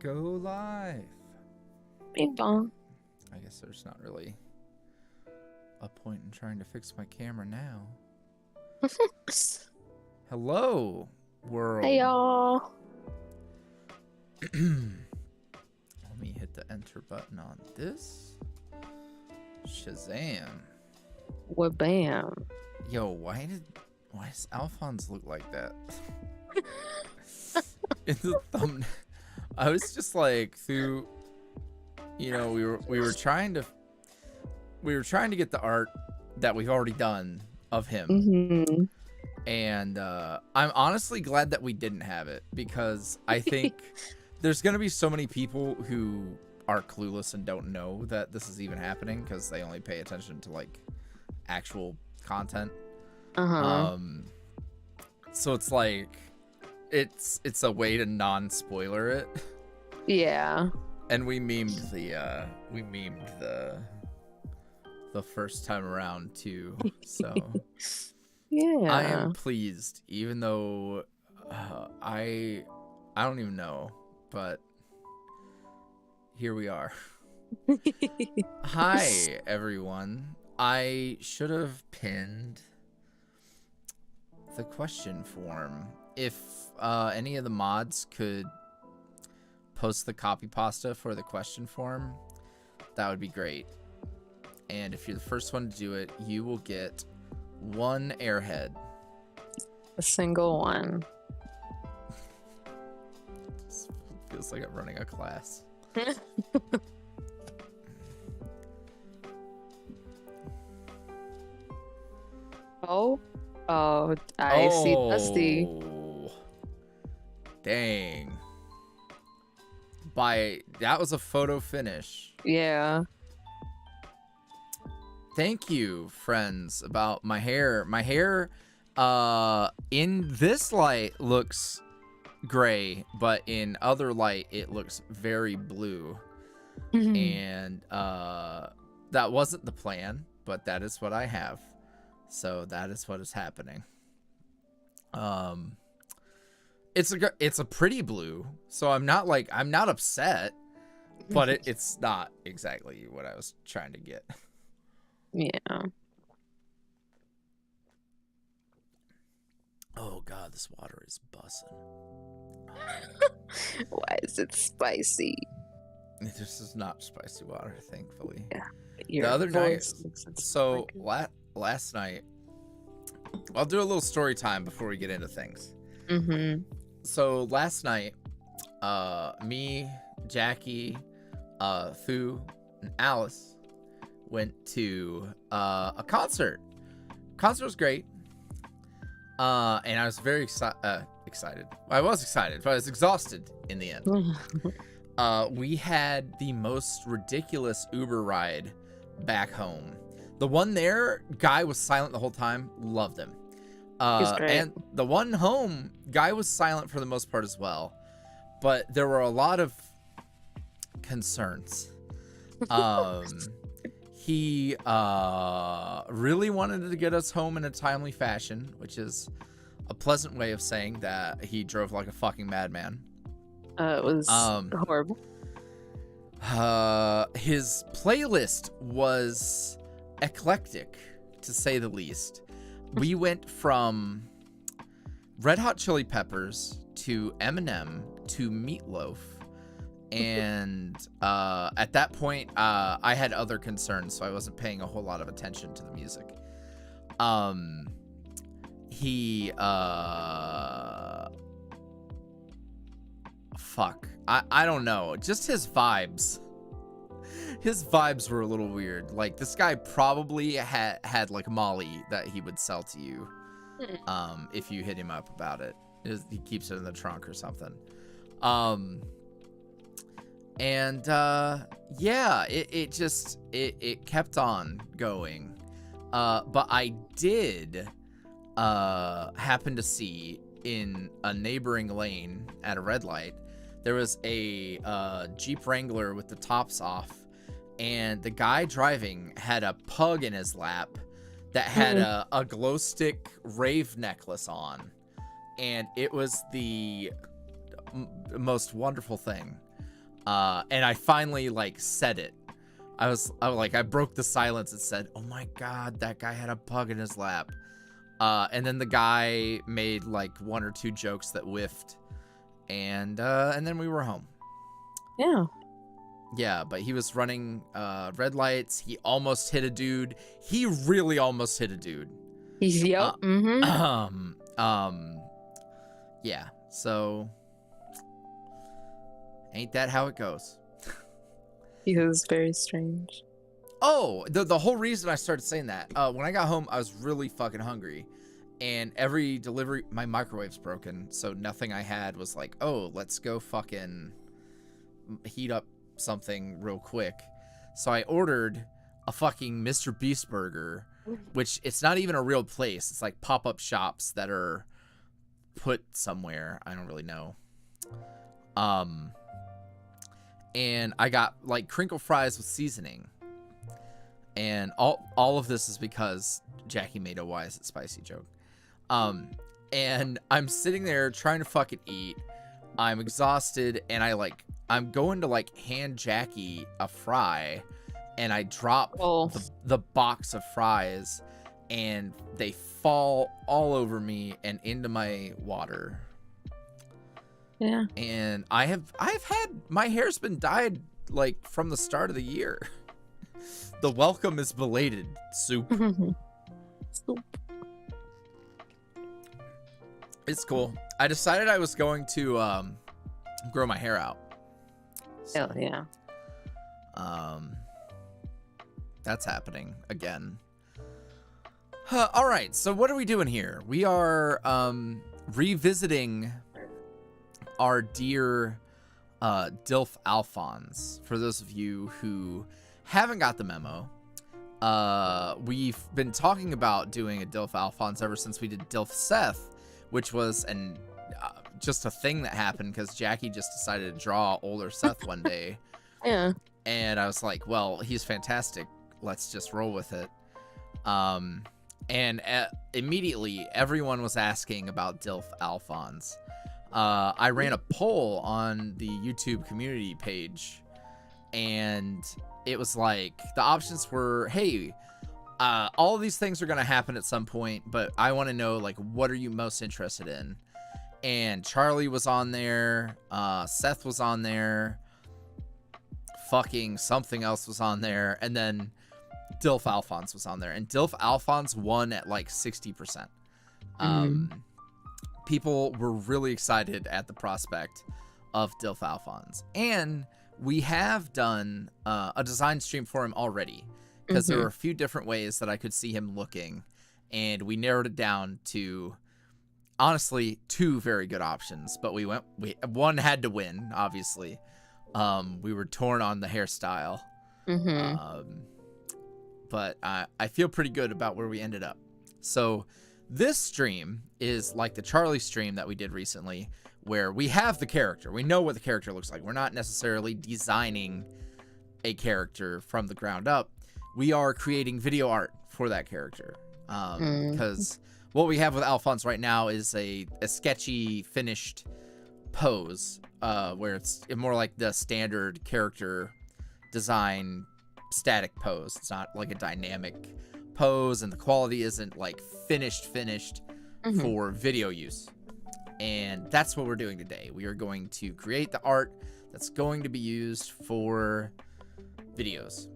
go live. Bing bong. I guess there's not really a point in trying to fix my camera now. Hello, world. Hey, y'all. Let me hit the enter button on this. Shazam. Wabam. Yo, why does Alphonse look like that? In the thumbnail. I was just like through, you know, we were trying to get the art that we've already done of him. Mm-hmm. And I'm honestly glad that we didn't have it, because I think there's going to be so many people who are clueless and don't know that this is even happening because they only pay attention to like actual content. So it's like it's a way to non-spoiler it. Yeah. And we memed the first time around too. So Yeah. I am pleased, even though I don't even know, but here we are. Hi everyone. I should have pinned the question form. If any of the mods could post the copy pasta for the question form, that would be great. And if you're the first one to do it, you will get one airhead. A single one. This feels like I'm running a class. Oh, I see Dusty. Dang. That was a photo finish. Yeah. Thank you, friends, about my hair. My hair in this light looks gray, but in other light it looks very blue. And that wasn't the plan, but that is what I have. So that is what is happening. It's a pretty blue, so I'm not upset, but it's not exactly what I was trying to get. Yeah. Oh god, this water is bussin'. Why is it spicy? This is not spicy water, thankfully. Yeah. The other night, so last night, I'll do a little story time before we get into things. Mm-hmm. So last night, me, Jackie, Thu, and Alice went to a concert. Concert was great. And I was very excited. I was excited, but I was exhausted in the end. We had the most ridiculous Uber ride back home. The one there, guy was silent the whole time. Loved him. And the one home, guy was silent for the most part as well. But there were a lot of concerns. He really wanted to get us home in a timely fashion, which is a pleasant way of saying that he drove like a fucking madman. It was horrible. His playlist was eclectic, to say the least. We went from Red Hot Chili Peppers to Eminem to Meatloaf. And at that point, I had other concerns, so I wasn't paying a whole lot of attention to the music. Fuck. I don't know. Just his vibes. His vibes were a little weird. Like, this guy probably had like Molly that he would sell to you if you hit him up about it. He keeps it in the trunk or something. And yeah, it kept on going. But I did happen to see in a neighboring lane at a red light, there was a Jeep Wrangler with the tops off, and the guy driving had a pug in his lap that had a glow stick rave necklace on, and it was the most wonderful thing. And I finally like said it. I broke the silence and said, "Oh my god, that guy had a pug in his lap." And then the guy made like one or two jokes that whiffed, and then we were home. Yeah. Yeah, but he was running red lights. He almost hit a dude. He really almost hit a dude. Yep. Yeah. So, ain't that how it goes? He was very strange. Oh, the whole reason I started saying that, when I got home, I was really fucking hungry. And every delivery, my microwave's broken, so nothing I had was like, oh, let's go fucking heat up something real quick. So I ordered a fucking Mr. Beast burger, which it's not even a real place. It's like pop-up shops that are put somewhere. I don't really know. And I got like crinkle fries with seasoning. And all of this is because Jackie made a "why is it spicy" joke. And I'm sitting there trying to fucking eat. I'm exhausted, and I'm going to like hand Jackie a fry, and I drop the box of fries, and they fall all over me and into my water. Yeah. And I've had my hair's been dyed like from the start of the year. The welcome is belated. Soup. Soup. It's cool. I decided I was going to grow my hair out. Hell yeah. That's happening again. All right. So what are we doing here? We are revisiting our dear Dilf Alphonse. For those of you who haven't got the memo, we've been talking about doing a Dilf Alphonse ever since we did Dilf Seth, which was just a thing that happened because Jackie just decided to draw older Seth one day. Yeah. And I was like, well, he's fantastic. Let's just roll with it. And immediately everyone was asking about Dilf Alphonse. I ran a poll on the YouTube community page, and it was like the options were, hey, all of these things are going to happen at some point, but I want to know, like, what are you most interested in? And Charlie was on there, Seth was on there, fucking something else was on there, and then Dilf Alphonse was on there, and Dilf Alphonse won at like 60%. People were really excited at the prospect of Dilf Alphonse, and we have done a design stream for him already, because there were a few different ways that I could see him looking, and we narrowed it down to honestly 2 very good options, but one had to win, obviously. We were torn on the hairstyle. But I feel pretty good about where we ended up. So this stream is like the Charlie stream that we did recently, where we have the character. We know what the character looks like. We're not necessarily designing a character from the ground up. We are creating video art for that character. Because what we have with Alphonse right now is a sketchy, finished pose, where it's more like the standard character design static pose. It's not like a dynamic pose, and the quality isn't like finished for video use. And that's what we're doing today. We are going to create the art that's going to be used for videos.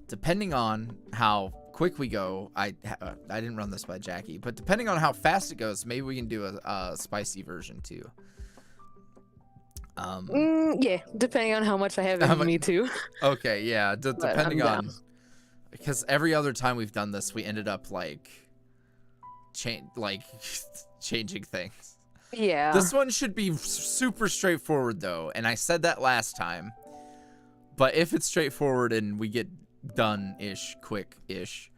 Depending on how quick we go, I didn't run this by Jackie, but depending on how fast it goes, maybe we can do a spicy version too. Yeah, depending on how much I have in me too. Okay, yeah, depending on, because every other time we've done this, we ended up like changing things. Yeah. This one should be super straightforward though, and I said that last time. But if it's straightforward and we get done-ish, quick-ish,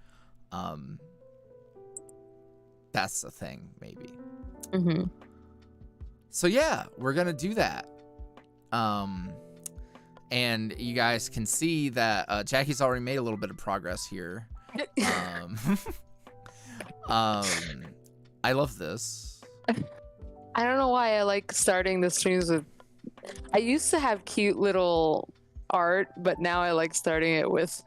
that's the thing, maybe. So yeah, we're gonna do that. And you guys can see that Jackie's already made a little bit of progress here. I love this. I don't know why I like starting the streams with I used to have cute little art, but now I like starting it with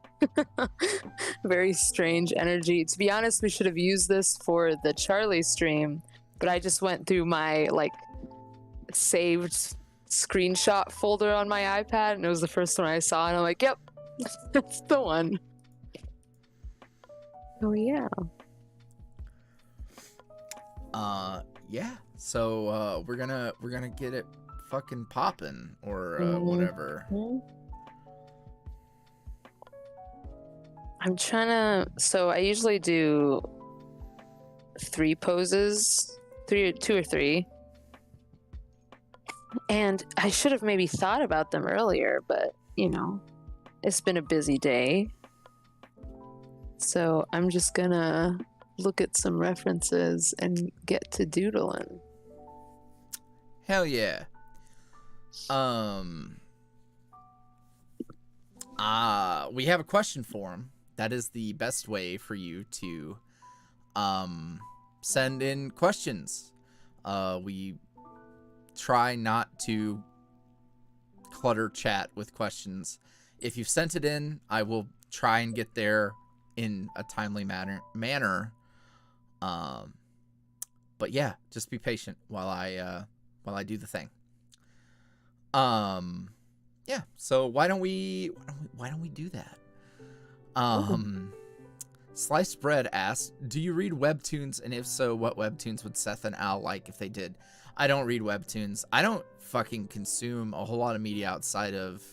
very strange energy. To be honest, we should have used this for the Charlie stream, but I just went through my like saved screenshot folder on my iPad, and it was the first one I saw, and I'm like, yep, that's the one. Oh yeah. Yeah. So we're gonna get it fucking popping or whatever. I'm trying to. So I usually do 3 poses, two or three. And I should have maybe thought about them earlier, but you know, it's been a busy day. So I'm just gonna look at some references and get to doodling. Hell yeah. We have a question form. That is the best way for you to send in questions. We try not to clutter chat with questions. If you've sent it in, I will try and get there in a timely manner. But yeah, just be patient while I do the thing. Yeah, so why don't we do that? Sliced Bread asks, do you read webtoons, and if so, what webtoons would Seth and Al like if they did? I don't read webtoons. I don't fucking consume a whole lot of media outside of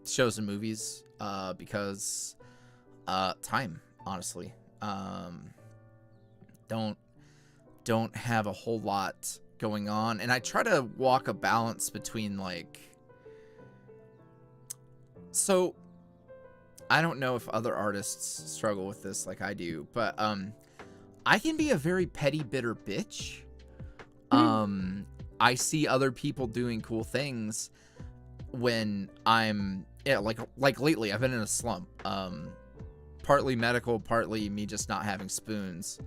shows and movies because time, honestly. Don't have a whole lot going on, and I try to walk a balance between like, so I don't know if other artists struggle with this like I do, but I can be a very petty, bitter bitch. I see other people doing cool things when I'm like lately I've been in a slump. Partly medical, partly me just not having spoons.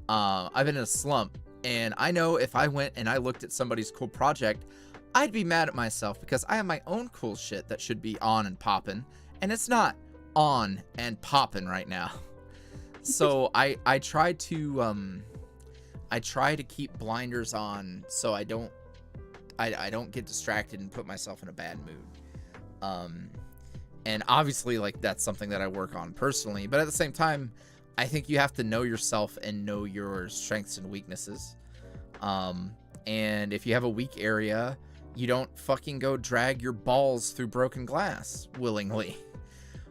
I've been in a slump, and I know if I went and I looked at somebody's cool project, I'd be mad at myself because I have my own cool shit that should be on and popping, and it's not on and popping right now. So I try to keep blinders on so I don't get distracted and put myself in a bad mood. And obviously, like, that's something that I work on personally, but at the same time, I think you have to know yourself and know your strengths and weaknesses. And if you have a weak area, you don't fucking go drag your balls through broken glass willingly.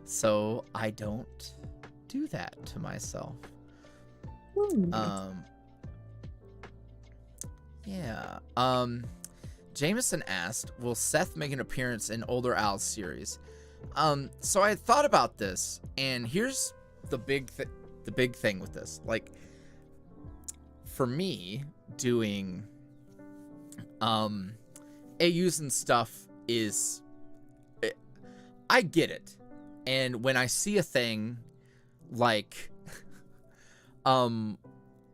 So I don't do that to myself. Yeah. Jameson asked, will Seth make an appearance in older Al's series? So I had thought about this, and here's the big thing with this. Like, for me, doing AUs and stuff is, I get it. And when I see a thing like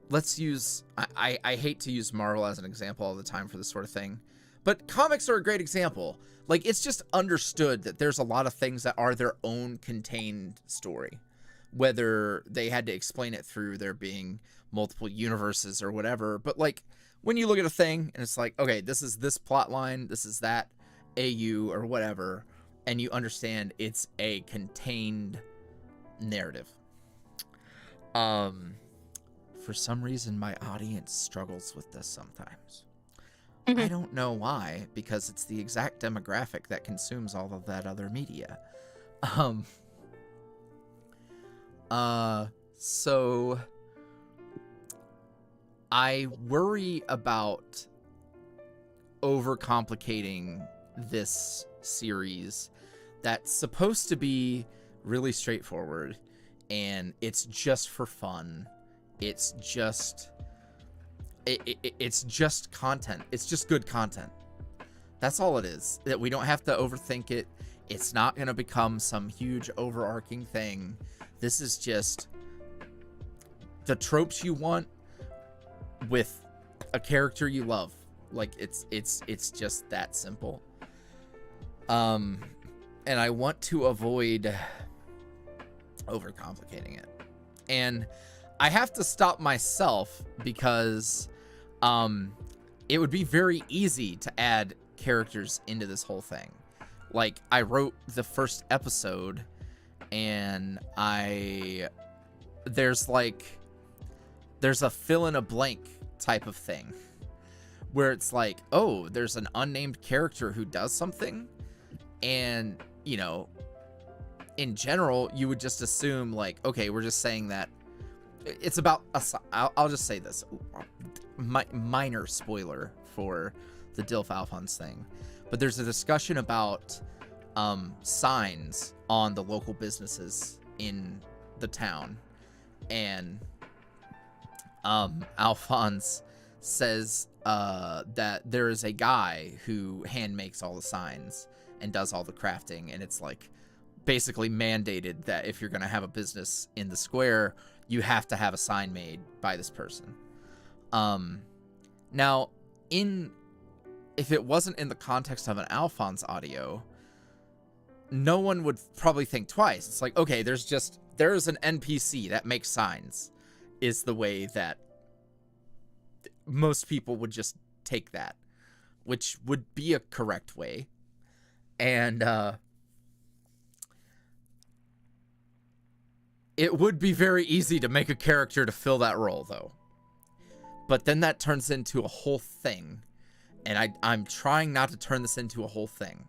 let's use, I hate to use Marvel as an example all the time for this sort of thing, but comics are a great example. Like, it's just understood that there's a lot of things that are their own contained story, whether they had to explain it through there being multiple universes or whatever. But like, when you look at a thing and it's like, okay, this is this plot line, this is that AU or whatever, and you understand it's a contained narrative. For some reason, my audience struggles with this sometimes. I don't know why, because it's the exact demographic that consumes all of that other media. So I worry about overcomplicating this series that's supposed to be really straightforward, and it's just for fun. It's just it's just content. It's just good content. That's all it is. That we don't have to overthink it. It's not going to become some huge overarching thing. This is just the tropes you want with a character you love. Like it's just that simple. And I want to avoid overcomplicating it. And I have to stop myself because it would be very easy to add characters into this whole thing. Like, I wrote the first episode and there's a fill in a blank type of thing where it's like, oh, there's an unnamed character who does something, and in general you would just assume like, okay, we're just saying that it's about I'll just say this, minor spoiler for the Dilf Alphonse thing, but there's a discussion about signs on the local businesses in the town, and Alphonse says that there is a guy who hand makes all the signs and does all the crafting, and it's like basically mandated that if you're going to have a business in the square, you have to have a sign made by this person. Now, if it wasn't in the context of an Alphonse audio, no one would probably think twice. It's like, okay, there's an NPC that makes signs, is the way that most people would just take that, which would be a correct way. And it would be very easy to make a character to fill that role, though. But then that turns into a whole thing, and I'm trying not to turn this into a whole thing.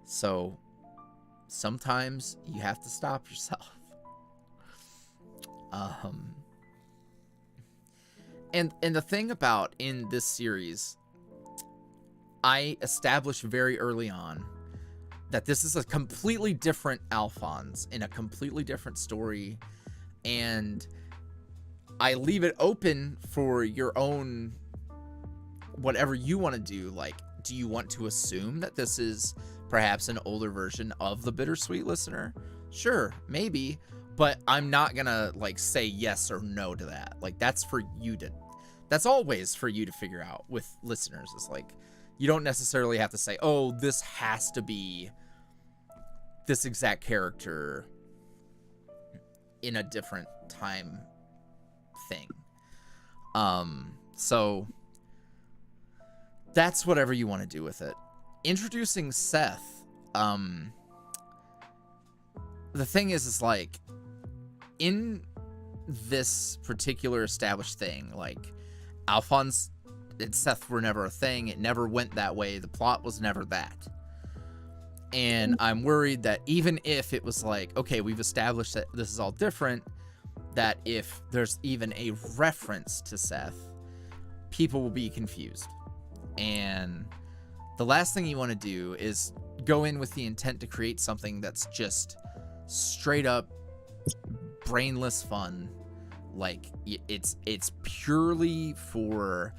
So sometimes you have to stop yourself. And the thing about in this series, I established very early on that this is a completely different Alphonse in a completely different story, and I leave it open for your own whatever you want to do. Like, do you want to assume that this is perhaps an older version of the Bittersweet Listener? Sure, maybe, but I'm not gonna like say yes or no to that. Like, that's always for you to figure out with listeners. It's like, you don't necessarily have to say, oh, this has to be this exact character in a different time thing. So that's whatever you want to do with it. Introducing Seth, the thing is like, in this particular established thing, like, Alphonse and Seth were never a thing. It never went that way. The plot was never that. And I'm worried that even if it was like, okay, we've established that this is all different, that if there's even a reference to Seth, people will be confused. And the last thing you want to do is go in with the intent to create something that's just straight up brainless fun. Like, it's purely for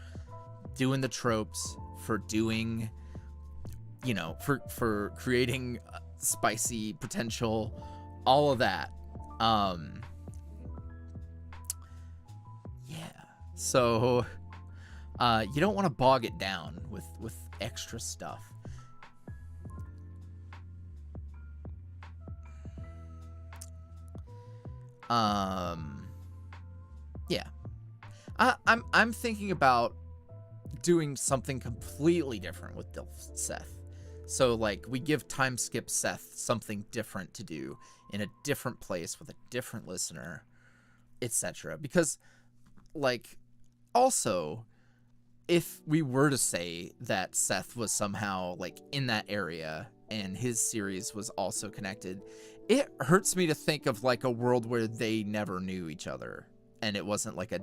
doing the tropes, for doing, for creating spicy potential, all of that. Yeah. So you don't want to bog it down with extra stuff. Yeah. I'm thinking about doing something completely different with Dilf Seth. So, like, we give Time Skip Seth something different to do in a different place with a different listener, etc. Because, like, also, if we were to say that Seth was somehow, like, in that area and his series was also connected, it hurts me to think of, like, a world where they never knew each other and it wasn't, like, a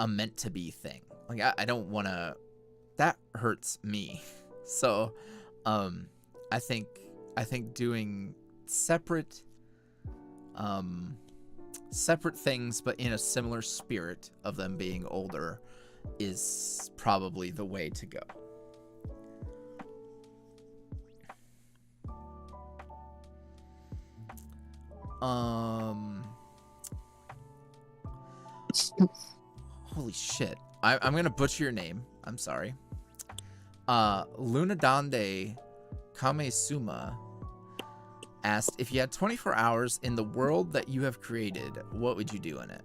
meant-to-be thing. Like, I don't want to... That hurts me. So, I think doing separate things, but in a similar spirit of them being older, is probably the way to go. Holy shit. I'm gonna butcher your name. I'm sorry. Lunadande Kamesuma asked, if you had 24 hours in the world that you have created, what would you do in it?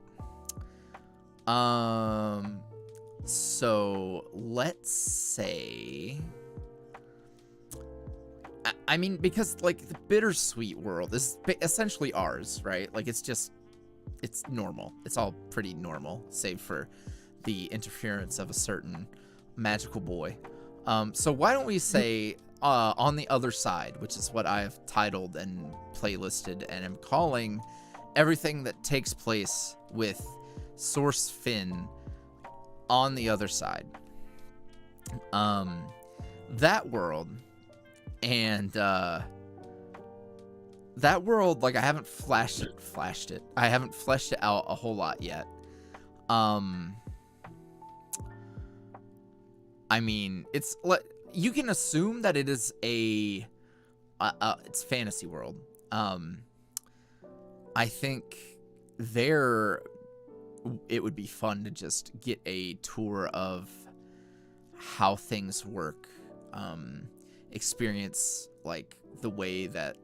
So let's say, I mean, because like the bittersweet world is essentially ours, right? Like it's normal. It's all pretty normal, save for the interference of a certain magical boy. So why don't we say on the other side, which is what I've titled and playlisted and am calling everything that takes place with Source Finn on the other side. That world, and that world, like I haven't flashed it. I haven't fleshed it out a whole lot yet. I mean, it's you can assume that it is it's fantasy world. I think it would be fun to just get a tour of how things work, experience like the way that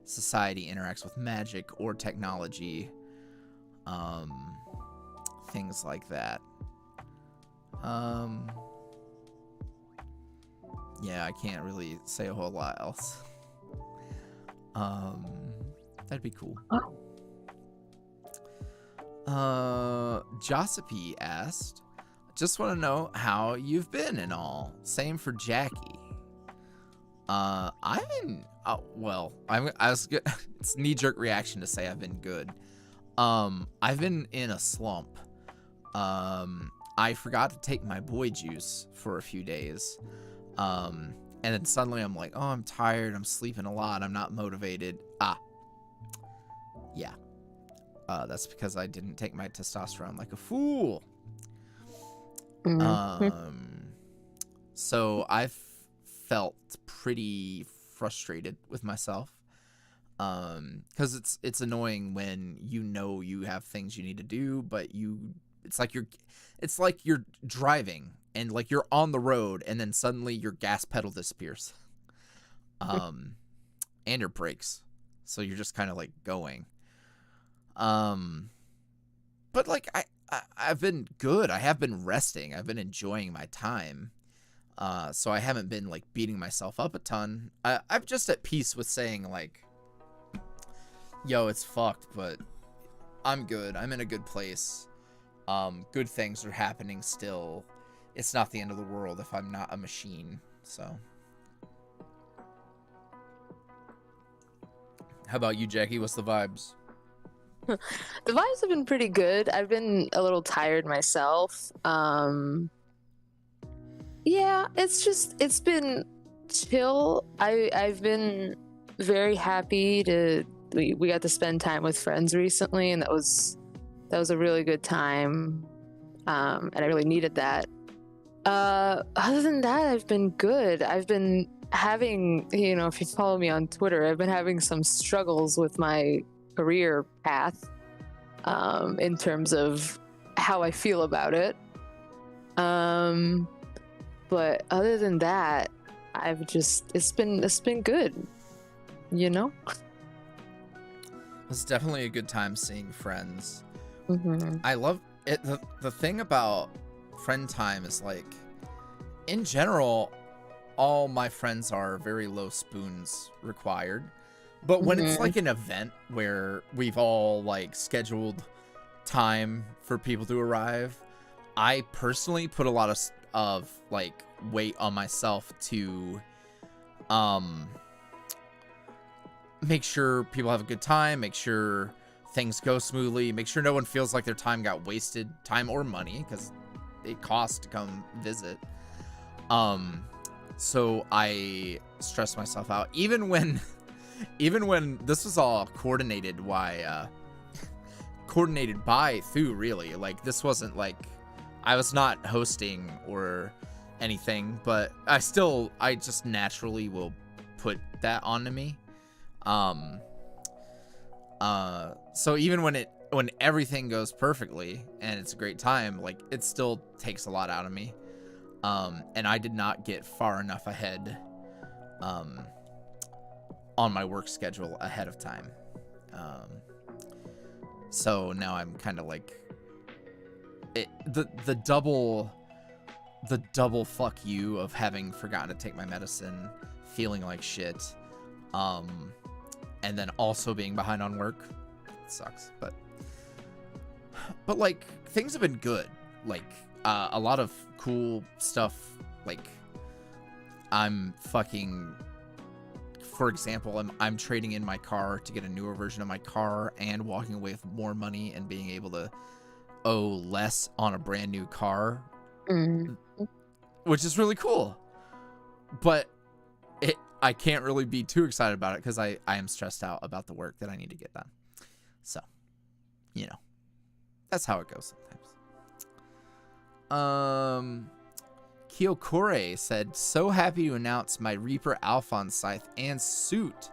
society interacts with magic or technology, things like that. Yeah, I can't really say a whole lot else. That'd be cool. Josipy asked, just want to know how you've been and all. Same for Jackie. I've been, well, I was good. It's knee-jerk reaction to say I've been good. I've been in a slump. I forgot to take my boy juice for a few days. And then suddenly I'm like, oh, I'm tired. I'm sleeping a lot. I'm not motivated. Yeah. That's because I didn't take my testosterone like a fool. So I've felt pretty frustrated with myself. Because it's annoying when you know you have things you need to do, but it's like you're driving and like you're on the road and then suddenly your gas pedal disappears. And your brakes. So you're just kind of like going. But like I've been good. I have been resting. I've been enjoying my time. So I haven't been like beating myself up a ton. I'm just at peace with saying like, yo, it's fucked, but I'm good. I'm in a good place. Good things are happening still. It's not the end of the world if I'm not a machine. So how about you, Jackie? What's the vibes? The vibes have been pretty good. I've been a little tired myself. Yeah, it's been chill. I've been very happy we got to spend time with friends recently, and that was a really good time. And I really needed that. Other than that, I've been good. I've been having, if you follow me on Twitter, I've been having some struggles with my career path, in terms of how I feel about it. But other than that, it's been good, It's definitely a good time seeing friends. Mm-hmm. I love it. The thing about friend time is like, in general, all my friends are very low spoons required. But when it's like an event where we've all like scheduled time for people to arrive, I personally put a lot of like weight on myself to make sure people have a good time, make sure things go smoothly, make sure no one feels like their time got wasted, time or money, because it costs to come visit. So I stress myself out, even when this was all coordinated by Thu, really. Like, this wasn't like I was not hosting or anything, but I just naturally will put that onto me. So even when when everything goes perfectly and it's a great time, like it still takes a lot out of me. And I did not get far enough ahead on my work schedule ahead of time. So now I'm kind of like the double fuck you of having forgotten to take my medicine, feeling like shit, and then also being behind on work. It sucks, but like things have been good. Like a lot of cool stuff. Like I'm fucking, for example, I'm trading in my car to get a newer version of my car and walking away with more money and being able to owe less on a brand new car, which is really cool. But I can't really be too excited about it because I am stressed out about the work that I need to get done. So, you know, that's how it goes sometimes. Kyokore said, so happy to announce my Reaper Alphonse scythe and suit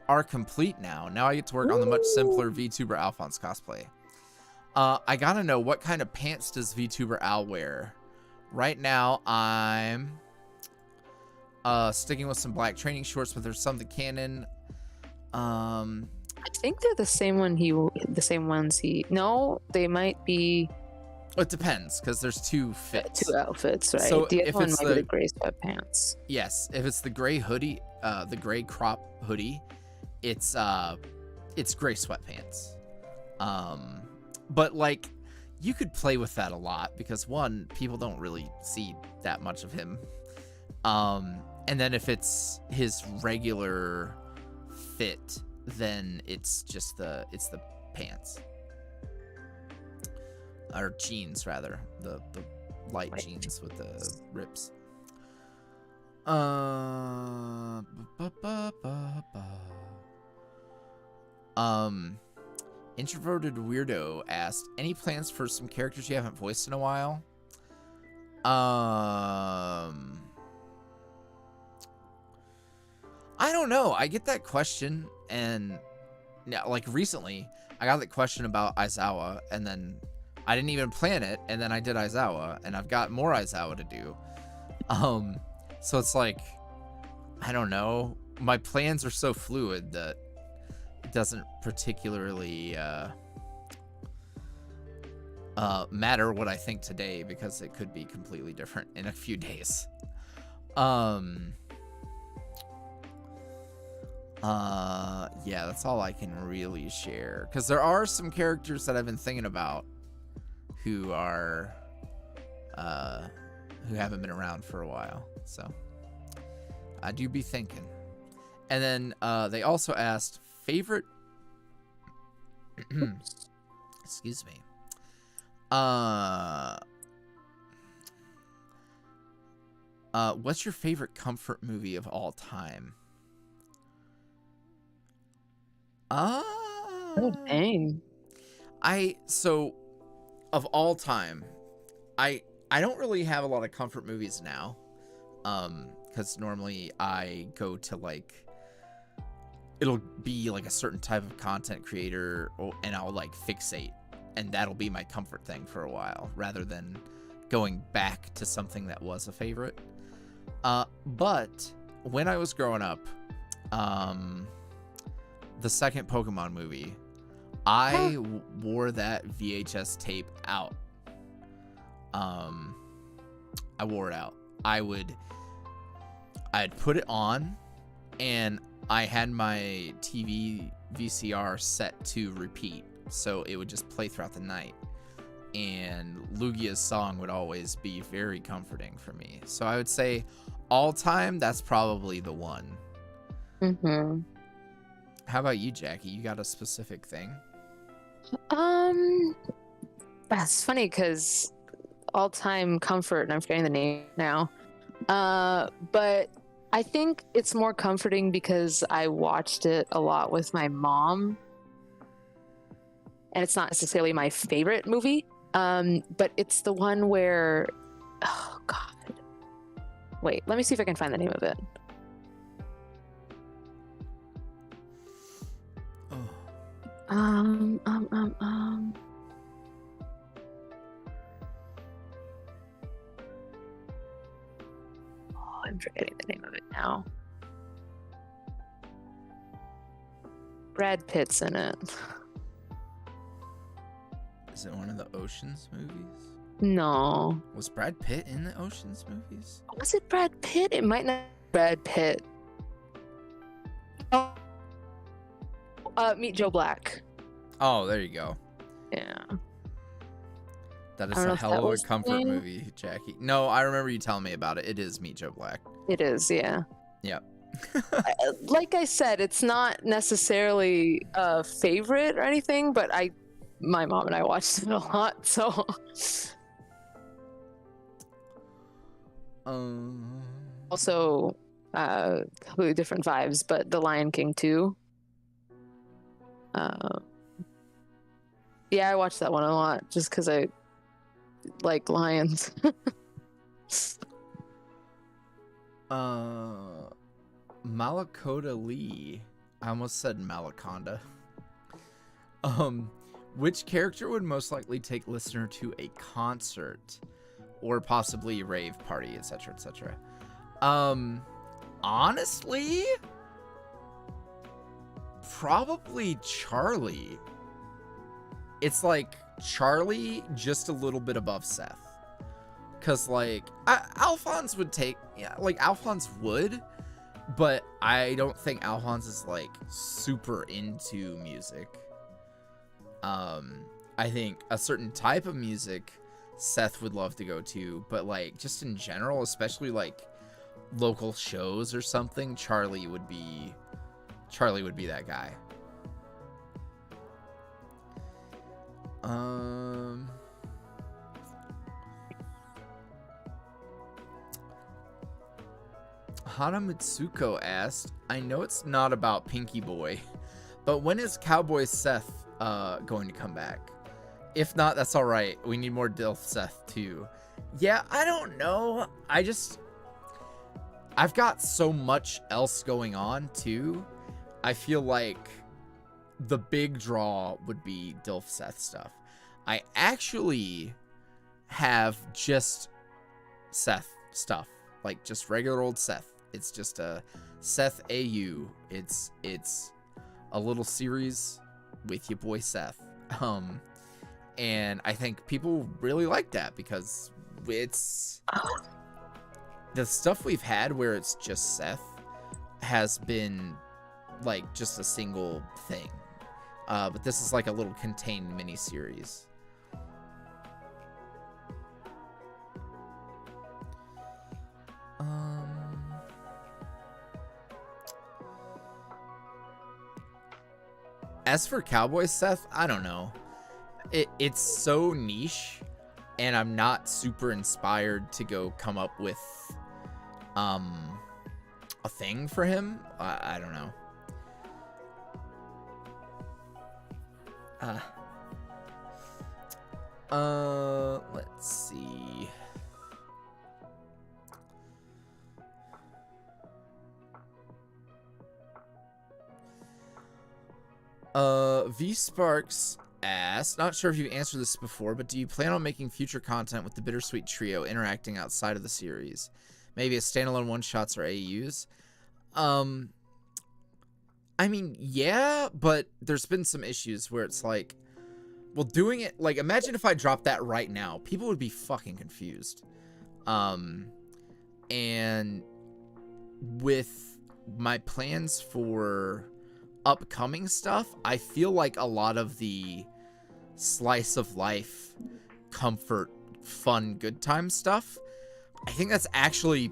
are complete now. Now I get to work on the much simpler VTuber Alphonse cosplay. I gotta know, what kind of pants does VTuber Al wear? Right now I'm sticking with some black training shorts, but there's something canon. I think they're the same ones he. No, they might be. It depends, because there's two fits. Two outfits, right? So the if other one it's might be the gray sweatpants. Yes, if it's the gray hoodie, the gray crop hoodie, it's gray sweatpants. But like, you could play with that a lot because one, people don't really see that much of him. And then if it's his regular fit, then it's just the pants. Or jeans, rather. The light jeans with the rips. Introverted Weirdo asked, any plans for some characters you haven't voiced in a while? I don't know. I get that question, and yeah, like recently I got that question about Aizawa, and then I didn't even plan it, and then I did Aizawa, and I've got more Aizawa to do. So it's like, I don't know. My plans are so fluid that it doesn't particularly matter what I think today, because it could be completely different in a few days. Yeah, that's all I can really share, because there are some characters that I've been thinking about who are who haven't been around for a while, so I do be thinking. And then they also asked favorite excuse me, what's your favorite comfort movie of all time? Oh dang. So of all time, I don't really have a lot of comfort movies now, because normally I go to like, it'll be like a certain type of content creator, and I'll like fixate, and that'll be my comfort thing for a while, rather than going back to something that was a favorite. But when I was growing up, the second Pokemon movie, I wore that VHS tape out. I wore it out. I'd put it on, and I had my TV VCR set to repeat, so it would just play throughout the night. And Lugia's song would always be very comforting for me. So I would say all time, that's probably the one. Mm-hmm. How about you, Jackie? You got a specific thing? That's funny because all-time comfort, and I'm forgetting the name now. But I think it's more comforting because I watched it a lot with my mom, and it's not necessarily my favorite movie. But it's the one where, oh God, wait, let me see if I can find the name of it. I'm forgetting the name of it now. Brad Pitt's in it. Is it one of the Oceans movies? No. Was Brad Pitt in the Oceans movies? Was it Brad Pitt? It might not be Brad Pitt. Meet Joe Black. Oh, there you go. Yeah. That is I don't know a if hell that of a was the comfort name. movie, Jackie. No, I remember you telling me about it. It is Meet Joe Black. It is, yeah. Yep. Like I said, it's not necessarily a favorite or anything, but my mom and I watched it a lot, so. Also, completely different vibes, but The Lion King 2. Yeah, I watched that one a lot just because I like lions. Malakota Lee. I almost said Malaconda. Which character would most likely take listener to a concert or possibly a rave party, etc., etc.? Honestly, probably Charlie. It's like Charlie just a little bit above Seth. Cause like Alphonse would take, yeah, like Alphonse would, but I don't think Alphonse is like super into music. I think a certain type of music Seth would love to go to, but like just in general, especially like local shows or something, Charlie would be that guy. Hana Mitsuko asked, I know it's not about Pinky Boy, but when is Cowboy Seth going to come back? If not, that's all right. We need more Dilf Seth too. Yeah, I don't know. I've got so much else going on too. I feel like the big draw would be Dilf Seth stuff. I actually have just Seth stuff, like just regular old Seth. It's just a Seth AU. It's a little series with your boy Seth. And I think people really like that because it's the stuff we've had where it's just Seth has been like just a single thing. But this is like a little contained mini series. As for Cowboy Seth, I don't know. It's so niche, and I'm not super inspired to go come up with a thing for him. I don't know. Let's see. V Sparks asked, not sure if you answered this before, but do you plan on making future content with the Bittersweet Trio interacting outside of the series? Maybe as standalone one-shots or AUs? I mean, yeah, but there's been some issues where it's like, well, doing it, like, imagine if I dropped that right now. People would be fucking confused. And with my plans for upcoming stuff, I feel like a lot of the slice of life, comfort, fun, good time stuff, I think that's actually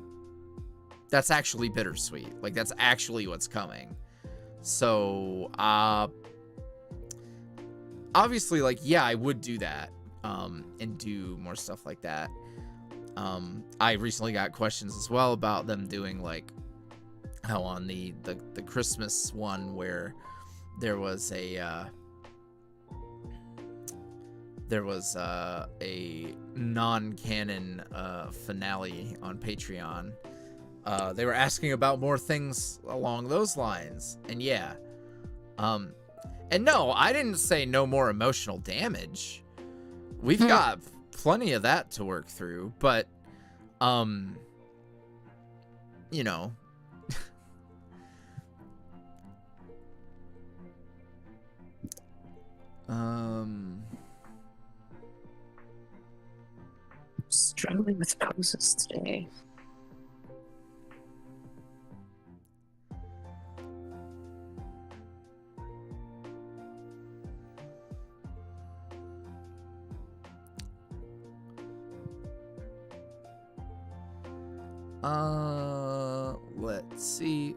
bittersweet. Like, that's actually what's coming. So, obviously, like, yeah, I would do that, and do more stuff like that. I recently got questions as well about them doing, like, how on the Christmas one where there was a non-canon finale on Patreon. They were asking about more things along those lines, and yeah, and no, I didn't say no more emotional damage. We've got plenty of that to work through, but you know, Struggling with poses today. Let's see.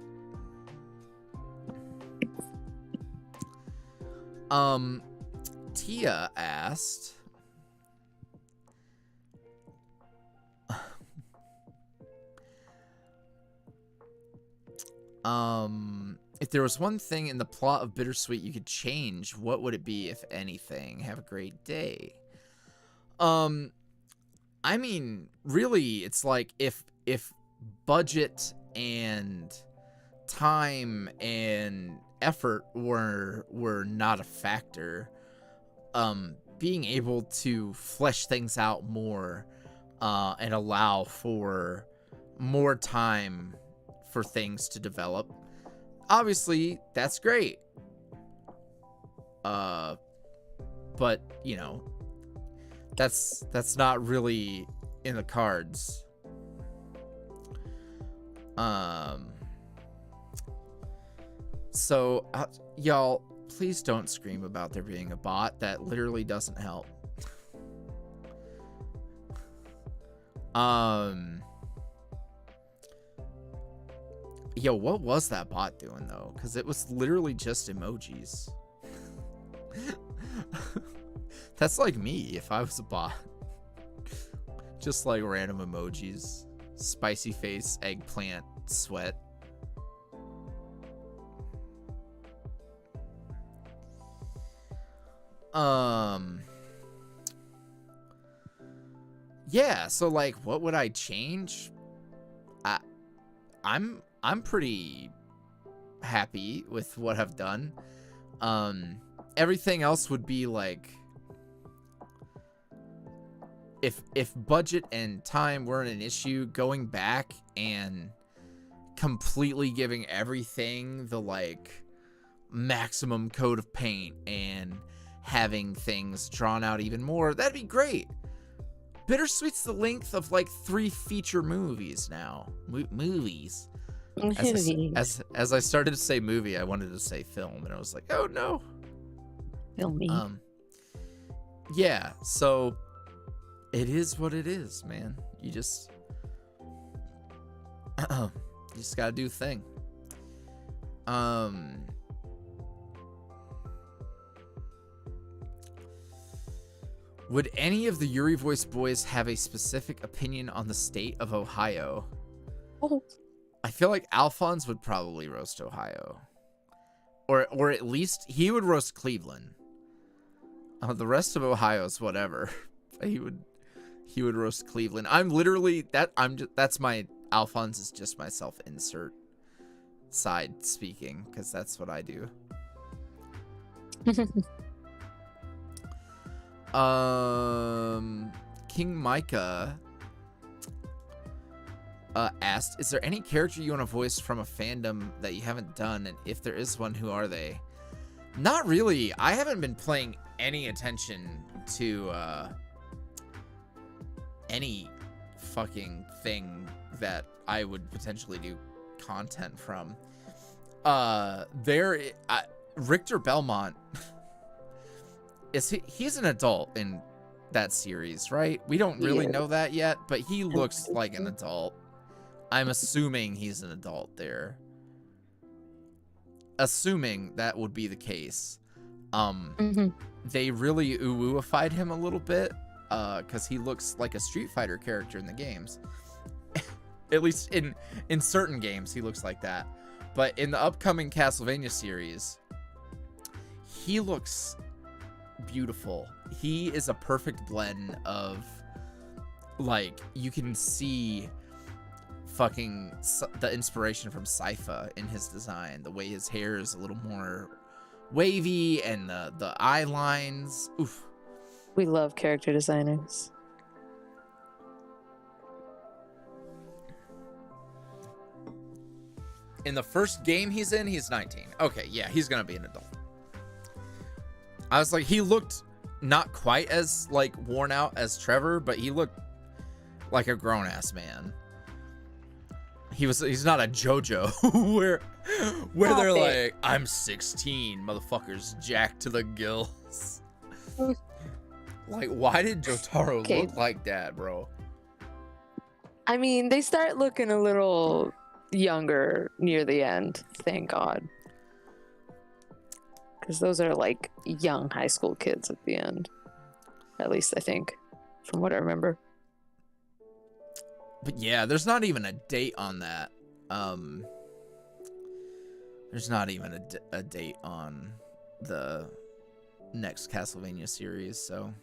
Tia asked, if there was one thing in the plot of Bittersweet you could change, what would it be, if anything? Have a great day. I mean, really, it's like if budget and time and effort were not a factor, being able to flesh things out more, and allow for more time for things to develop, obviously that's great. But you know, that's not really in the cards. So y'all, please don't scream about there being a bot. That literally doesn't help. Yo, what was that bot doing though? Because it was literally just emojis. That's like me if I was a bot. Just like random emojis. Spicy face, eggplant, sweat. Yeah, so like what would I change? I'm pretty happy with what I've done. Everything else would be like, if budget and time weren't an issue, going back and completely giving everything the like maximum coat of paint and having things drawn out even more, that'd be great. Bittersweet's the length of like 3 feature movies now. Movies. As I started to say movie, I wanted to say film, and I was like, oh no. Filmy. Yeah, so it is what it is, man. You just gotta do the thing. Would any of the YuuriVoice boys have a specific opinion on the state of Ohio? Oh. I feel like Alphonse would probably roast Ohio. Or at least he would roast Cleveland. The rest of Ohio's whatever. He would roast Cleveland. I'm literally that's my Alphonse is just my self-insert side speaking, because that's what I do. King Micah asked, is there any character you want to voice from a fandom that you haven't done, and if there is one, who are they? Not really. I haven't been paying any attention to any fucking thing that I would potentially do content from. Richter Belmont he's an adult in that series, right? We don't really know that yet, but he looks like an adult. I'm assuming he's an adult there. Assuming that would be the case. They really ooh-ooified him a little bit, because he looks like a Street Fighter character in the games. At least in certain games, he looks like that. But in the upcoming Castlevania series, he looks beautiful. He is a perfect blend of, like, you can see fucking the inspiration from Sypha in his design. The way his hair is a little more wavy, and the eye lines. Oof. We love character designers. In the first game he's in, he's 19. Okay, yeah, he's gonna be an adult. I was like, he looked not quite as like worn out as Trevor, but he looked like a grown ass man. He's not a JoJo where they're like, I'm 16, motherfuckers jacked to the gills. Like, why did Jotaro look like that, bro? I mean, they start looking a little younger near the end, thank God. Because those are like young high school kids at the end. At least I think, from what I remember. But yeah, there's not even a date on that. There's not even a date on the next Castlevania series, so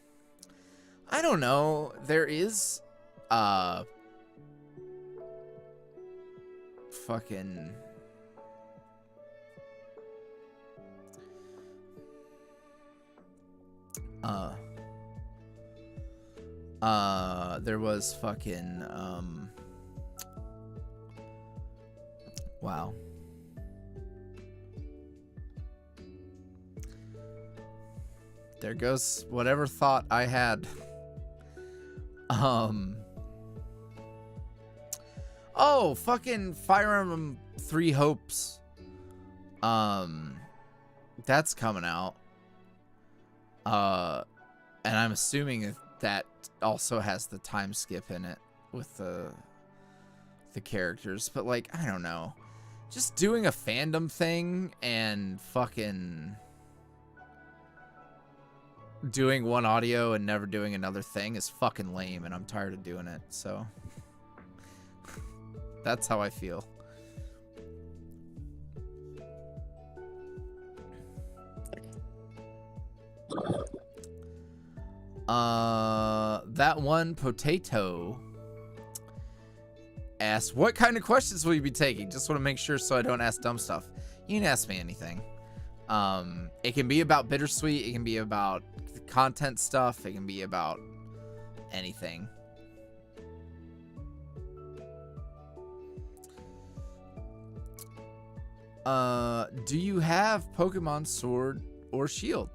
I don't know. There is fucking there was fucking wow. There goes whatever thought I had. Oh, fucking Fire Emblem Three Hopes. That's coming out. And I'm assuming that also has the time skip in it with the characters, but like, I don't know. Just doing a fandom thing and fucking doing one audio and never doing another thing is fucking lame, and I'm tired of doing it, so that's how I feel. That one potato asked, what kind of questions will you be taking? Just want to make sure so I don't ask dumb stuff. You can ask me anything. It can be about Bittersweet, it can be about content stuff, it can be about anything. Do you have Pokemon Sword or Shield?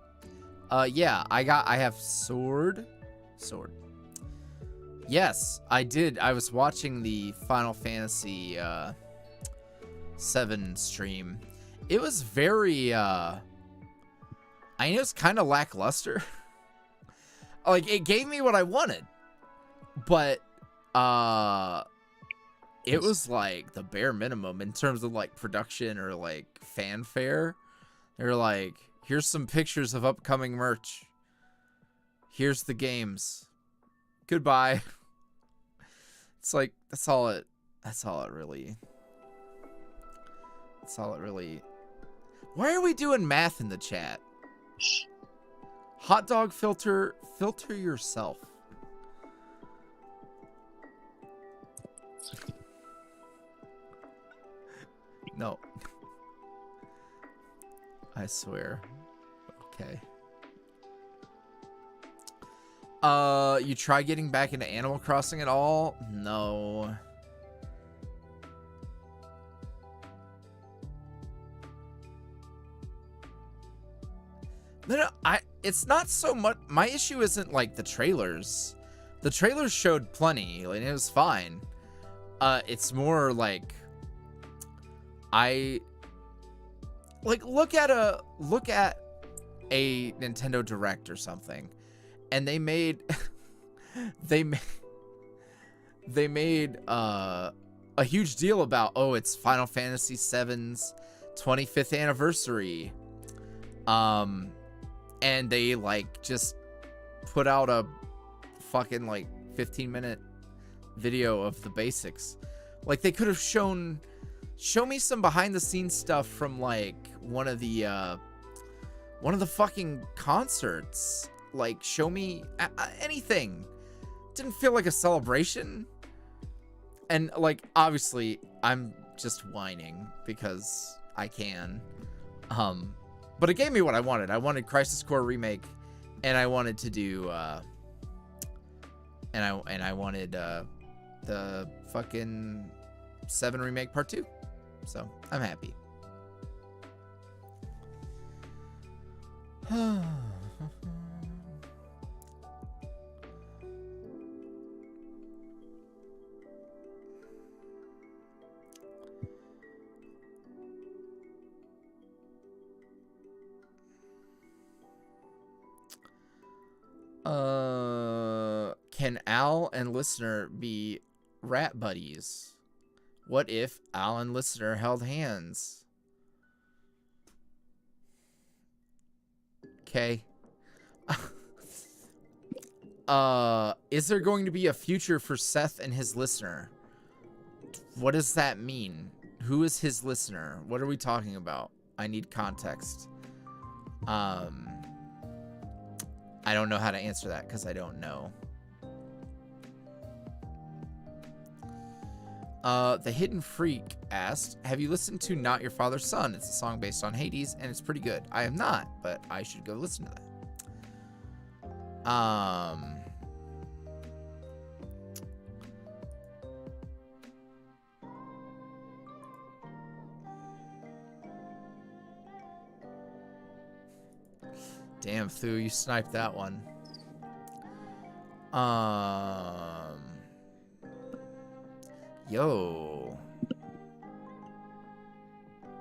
Yeah, I have Sword. Yes, I did. I was watching the Final Fantasy 7 stream. It was very I know it's kind of lackluster. Like, it gave me what I wanted, but it was like the bare minimum in terms of like production or like fanfare. They're like, here's some pictures of upcoming merch. Here's the games. Goodbye. It's like, that's all it really. Why are we doing math in the chat? Hot dog filter yourself. No. I swear. Okay. You try getting back into Animal Crossing at all? No. No, it's not so much, my issue isn't like the trailers. The trailers showed plenty, and it was fine. It's more like, look at a Nintendo Direct or something, and they made a huge deal about, oh, it's Final Fantasy VII's 25th anniversary, and they like just put out a fucking like 15-minute video of the basics. Like, they could have show me some behind the scenes stuff from like one of the fucking concerts. Like, show me anything. Didn't feel like a celebration. And like, obviously I'm just whining because I can. But it gave me what I wanted. I wanted Crisis Core Remake, and I wanted to do and I wanted the fucking 7 Remake Part 2. So I'm happy. Can Al and listener be rat buddies? What if Al and listener held hands? Okay. Is there going to be a future for Seth and his listener? What does that mean? Who is his listener? What are we talking about? I need context. I don't know how to answer that because I don't know. The Hidden Freak asked, have you listened to Not Your Father's Son? It's a song based on Hades, and it's pretty good. I have not, but I should go listen to that. Damn, Thu, you sniped that one. Yo.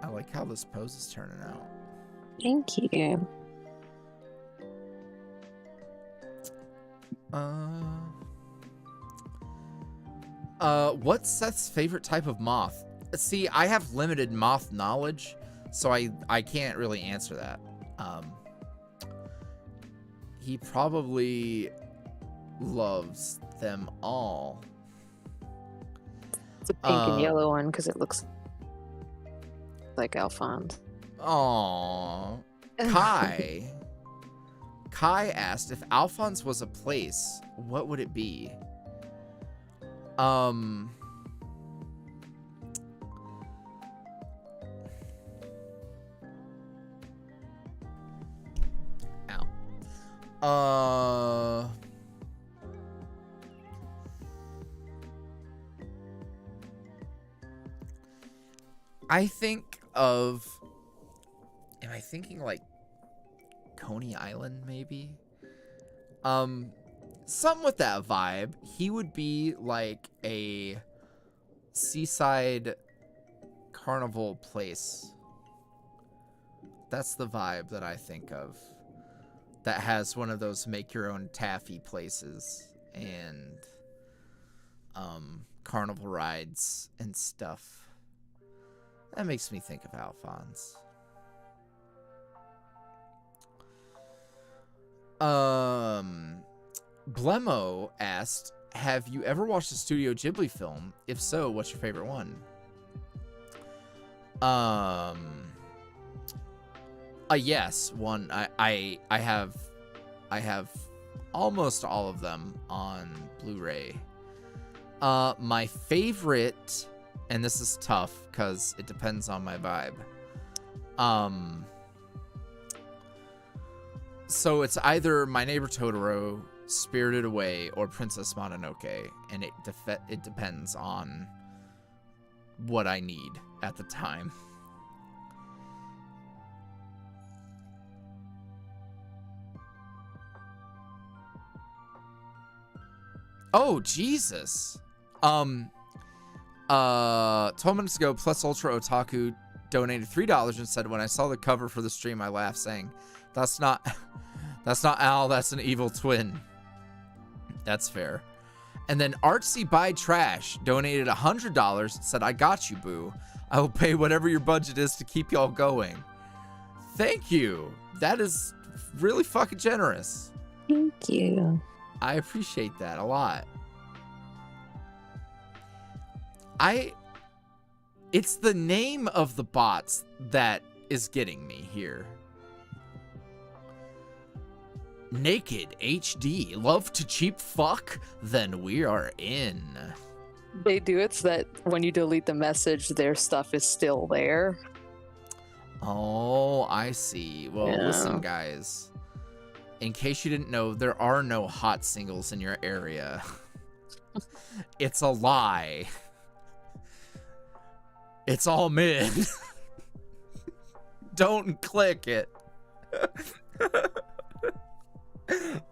I like how this pose is turning out. Thank you. What's Seth's favorite type of moth? See, I have limited moth knowledge, so I can't really answer that. He probably loves them all. It's a pink and yellow one because it looks like Alphonse. Aww. Kai asked if Alphonse was a place, what would it be? Ow. I think of, am I thinking like Coney Island maybe? Something with that vibe. He would be like a seaside carnival place. That's the vibe that I think of. That has one of those make your own taffy places and carnival rides and stuff. That makes me think of Alphonse. Blemo asked, have you ever watched a Studio Ghibli film? If so, what's your favorite one? Yes, one. I have almost all of them on Blu-ray. My favorite, and this is tough because it depends on my vibe. So it's either My Neighbor Totoro, Spirited Away, or Princess Mononoke, and it depends on what I need at the time. Oh, Jesus. 12 minutes ago, Plus Ultra Otaku donated $3 and said, when I saw the cover for the stream, I laughed, saying, that's not Al, that's an evil twin. That's fair. And then Artsy Buy Trash donated $100 and said, I got you, boo. I will pay whatever your budget is to keep y'all going. Thank you. That is really fucking generous. Thank you. I appreciate that a lot. It's the name of the bots that is getting me here. Naked HD, love to cheap fuck? Then we are in. They do it so that when you delete the message, their stuff is still there. Oh, I see. Well, Yeah. Listen, guys. In case you didn't know, there are no hot singles in your area. It's a lie. It's all mid. Don't click it.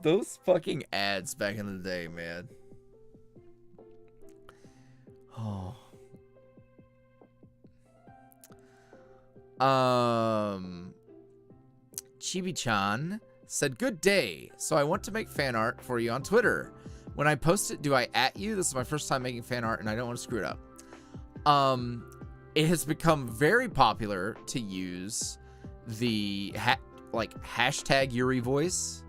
Those fucking ads back in the day, man. Oh. Chibi-chan said, good day. So I want to make fan art for you on Twitter. When I post it, do I @ you? This is my first time making fan art and I don't want to screw it up. It has become very popular to use the hashtag YuuriVoice.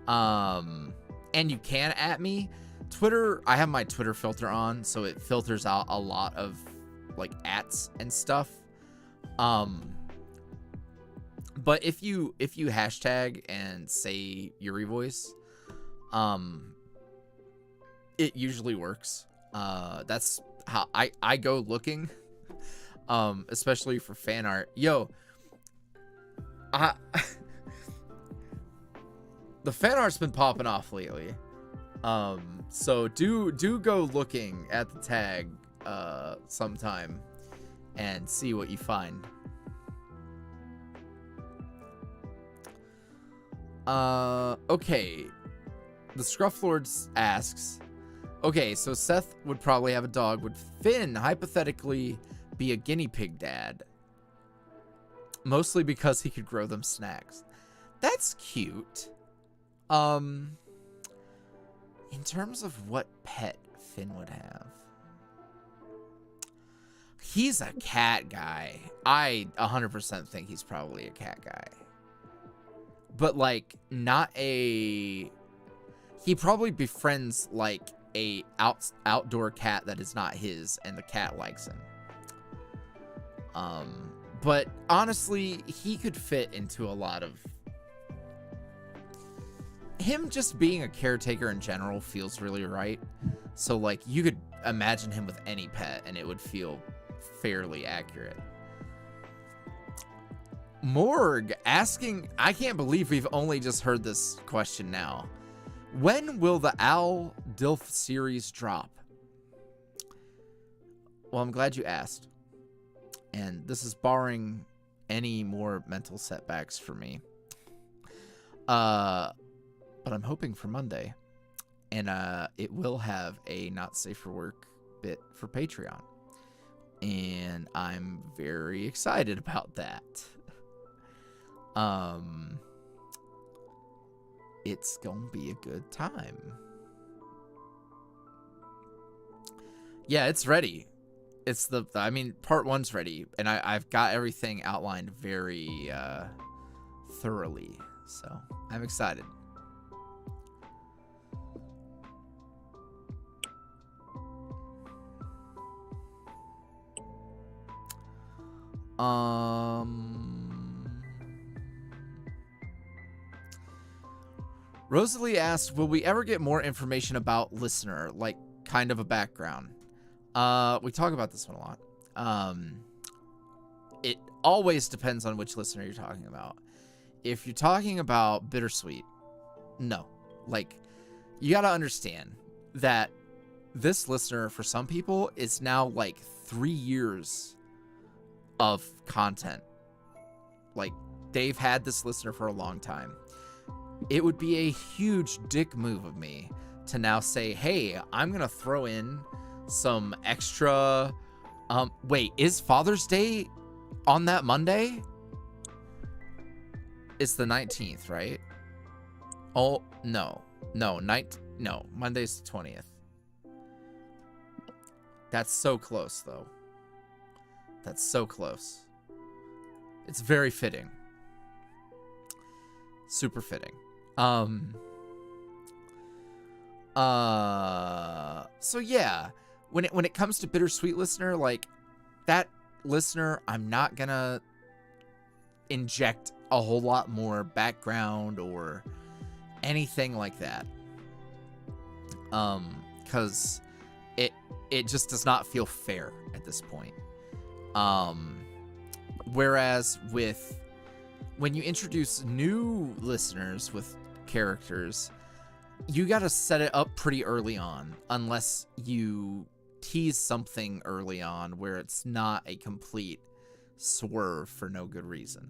And you can @ me. Twitter, I have my Twitter filter on, so it filters out a lot of like ats and stuff. But if you hashtag and say YuuriVoice, it usually works. That's how I go looking, especially for fan art. Yo, the fan art's been popping off lately. So do go looking at the tag sometime and see what you find. Okay. The Scrufflord asks, okay, so Seth would probably have a dog. Would Finn hypothetically be a guinea pig dad? Mostly because he could grow them snacks. That's cute. In terms of what pet Finn would have, he's a cat guy. I 100% think he's probably a cat guy. But like not a, he probably befriends like a outdoor cat that is not his and the cat likes him. But honestly, he could fit into a lot of, him just being a caretaker in general feels really right. So like you could imagine him with any pet and it would feel fairly accurate. Morg asking, I can't believe we've only just heard this question now. When will the Owl Dilf series drop? Well, I'm glad you asked. And this is barring any more mental setbacks for me. But I'm hoping for Monday. And it will have a not safe for work bit for Patreon. And I'm very excited about that. It's gonna be a good time. Yeah, it's ready. It's I mean, part 1's ready, and I've got everything outlined very thoroughly, so I'm excited. Rosalie asked, will we ever get more information about listener, like kind of a background? We talk about this one a lot. It always depends on which listener you're talking about. If you're talking about Bittersweet, no. Like, you gotta understand that this listener, for some people, is now like 3 years of content. Like, they've had this listener for a long time. It would be a huge dick move of me to now say, hey, I'm gonna throw in some extra, wait, is Father's Day on that Monday? It's the 19th, right? Oh, no, Monday's the 20th. That's so close, though. That's so close. It's very fitting. Super fitting. So yeah, when it comes to Bittersweet listener, like that listener, I'm not gonna inject a whole lot more background or anything like that. Cause it just does not feel fair at this point. Whereas when you introduce new listeners with characters, you gotta set it up pretty early on, unless you tease something early on where it's not a complete swerve for no good reason.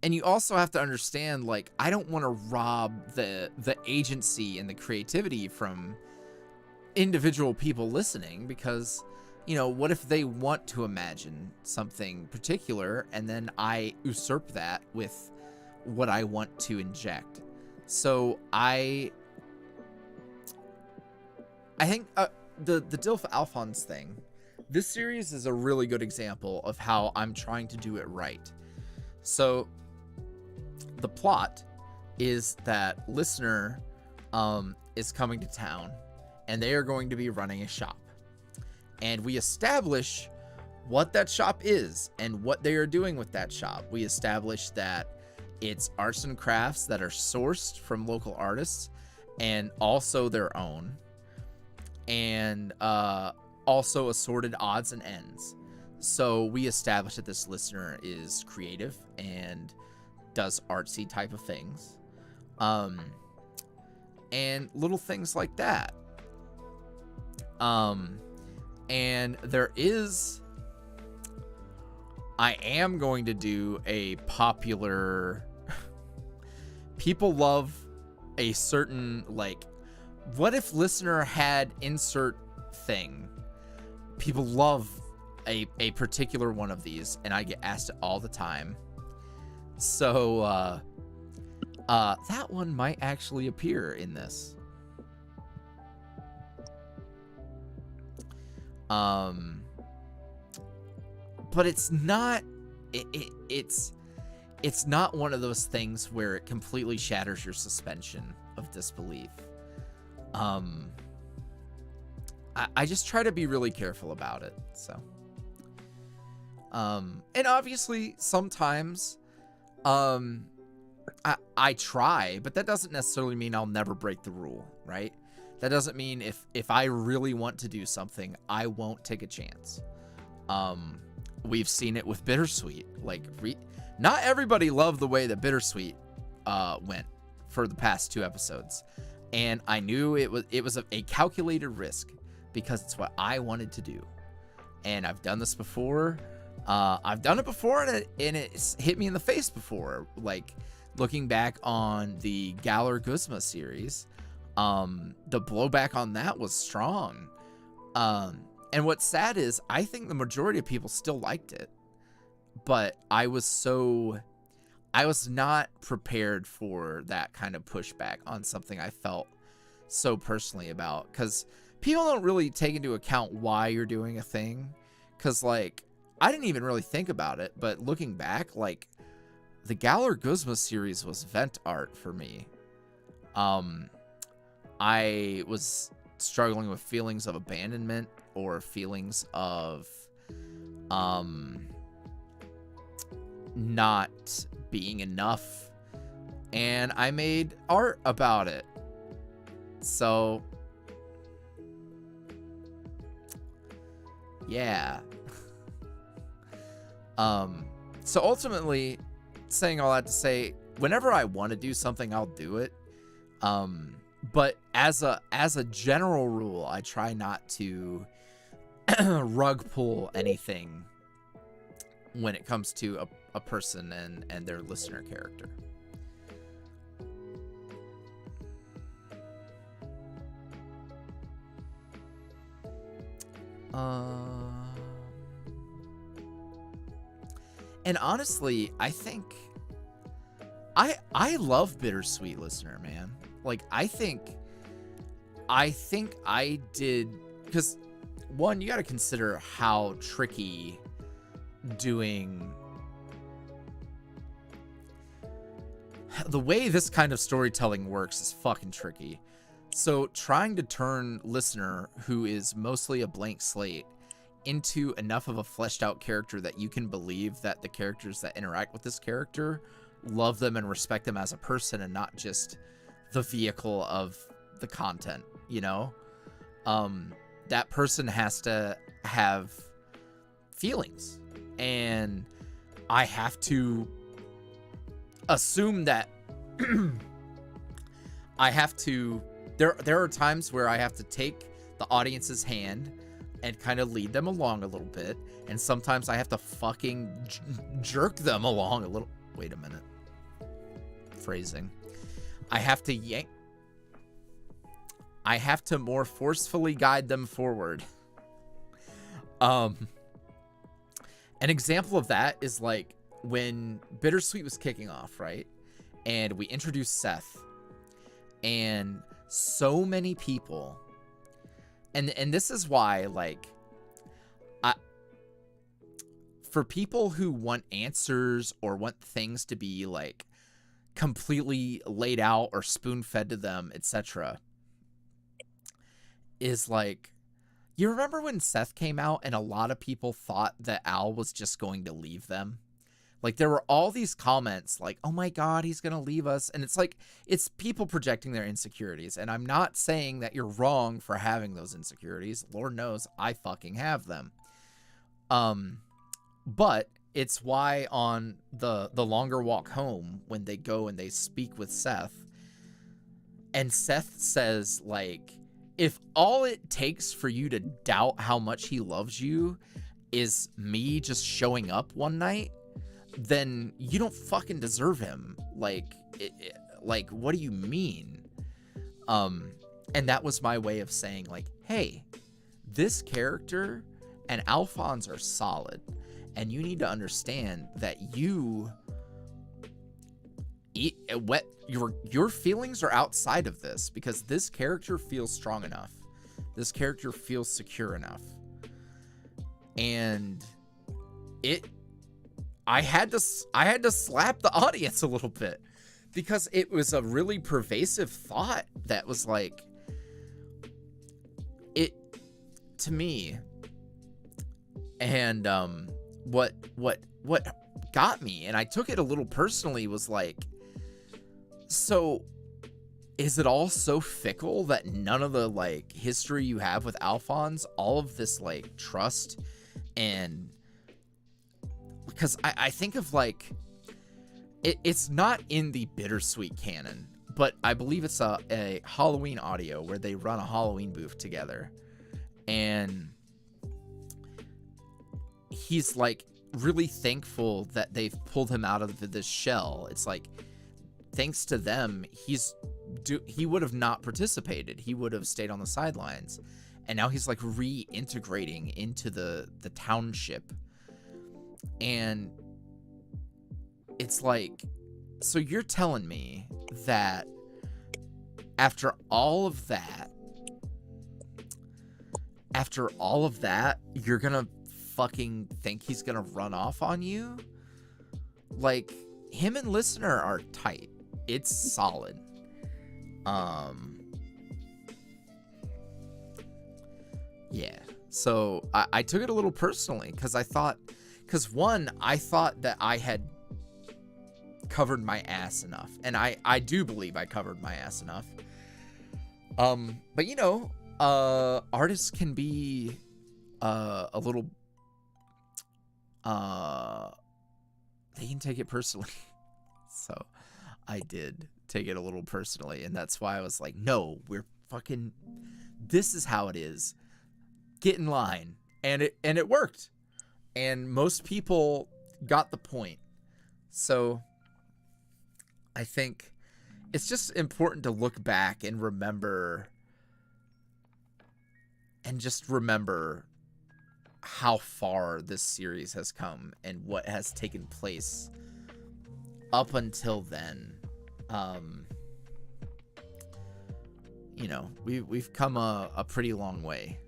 And you also have to understand, like, I don't want to rob the agency and the creativity from individual people listening, because, you know, what if they want to imagine something particular and then I usurp that with what I want to inject? So I think the Dilf Alphonse thing, this series is a really good example of how I'm trying to do it right. So the plot is that listener is coming to town, and they are going to be running a shop. And we establish what that shop is and what they are doing with that shop. We establish that it's arts and crafts that are sourced from local artists and also their own, and also assorted odds and ends. So we establish that this listener is creative and does artsy type of things, and little things like that. And I am going to do a popular, people love a certain, like, what if listener had insert thing? People love a particular one of these, and I get asked it all the time. So that one might actually appear in this. But it's not, it's not one of those things where it completely shatters your suspension of disbelief. I just try to be really careful about it. So, and obviously sometimes, I try, but that doesn't necessarily mean I'll never break the rule, right? That doesn't mean if I really want to do something, I won't take a chance. We've seen it with Bittersweet. Like, not everybody loved the way that Bittersweet went for the past 2 episodes, and I knew it was a calculated risk because it's what I wanted to do, and I've done this before. I've done it before, and it's hit me in the face before. Like, looking back on the Galar Guzma series, the blowback on that was strong. And what's sad is I think the majority of people still liked it, but I was not prepared for that kind of pushback on something I felt so personally about, because people don't really take into account why you're doing a thing. Because, like, I didn't even really think about it, but looking back, like, the Galar Guzma series was vent art for me. I was struggling with feelings of abandonment or feelings of not being enough, and I made art about it. So yeah. So ultimately, saying all that to say, whenever I want to do something, I'll do it. But as a general rule, I try not to rug pull anything when it comes to a person and their listener character. And honestly, I think I love Bittersweet listener, man. Like, I think I did, because one, you got to consider how tricky doing the way this kind of storytelling works is fucking tricky. So trying to turn listener, who is mostly a blank slate, into enough of a fleshed out character that you can believe that the characters that interact with this character love them and respect them as a person and not just the vehicle of the content, you know? That person has to have feelings, and I have to assume that there are times where I have to take the audience's hand and kind of lead them along a little bit, and sometimes I have to fucking jerk them along a little. Wait a minute. Phrasing. I have to more forcefully guide them forward. An example of that is like when Bittersweet was kicking off, right? And we introduced Seth, and so many people, and this is why, like, for people who want answers or want things to be like completely laid out or spoon-fed to them, etc., is like, you remember when Seth came out and a lot of people thought that Al was just going to leave them? Like, there were all these comments like, oh my God, he's going to leave us. And it's like, it's people projecting their insecurities. And I'm not saying that you're wrong for having those insecurities. Lord knows I fucking have them. But it's why on the longer walk home, when they go and they speak with Seth, and Seth says, like, if all it takes for you to doubt how much he loves you is me just showing up one night, then you don't fucking deserve him. Like, like, what do you mean? And that was my way of saying, like, hey, this character and Alphonse are solid, and you need to understand that your feelings are outside of this, because this character feels strong enough. This character feels secure enough. And I had to slap the audience a little bit, because it was a really pervasive thought that was like, it to me. And what got me, and I took it a little personally, was like, so is it all so fickle that none of the like history you have with Alphonse, all of this like trust, and because I think of like, it's not in the Bittersweet canon, but I believe it's a Halloween audio where they run a Halloween booth together, and he's like really thankful that they've pulled him out of this shell. It's like, thanks to them, he would have not participated. He would have stayed on the sidelines, and now he's like reintegrating into the township. And it's like, so you're telling me that after all of that, you're gonna fucking think he's gonna run off on you? Like, him and Listener are tight. It's solid. Yeah. So I took it a little personally, because I thought that I had covered my ass enough, and I do believe I covered my ass enough. But you know, artists can be a little they can take it personally. So I did take it a little personally, and that's why I was like, no, we're fucking, this is how it is. Get in line. And it worked. And most people got the point. So I think it's just important to look back and remember, how far this series has come and what has taken place up until then. You know, we've come a pretty long way.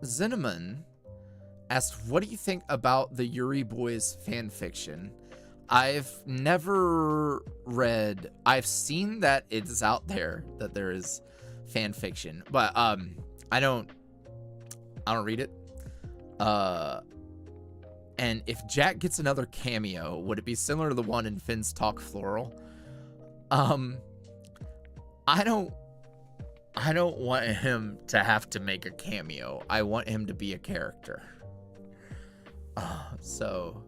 Cinnamon asked, what do you think about the YuuriVoice fan fiction? I've never read, I've seen that it's out there, that there is fan fiction, but I don't read it. And if Jack gets another cameo, would it be similar to the one in Finn's Talk Floral? I I don't want him to have to make a cameo. I want him to be a character. So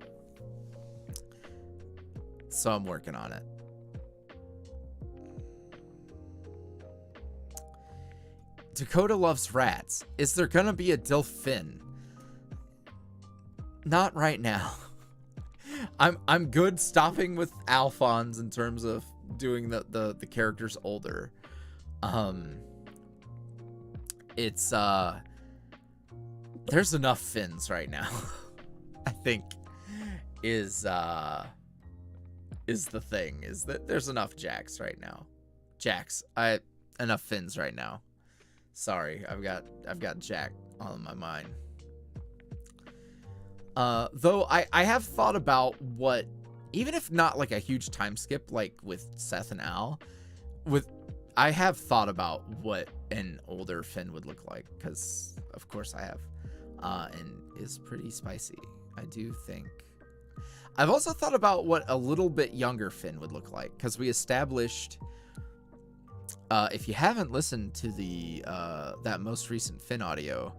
I'm working on it. Dakota loves rats. Is there gonna be a Dilf Finn? Not right now. I'm good stopping with Alphonse in terms of doing the characters older. It's there's enough Finns right now. I think is the thing, is that there's enough Jacks right now. Enough Finns right now. Sorry, I've got Jack on my mind. Though I have thought about what, even if not like a huge time skip like with Seth and Al, I have thought about what an older Finn would look like, because of course I have, and is pretty spicy. I do think. I've also thought about what a little bit younger Finn would look like, because we established, if you haven't listened to the that most recent Finn audio,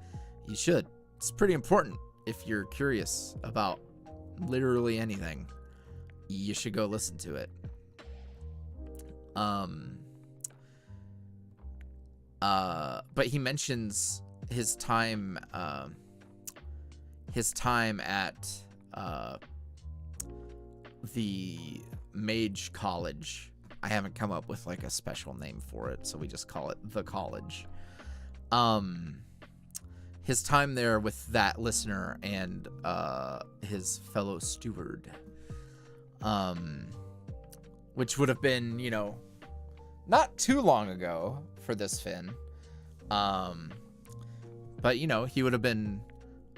you should. It's pretty important. If you're curious about literally anything, you should go listen to it. But he mentions his time at the mage college. I haven't come up with like a special name for it, so we just call it the college. His time there with that listener and his fellow steward, which would have been, you know, not too long ago for this Finn, but you know, he would have been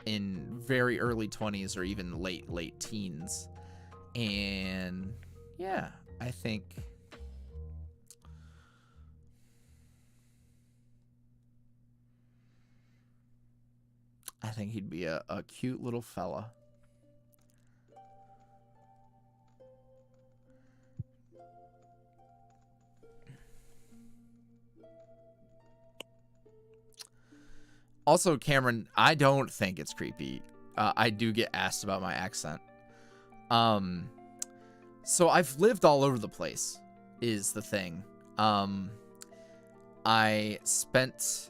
in very early 20s or even late teens, and yeah, I think he'd be a cute little fella. Also, Cameron, I don't think it's creepy. I do get asked about my accent. So I've lived all over the place, is the thing. I spent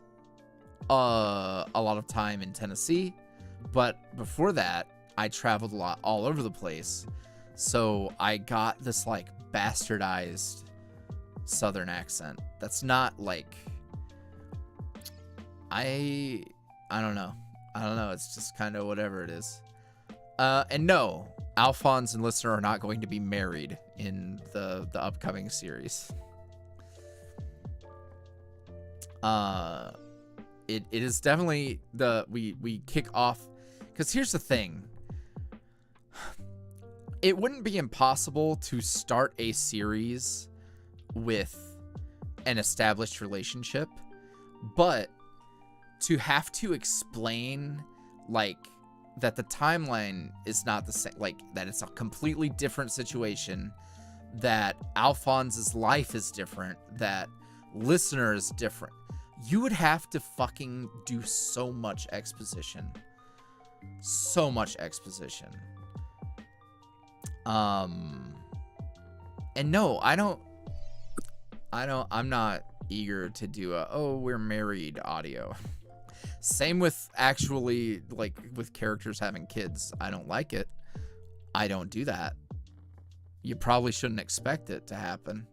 a lot of time in Tennessee, but before that, I traveled a lot all over the place. So I got this like bastardized Southern accent. That's not like, I don't know. It's just kind of whatever it is. And no, Alphonse and Listener are not going to be married in the upcoming series. It is definitely we kick off, because here's the thing. It wouldn't be impossible to start a series with an established relationship, but to have to explain like that the timeline is not the same, like that it's a completely different situation, that Alphonse's life is different, that Listener is different. You would have to fucking do so much exposition. So much exposition. And no, I'm not eager to do a, oh, we're married audio. Same with actually, like, with characters having kids. I don't like it. I don't do that. You probably shouldn't expect it to happen.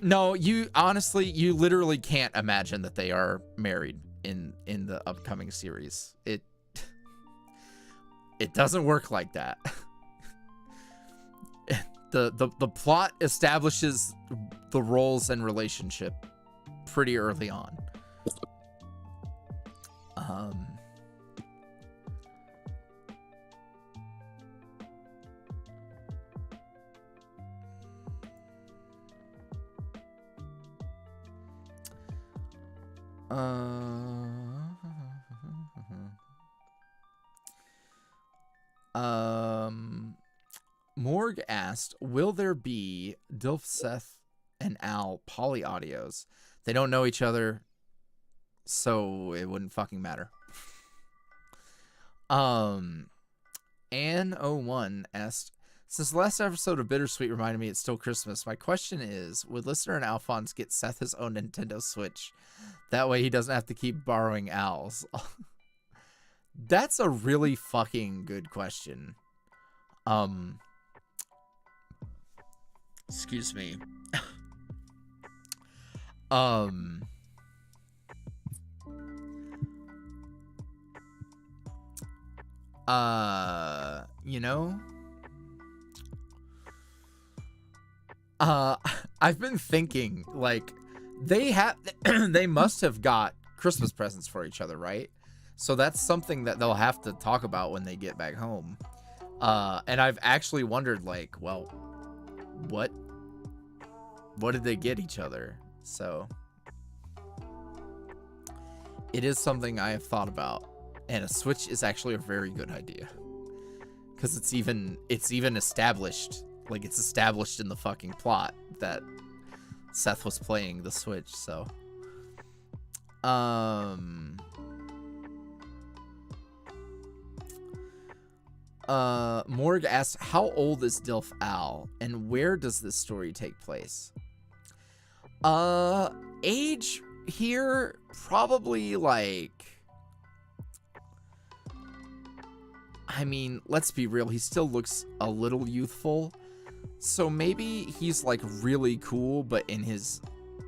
No, you literally can't imagine that they are married in the upcoming series. It doesn't work like that. The plot establishes the roles and relationship pretty early on. Morg asked, will there be Dilf, Seth, and Al poly audios? They don't know each other, so it wouldn't fucking matter. Ann01 asked, since the last episode of Bittersweet reminded me it's still Christmas, my question is, would listener and Alphonse get Seth his own Nintendo Switch? That way he doesn't have to keep borrowing Al's. That's a really fucking good question. Excuse me. You know, I've been thinking, like, they must have got Christmas presents for each other, right? So that's something that they'll have to talk about when they get back home. And I've actually wondered, like, well, what did they get each other? So it is something I have thought about, and a Switch is actually a very good idea, because it's even established, like, it's established in the fucking plot that Seth was playing the Switch. So Morg asks, how old is Dilf Al, and where does this story take place? Age here, probably, like, I mean, let's be real, he still looks a little youthful, so maybe he's, like, really cool, but in his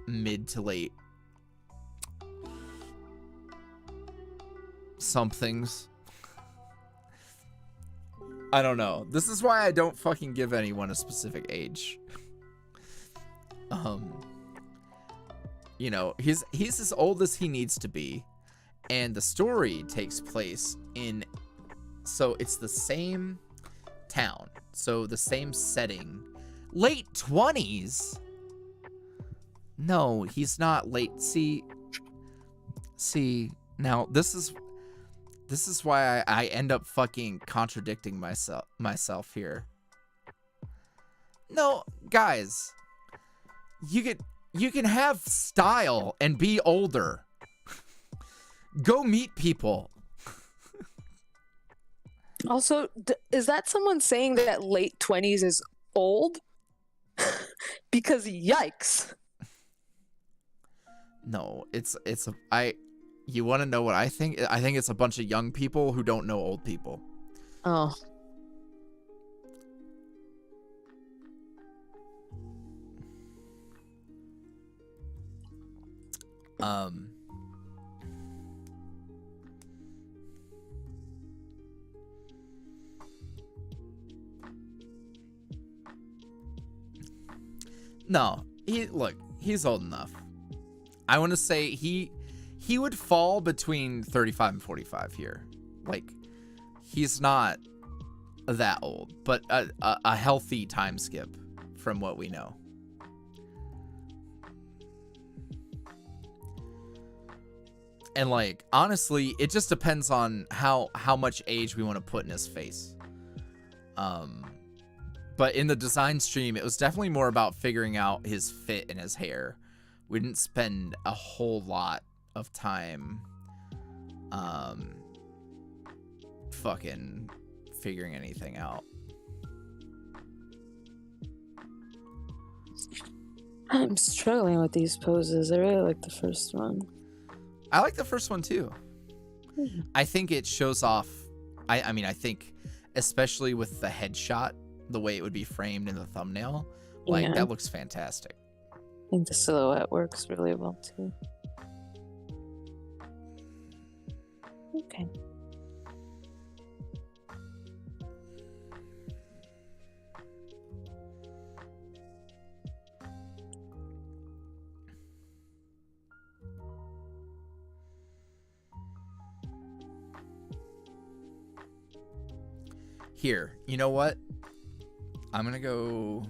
mid to late somethings. I don't know. This is why I don't fucking give anyone a specific age. You know, he's as old as he needs to be, and the story takes place in, so it's the same town, so the same setting. Late 20s? No, he's not late. See, now this is why I end up fucking contradicting myself here. No, guys, you can have style and be older. Go meet people. Also, is that someone saying that late 20s is old? Because yikes. No, you want to know what I think? I think it's a bunch of young people who don't know old people. Oh. No, he's old enough. I want to say he would fall between 35 and 45 here. Like, he's not that old, but a healthy time skip from what we know. And, like, honestly, it just depends on how much age we want to put in his face. But in the design stream, it was definitely more about figuring out his fit and his hair. We didn't spend a whole lot of time fucking figuring anything out. I'm struggling with these poses. I really like the first one. I like the first one too. I think it shows off, I mean, I think especially with the headshot, the way it would be framed in the thumbnail, like, that looks fantastic. I think the silhouette works really well too. Okay. Here, you know what? I'm gonna go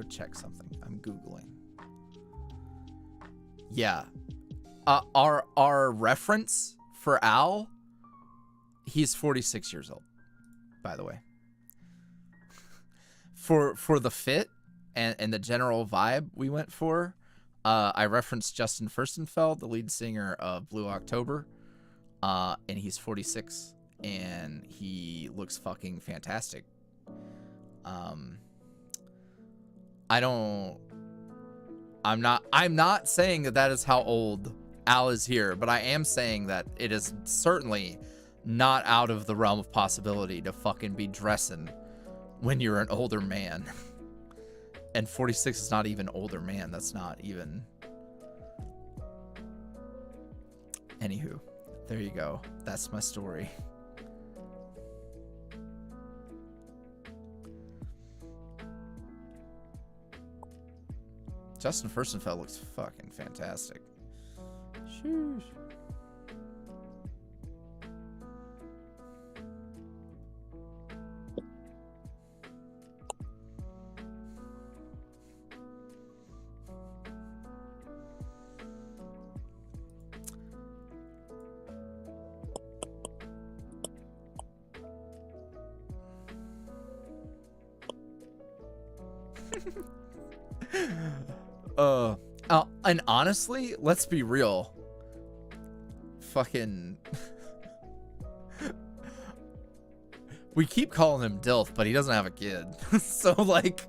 check something. I'm Googling. Yeah. Our reference for Al, He's 46 years old, by the way. For the fit and the general vibe we went for, I referenced Justin Furstenfeld, the lead singer of Blue October, and he's 46, and he looks fucking fantastic. I'm not saying that is how old Al is here, but I am saying that it is certainly not out of the realm of possibility to fucking be dressing when you're an older man. And 46 is not even older man. That's not even. Anywho, there you go. That's my story. Justin Furstenfeld looks fucking fantastic. Sheesh. And honestly, let's be real. Fucking we keep calling him Dilf, but he doesn't have a kid. So like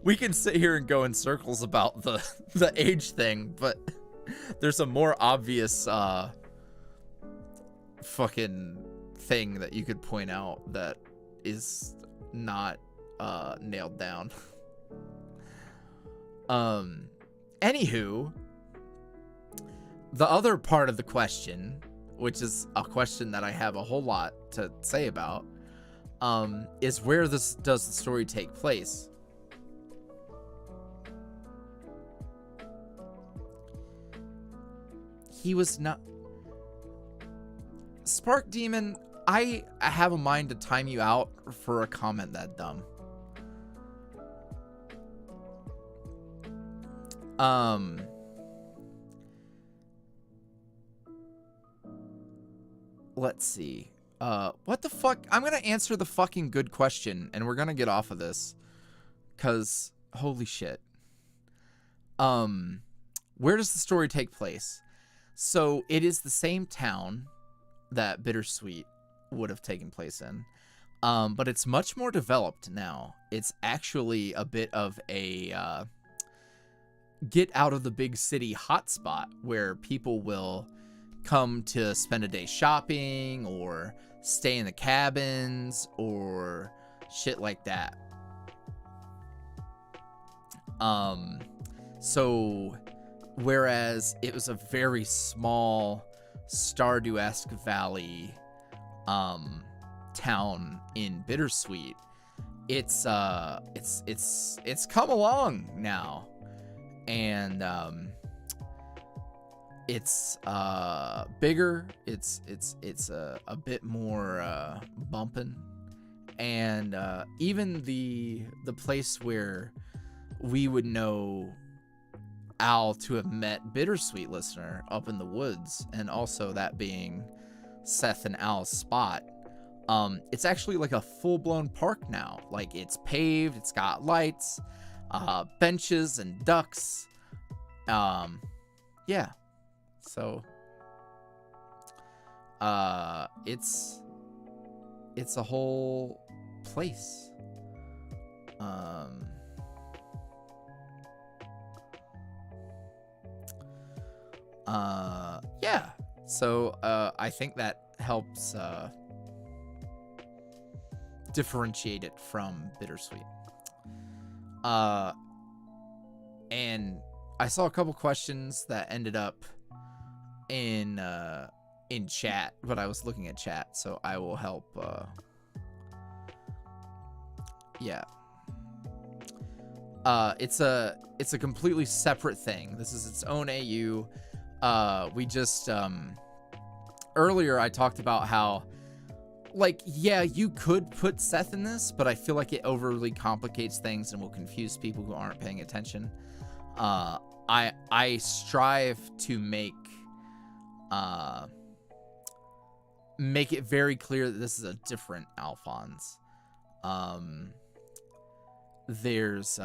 we can sit here and go in circles about the age thing, but there's a more obvious fucking thing that you could point out that is not nailed down. Anywho, the other part of the question, which is a question that I have a whole lot to say about, is where does the story take place? He was not... Spark Demon, I have a mind to time you out for a comment that dumb. Let's see. What the fuck? I'm gonna answer the fucking good question, and we're gonna get off of this, cause holy shit. Where does the story take place? So it is the same town that Bittersweet would have taken place in, but it's much more developed now. It's actually a bit of a get out of the big city hotspot where people will come to spend a day shopping or stay in the cabins or shit like that. So whereas it was a very small Stardew-esque Valley town in Bittersweet, it's come along now. And it's bigger, it's a bit more bumping, and even the place where we would know Al to have met Bittersweet Listener up in the woods, and also that being Seth and Al's spot, it's actually like a full-blown park now. Like, it's paved, it's got lights, benches and ducks. Yeah. So it's a whole place. Yeah. So I think that helps differentiate it from Bittersweet. And I saw a couple questions that ended up in chat, but I was looking at chat, so I will help. Yeah. It's a completely separate thing. This is its own AU. We just earlier I talked about how, like, yeah, you could put Seth in this, but I feel like it overly complicates things and will confuse people who aren't paying attention. I strive to make make it very clear that this is a different Alphonse. There's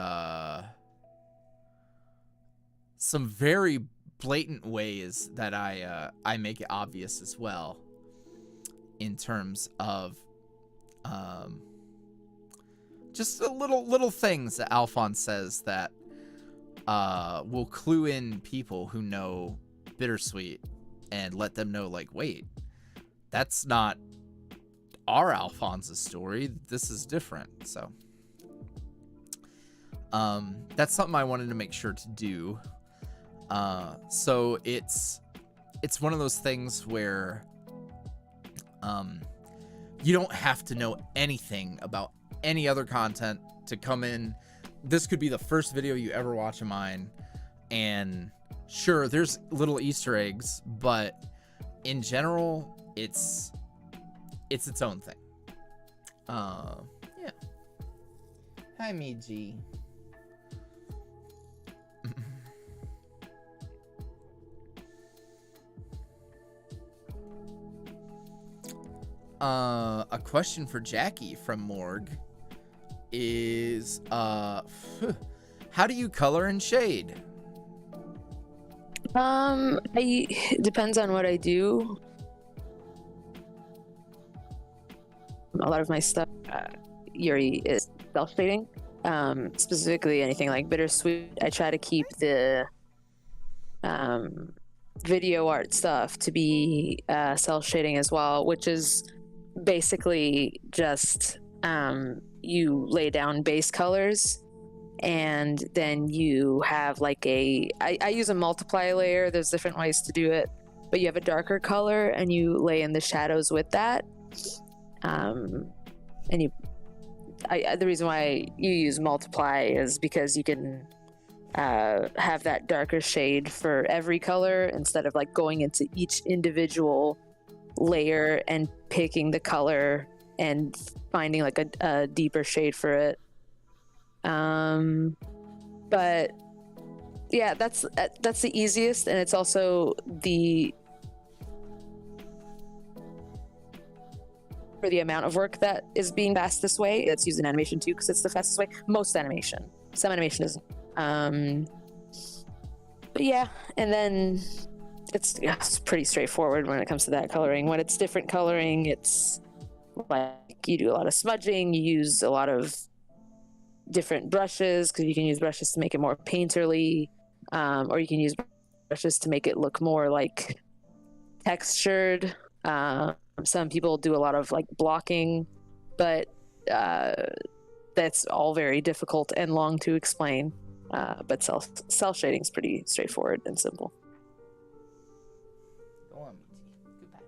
some very blatant ways that I make it obvious as well, in terms of just a little things that Alphonse says that will clue in people who know Bittersweet and let them know, like, wait, that's not our Alphonse's story. This is different. So that's something I wanted to make sure to do. So it's one of those things where you don't have to know anything about any other content to come in. This could be the first video you ever watch of mine, and sure, there's little Easter eggs, but in general, it's its own thing. Yeah. Hi, Miji. A question for Jackie from Morg is, how do you color and shade? It depends on what I do. A lot of my stuff, Yuri, is self-shading. Specifically anything like Bittersweet, I try to keep the video art stuff to be self-shading as well, which is basically just you lay down base colors, and then you have like I use a multiply layer. There's different ways to do it, but you have a darker color and you lay in the shadows with that. And the reason why you use multiply is because you can have that darker shade for every color instead of like going into each individual layer and picking the color and finding like a deeper shade for it. But yeah, that's the easiest, and it's also for the amount of work that is being fast this way. It's used in animation too because it's the fastest way. Most animation, some animation isn't. But yeah, and then it's pretty straightforward when it comes to that coloring. When it's different coloring, it's like you do a lot of smudging, you use a lot of different brushes, because you can use brushes to make it more painterly, or you can use brushes to make it look more like textured. Some people do a lot of like blocking, but that's all very difficult and long to explain. But cell shading is pretty straightforward and simple. Go on, Goodbye.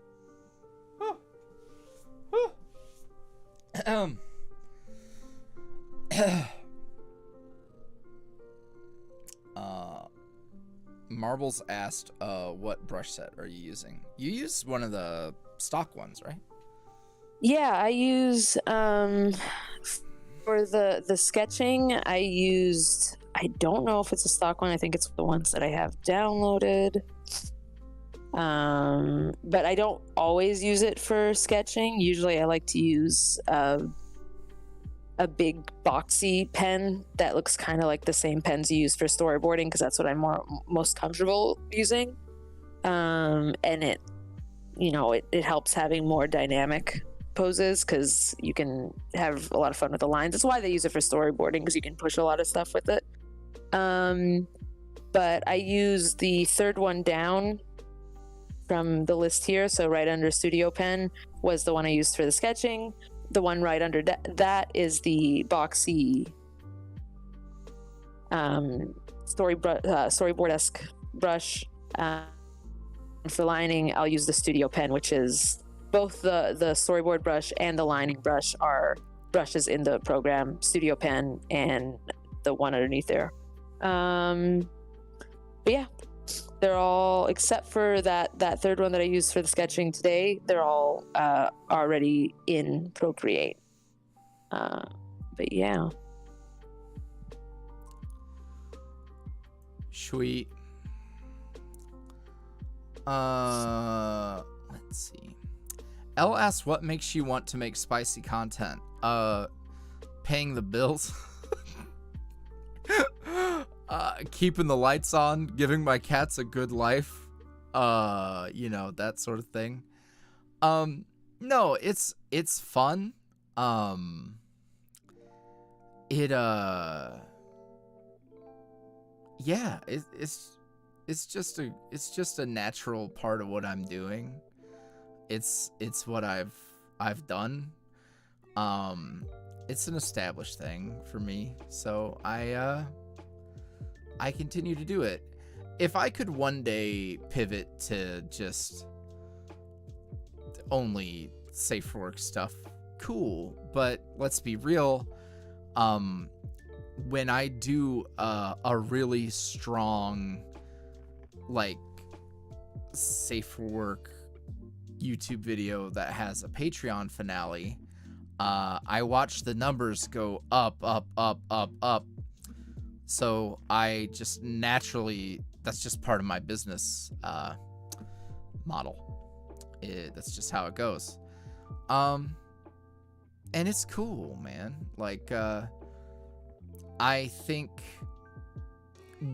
Marbles asked, what brush set are you using? You use one of the stock ones, right? Yeah, I use for the sketching, I used, I don't know if it's a stock one, I think it's the ones that I have downloaded. But I don't always use it for sketching. Usually I like to use a big boxy pen that looks kind of like the same pens you use for storyboarding, because that's what I'm most comfortable using. And it, it helps having more dynamic poses, because you can have a lot of fun with the lines. That's why they use it for storyboarding, because you can push a lot of stuff with it. But I use the third one down from the list here, so right under Studio Pen was the one I used for the sketching. The one right under that is the boxy storyboard-esque brush. For lining, I'll use the Studio Pen, which is both the storyboard brush and the lining brush are brushes in the program Studio Pen, and the one underneath there. But yeah, they're all, except for that third one that I used for the sketching today, they're all already in Procreate. But yeah. Sweet. Let's see. Elle asks, what makes you want to make spicy content? Paying the bills. Keeping the lights on, giving my cats a good life. You know, that sort of thing. No, it's fun. Yeah, it's just a natural part of what I'm doing. It's what I've done. It's an established thing for me, so I continue to do it. If I could one day pivot to just only safe for work stuff, cool. But let's be real. When I do a really strong, like, safe for work YouTube video that has a Patreon finale, I watch the numbers go up, up, up, up, up. So I just naturally, that's just part of my business model. That's just how it goes. And it's cool, man. Like, I think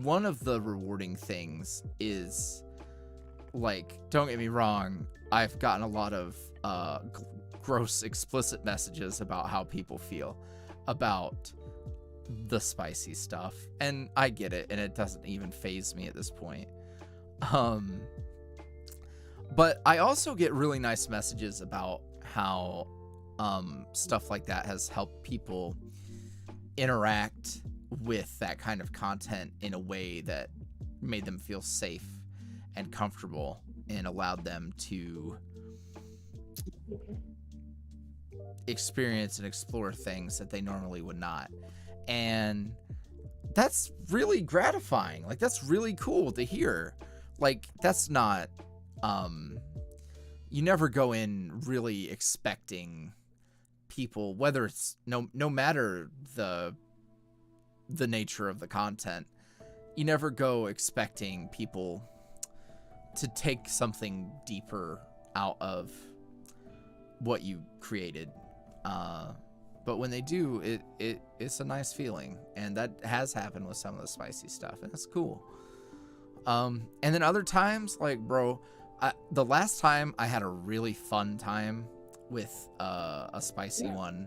one of the rewarding things is, like, don't get me wrong, I've gotten a lot of gross, explicit messages about how people feel about the spicy stuff, and I get it, and it doesn't even faze me at this point. But I also get really nice messages about how stuff like that has helped people interact with that kind of content in a way that made them feel safe and comfortable and allowed them to experience and explore things that they normally would not. And that's really gratifying. Like, that's really cool to hear. Like, that's not, you never go in really expecting people, whether it's no matter the nature of the content, you never go expecting people to take something deeper out of what you created. But when they do, it's a nice feeling, and that has happened with some of the spicy stuff, and it's cool. And then other times, like, bro, the last time I had a really fun time with a spicy one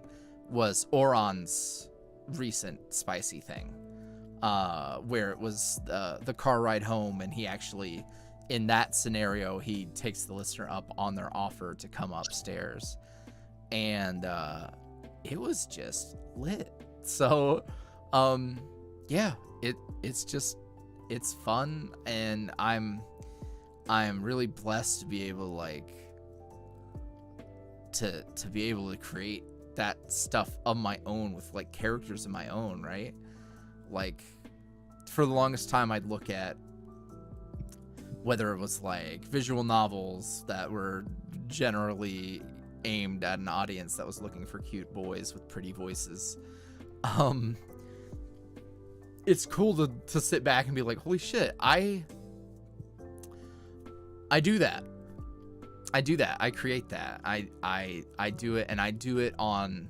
was Oron's recent spicy thing, where it was the car ride home, and he actually, in that scenario, he takes the listener up on their offer to come upstairs, and it was just lit. So yeah, it's fun, and I'm really blessed to be able, like, to be able to create that stuff of my own with, like, characters of my own, right? Like, for the longest time, I'd look at whether it was, like, visual novels that were generally aimed at an audience that was looking for cute boys with pretty voices. It's cool to sit back and be like, holy shit, I do that. I do that. I create that. I do it, and I do it on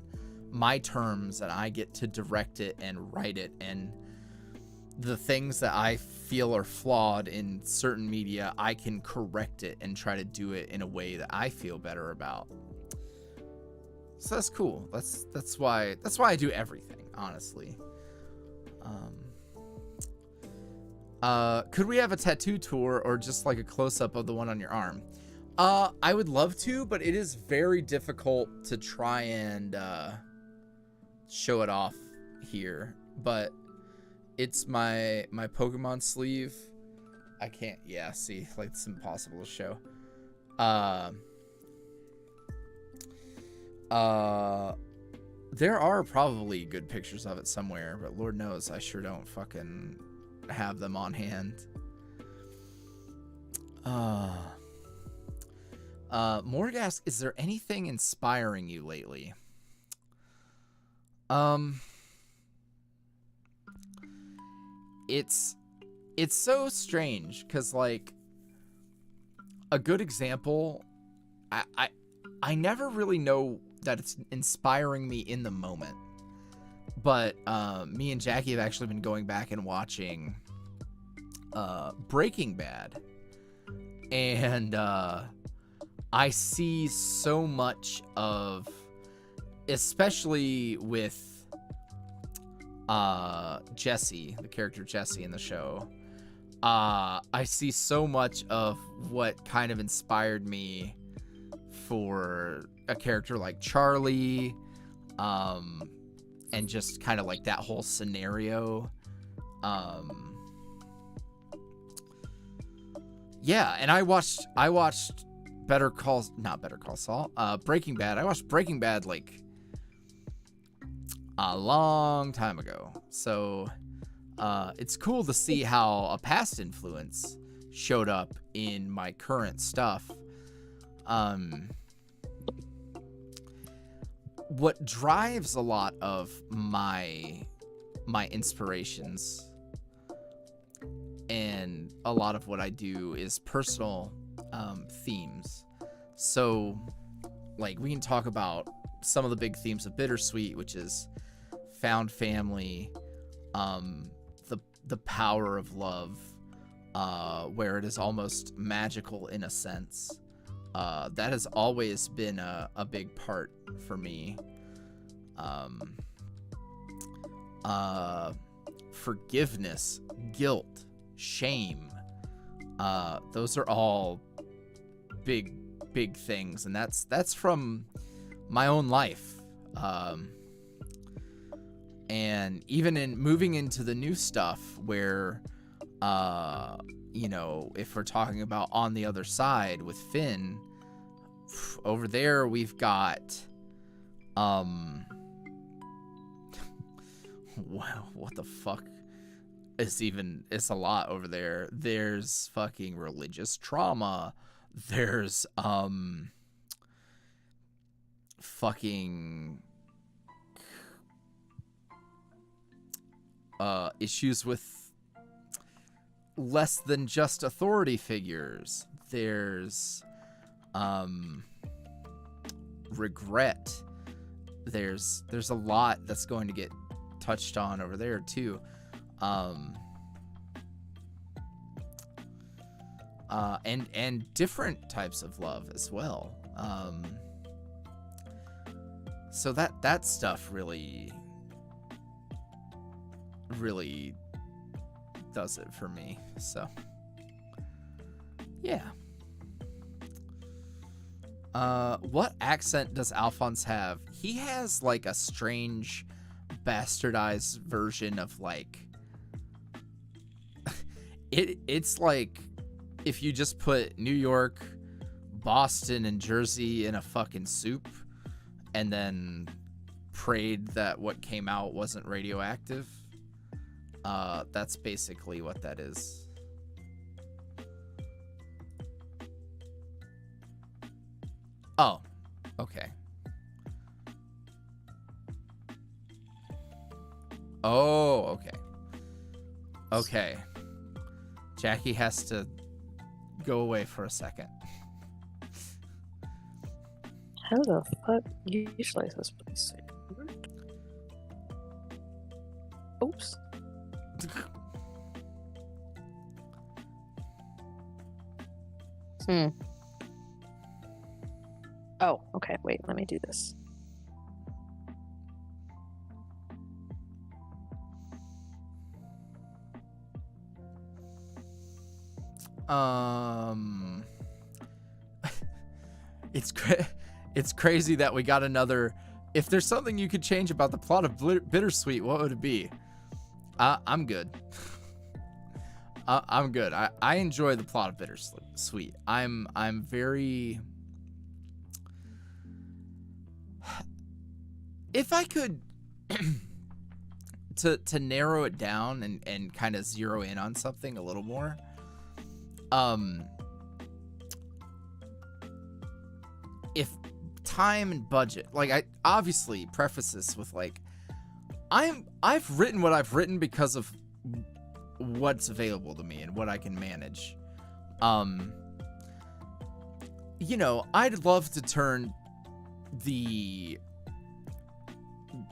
my terms, and I get to direct it and write it, and the things that I feel are flawed in certain media, I can correct it and try to do it in a way that I feel better about. So that's cool. That's why I do everything, honestly. Could we have a tattoo tour, or just like a close-up of the one on your arm? I would love to, but it is very difficult to try and show it off here. But it's my Pokemon sleeve. I can't, yeah, see, like, it's impossible to show. There are probably good pictures of it somewhere, but Lord knows I sure don't fucking have them on hand. Morgas, is there anything inspiring you lately? It's so strange, because, like, a good example, I never really know that it's inspiring me in the moment. But me and Jackie have actually been going back and watching Breaking Bad. And I see so much of, especially with Jesse, the character Jesse in the show, I see so much of what kind of inspired me for a character like Charlie, and just kind of like that whole scenario. Yeah, and I watched Breaking Bad. I watched Breaking Bad like a long time ago. So it's cool to see how a past influence showed up in my current stuff. What drives a lot of my inspirations and a lot of what I do is personal themes. So, like, we can talk about some of the big themes of Bittersweet, which is found family, the power of love, where it is almost magical in a sense. That has always been a big part for me. Forgiveness, guilt, shame. Those are all big things, and that's from my own life. And even in moving into the new stuff where, if we're talking about On the Other Side with Finn, over there we've got, wow, what the fuck is it's a lot over there. There's fucking religious trauma. There's, fucking, issues with less than just authority figures. There's regret. There's a lot that's going to get touched on over there too. And different types of love as well. So that stuff really does it for me. So yeah. What accent does Alphonse have? He has like a strange bastardized version of like it's like if you just put New York, Boston, and Jersey in a fucking soup and then prayed that what came out wasn't radioactive. That's basically what that is. Oh, okay. Oh, okay. Okay. Jackie has to go away for a second. How the fuck? Usually it's supposed to be safe. Oops. Oh, okay. Wait, let me do this. It's crazy that we got another. If there's something you could change about the plot of Bittersweet, what would it be? I'm good. I'm good. I enjoy the plot of Bittersweet. I'm very. If I could to narrow it down and kind of zero in on something a little more. If time and budget, like I obviously preface this with like I've written what I've written because of what's available to me and what I can manage. I'd love to turn the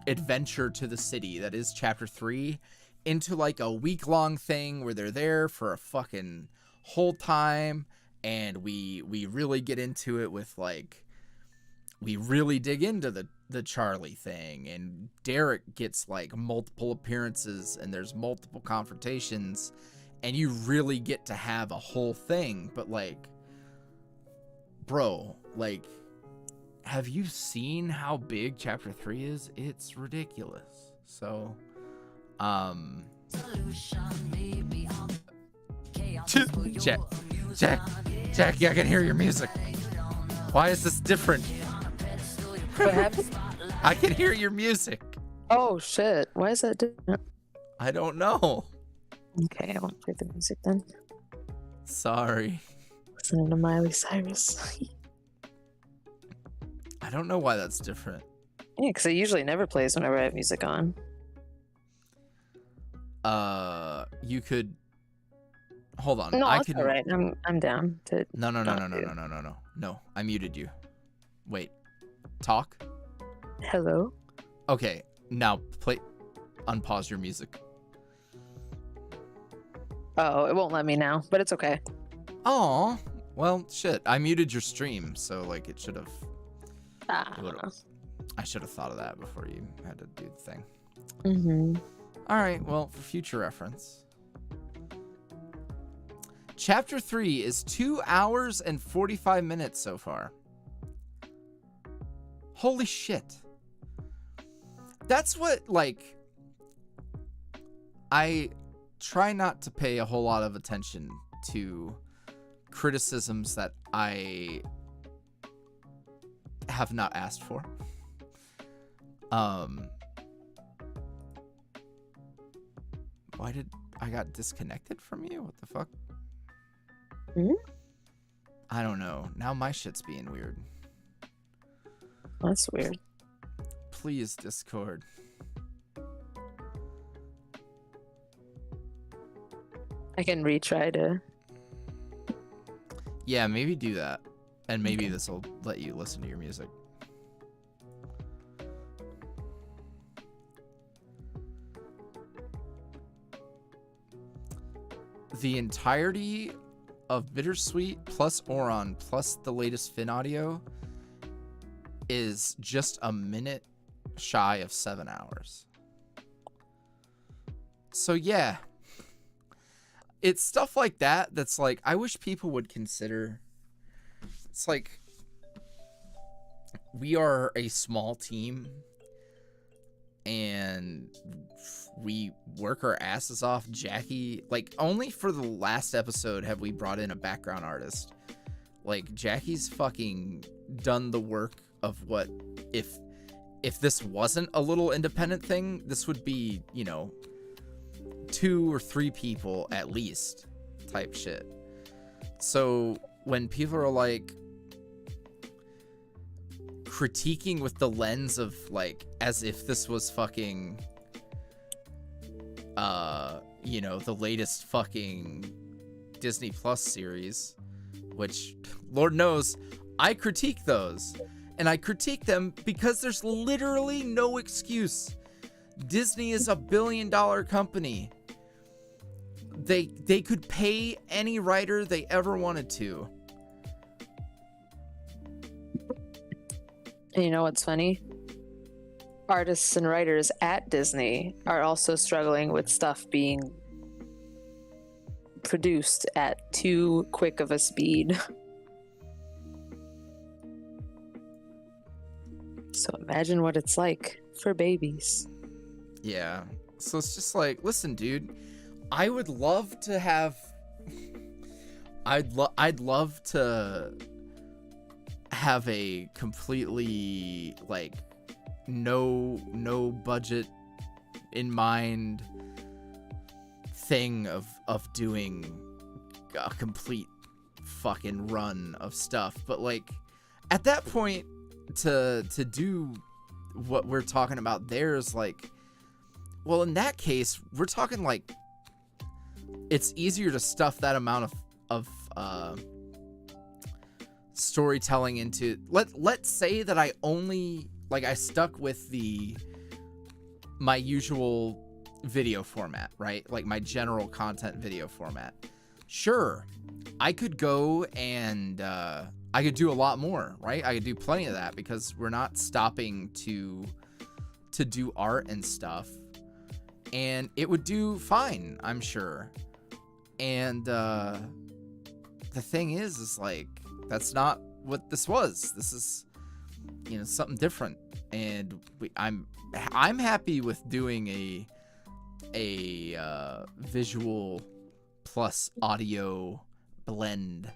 adventure to the city that is chapter 3 into like a week-long thing where they're there for a fucking whole time, and we really get into it with like, we really dig into the Charlie thing, and Derek gets like multiple appearances and there's multiple confrontations, and you really get to have a whole thing. But like, bro, like, have you seen how big chapter 3 is? It's ridiculous. So Jackie, I can hear your music. Why is this different? What happened? I can hear your music. Oh shit! Why is that different? I don't know. Okay, I won't play the music then. Sorry. Listening to Miley Cyrus. I don't know why that's different. Yeah, because it usually never plays whenever I have music on. You could hold on. No, I that's can. all right. I'm down to. No. I muted you. Wait. Talk. Hello. Okay. Now play. Unpause your music. Oh, it won't let me now, but it's okay. Oh. Well, shit. I muted your stream, so like it should have. I should have thought of that before you had to do the thing. Mm-hmm. All right, well, for future reference. Chapter 3 is 2 hours and 45 minutes so far. Holy shit. That's what, like, I try not to pay a whole lot of attention to criticisms that I have not asked for. Why did I got disconnected from you? What the fuck? Hmm? I don't know. Now my shit's being weird. That's weird. Please, Discord. I can retry to. Yeah, maybe do that. And maybe this will let you listen to your music. The entirety of Bittersweet plus Oron plus the latest Finn audio is just a minute shy of 7 hours. So yeah, it's stuff like that that's like, I wish people would consider. It's like, we are a small team and we work our asses off. Jackie, like, only for the last episode have we brought in a background artist. Like, Jackie's fucking done the work of what, if this wasn't a little independent thing, this would be, you know, 2 or 3 people at least type shit. So when people are like critiquing with the lens of like, as if this was fucking you know, the latest fucking Disney Plus series, which Lord knows I critique those, and I critique them because there's literally no excuse. Disney is $1 billion company. They could pay any writer they ever wanted to. And you know what's funny? Artists and writers at Disney are also struggling with stuff being produced at too quick of a speed. So imagine what it's like for babies. Yeah. So it's just like, listen, dude, I would love to have I'd love to have a completely like no budget in mind thing of doing a complete fucking run of stuff, but like at that point to do what we're talking about there is like, well, in that case we're talking like it's easier to stuff that amount of storytelling into, let's say that I only, like, I stuck with my usual video format, right? Like my general content video format. Sure, I could go and I could do a lot more, right? I could do plenty of that because we're not stopping to do art and stuff, and it would do fine, I'm sure. And the thing is like, that's not what this was. This is, you know, something different, and I'm happy with doing a visual plus audio blend,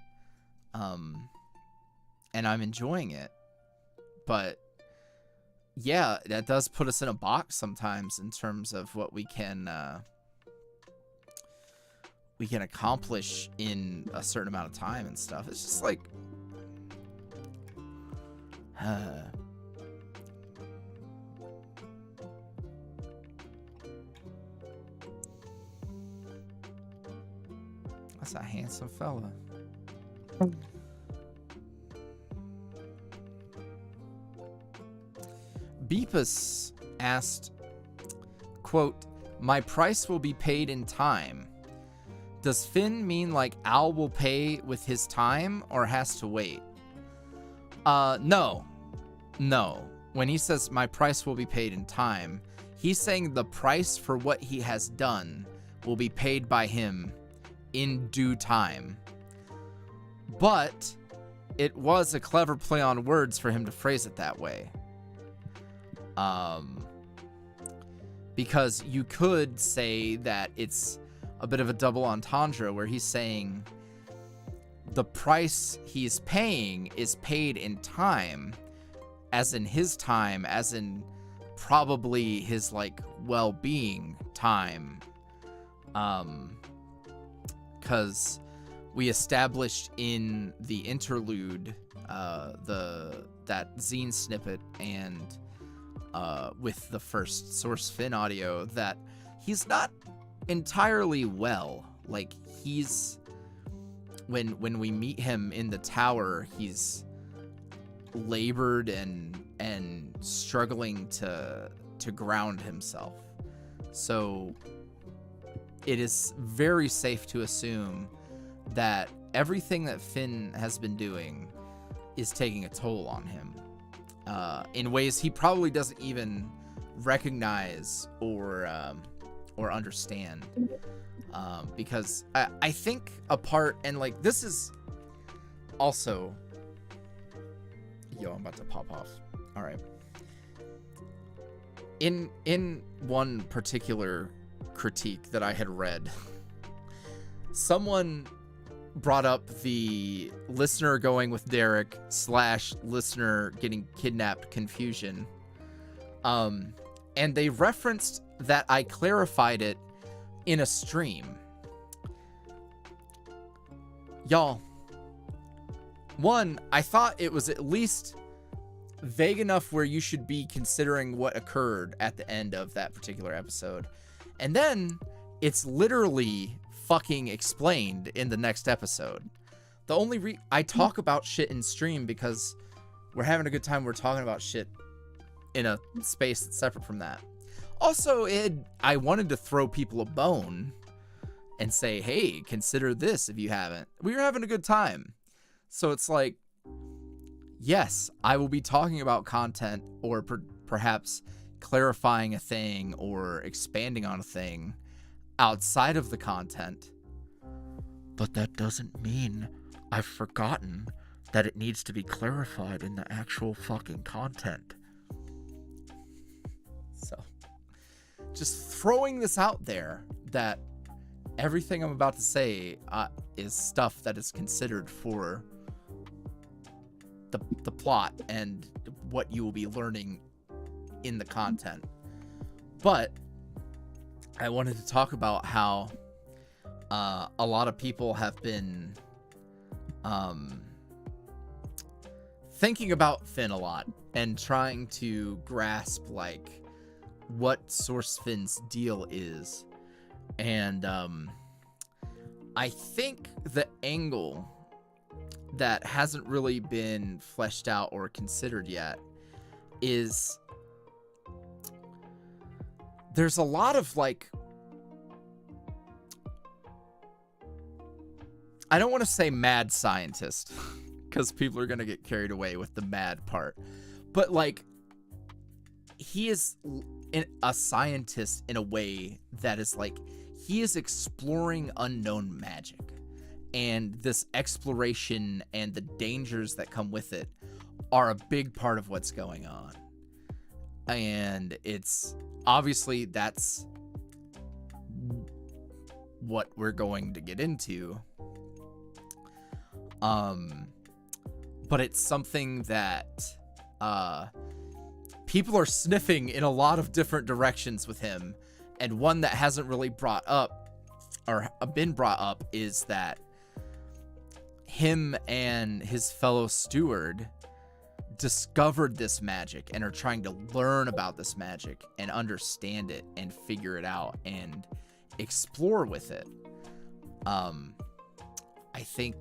and I'm enjoying it. But yeah, that does put us in a box sometimes in terms of what we can accomplish in a certain amount of time and stuff. It's just like that's a handsome fella. Beepus asked, quote, "My price will be paid in time. Does Finn mean like Al will pay with his time or has to wait?" No. When he says my price will be paid in time, he's saying the price for what he has done will be paid by him in due time. But it was a clever play on words for him to phrase it that way. Because you could say that it's a bit of a double entendre where he's saying the price he's paying is paid in time, as in his time, as in probably his like well-being time. Because we established in the interlude, that zine snippet and with the first Source Finn audio, that he's not entirely well. Like, he's when we meet him in the tower, he's labored and struggling to ground himself. So it is very safe to assume that everything that Finn has been doing is taking a toll on him, in ways he probably doesn't even recognize or understand. Because I think a part, and like this is also, I'm about to pop off. All right. In one particular critique that I had read, someone brought up the listener going with Derek / listener getting kidnapped confusion. And they referenced that I clarified it in a stream. Y'all, one, I thought it was at least vague enough where you should be considering what occurred at the end of that particular episode. And then it's literally fucking explained in the next episode. The only I talk about shit in stream because we're having a good time. We're talking about shit in a space that's separate from that. Also, I wanted to throw people a bone and say, hey, consider this if you haven't. We were having a good time. So it's like, yes, I will be talking about content or perhaps clarifying a thing or expanding on a thing outside of the content. But that doesn't mean I've forgotten that it needs to be clarified in the actual fucking content. So, just throwing this out there that everything I'm about to say is stuff that is considered for the plot and what you will be learning in the content. But I wanted to talk about how a lot of people have been thinking about Finn a lot and trying to grasp like what Source Finn's deal is. And I think the angle that hasn't really been fleshed out or considered yet is there's a lot of like, I don't want to say mad scientist because people are going to get carried away with the mad part, but like he is a scientist in a way that is like he is exploring unknown magic, and this exploration and the dangers that come with it are a big part of what's going on. And it's obviously that's what we're going to get into. But it's something that people are sniffing in a lot of different directions with him, and one that hasn't really brought up or been brought up is that him and his fellow steward discovered this magic and are trying to learn about this magic and understand it and figure it out and explore with it. I think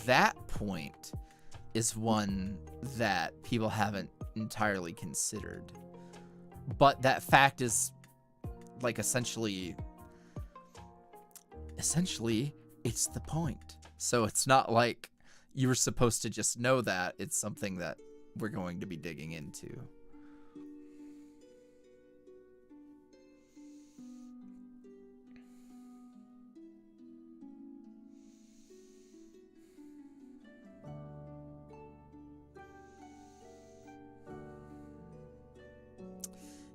that point is one that people haven't entirely considered, but that fact is like essentially it's the point. So it's not like you were supposed to just know that. It's something that we're going to be digging into.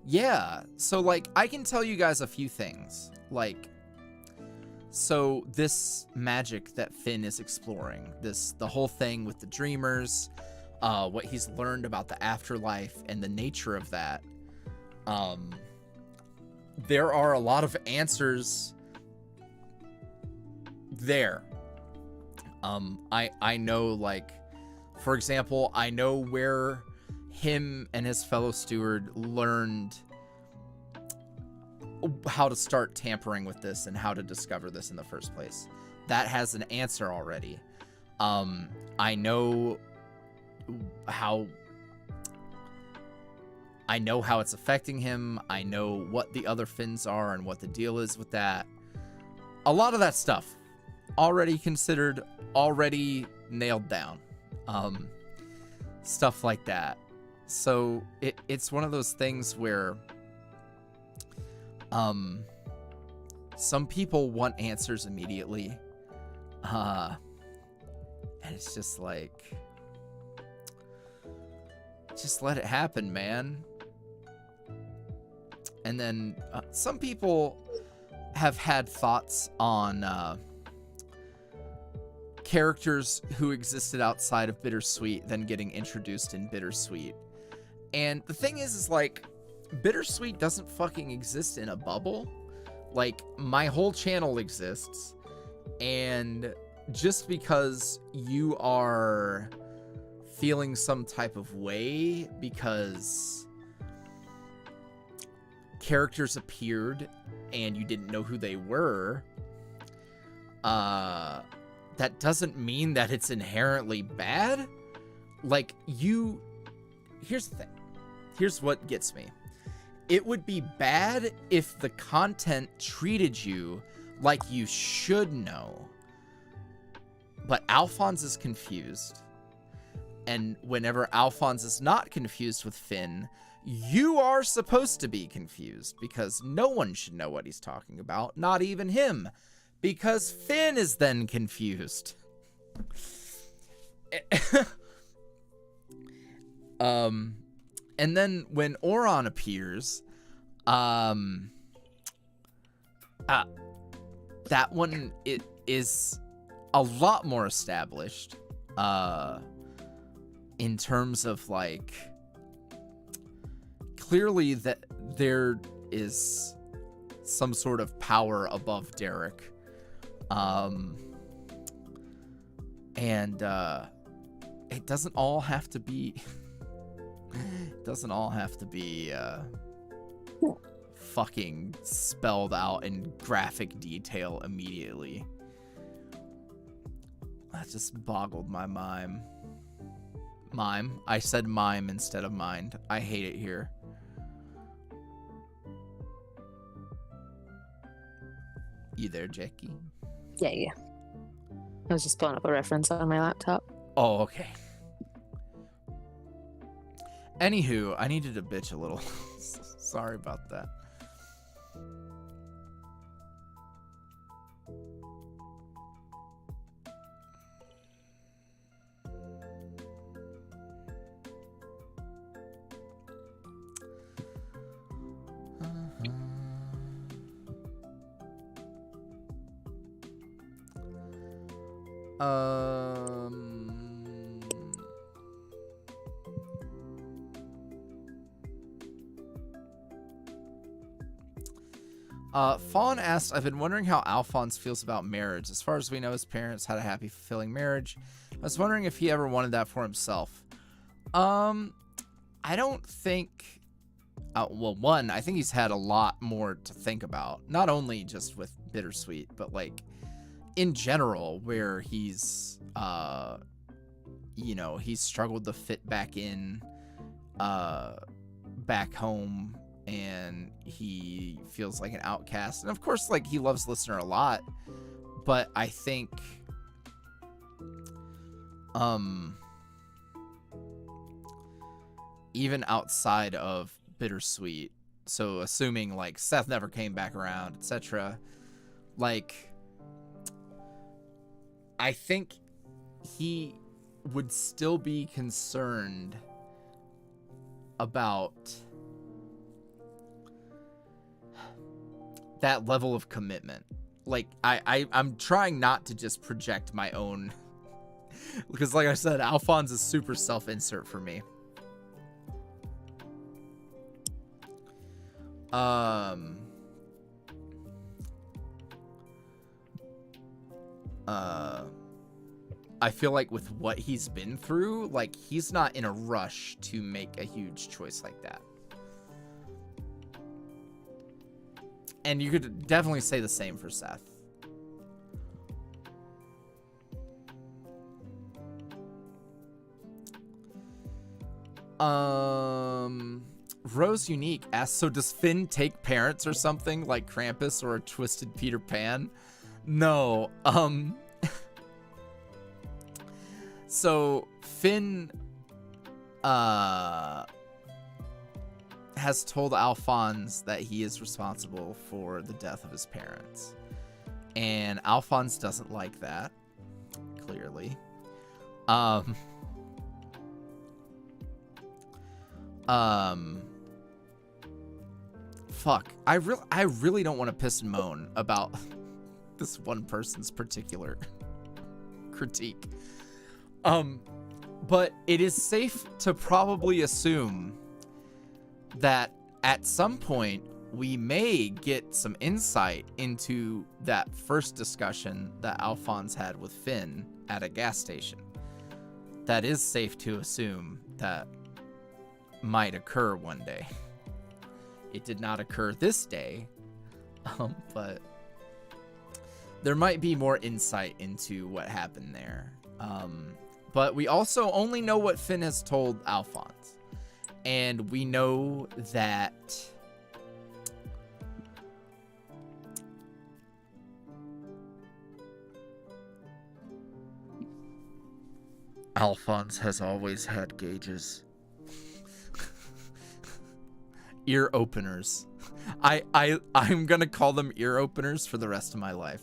Yeah, so like I can tell you guys a few things. Like, so this magic that Finn is exploring, the whole thing with the dreamers, what he's learned about the afterlife and the nature of that, there are a lot of answers there. I know, like, for example, I know where him and his fellow steward learned how to start tampering with this and how to discover this in the first place. That has an answer already. I know how it's affecting him. I know what the other Finns are and what the deal is with that. A lot of that stuff already considered, already nailed down. Stuff like that. So it's one of those things where some people want answers immediately. And it's just like, just let it happen, man. And then some people have had thoughts on characters who existed outside of Bittersweet then getting introduced in Bittersweet. And the thing is like, Bittersweet doesn't fucking exist in a bubble. Like, my whole channel exists, and just because you are feeling some type of way because characters appeared and you didn't know who they were, that doesn't mean that it's inherently bad. Like, here's the thing. Here's what gets me. It would be bad if the content treated you like you should know. But Alphonse is confused. And whenever Alphonse is not confused with Finn, you are supposed to be confused because no one should know what he's talking about, not even him, because Finn is then confused. And then when Oron appears, that one, it is a lot more established, in terms of like, clearly that there is some sort of power above Derek. And it doesn't all have to be fucking spelled out in graphic detail immediately. It just boggled my mime. Mime. I said mime instead of mind. I hate it here. You there, Jackie? Yeah. I was just pulling up a reference on my laptop. Oh, okay. Anywho, I needed to bitch a little. Sorry about that. Fawn asked, I've been wondering how Alphonse feels about marriage. As far as we know, his parents had a happy, fulfilling marriage. I was wondering if he ever wanted that for himself. I don't think... well, one, I think he's had a lot more to think about. Not only just with Bittersweet, but, like, in general, where he's, you know, he's struggled to fit back in, back home, and he feels like an outcast. And of course, like, he loves Listener a lot, but I think even outside of Bittersweet, so assuming like Seth never came back around, etc., like, I think he would still be concerned about that level of commitment. Like, I'm trying not to just project my own, because like I said, Alphonse is super self-insert for me. I feel like with what he's been through, like, he's not in a rush to make a huge choice like that. And you could definitely say the same for Seth. Rose Unique asks, so does Finn take parents or something like Krampus or a twisted Peter Pan? No. So Finn has told Alphonse that he is responsible for the death of his parents. And Alphonse doesn't like that, clearly. Fuck. I really don't want to piss and moan about this one person's particular critique. But it is safe to probably assume that at some point we may get some insight into that first discussion that Alphonse had with Finn at a gas station. That is safe to assume that might occur one day. It did not occur this day, but there might be more insight into what happened there. But we also only know what Finn has told Alphonse. And we know that Alphonse has always had gauges. Ear openers. I'm gonna call them ear openers for the rest of my life.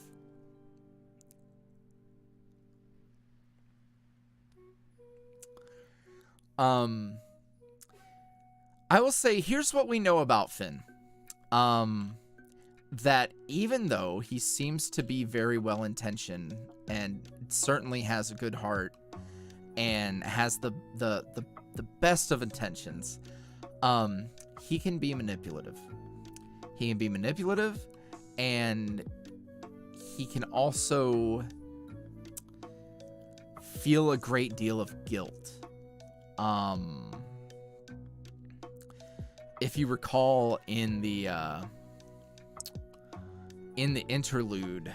I will say, here's what we know about Finn. That even though he seems to be very well-intentioned and certainly has a good heart and has the best of intentions, he can be manipulative. He can be manipulative, and he can also feel a great deal of guilt. If you recall in the interlude,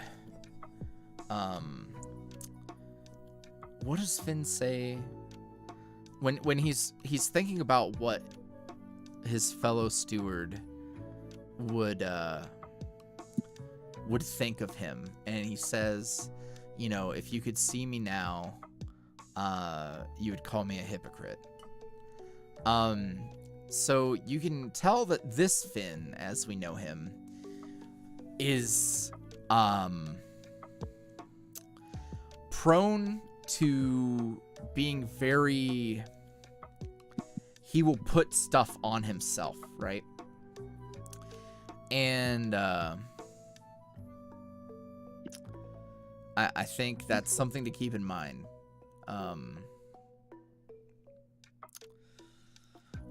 what does Finn say when he's thinking about what his fellow steward would think of him, and he says, you know, if you could see me now, you would call me a hypocrite. So you can tell that this Finn, as we know him, is prone to being very, he will put stuff on himself, right? And I think that's something to keep in mind.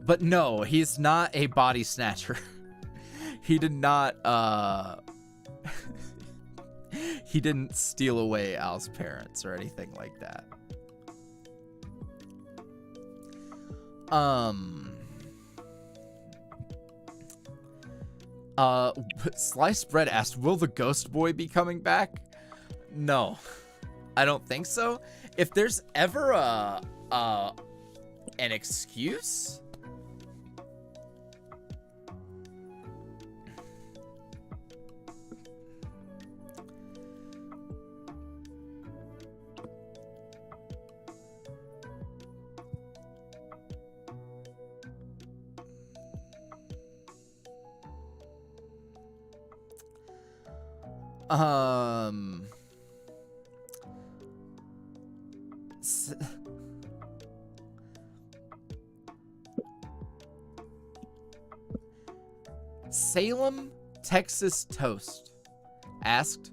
But no, he's not a body snatcher. He did not, he didn't steal away Al's parents or anything like that. Sliced Bread asked, will the ghost boy be coming back? No, I don't think so. If there's ever an excuse, Salem, Texas Toast asked,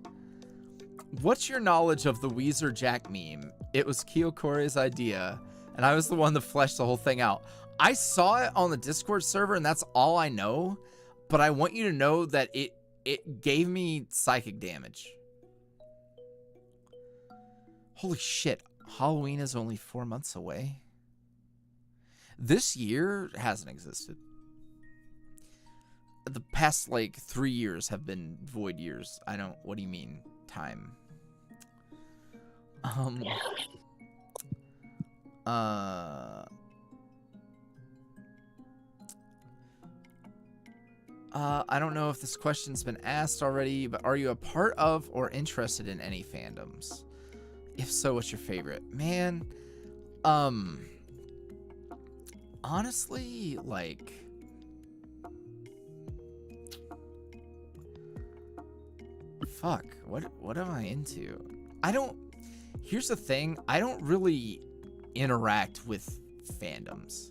what's your knowledge of the Weezer Jack meme? It was Kiyokore's idea, and I was the one that fleshed the whole thing out. I saw it on the Discord server, and that's all I know, but I want you to know that it gave me psychic damage. Holy shit, Halloween is only 4 months away. This year hasn't existed. The past, like, 3 years have been void years. What do you mean, time? I don't know if this question's been asked already, but are you a part of or interested in any fandoms? If so, what's your favorite? Man, honestly, like, fuck, what am I into? Here's the thing, I don't really interact with fandoms.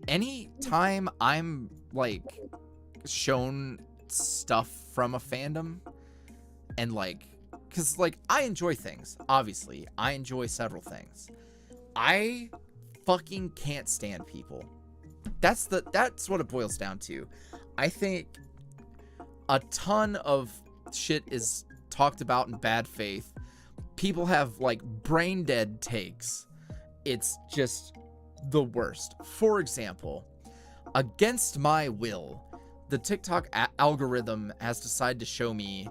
Anytime I'm, like, shown stuff from a fandom, and, like, because, like, I enjoy things, obviously. I enjoy several things. I fucking can't stand people. That's what it boils down to. I think a ton of shit is talked about in bad faith. People have, like, brain dead takes. It's just the worst. For example, against my will, the TikTok algorithm has decided to show me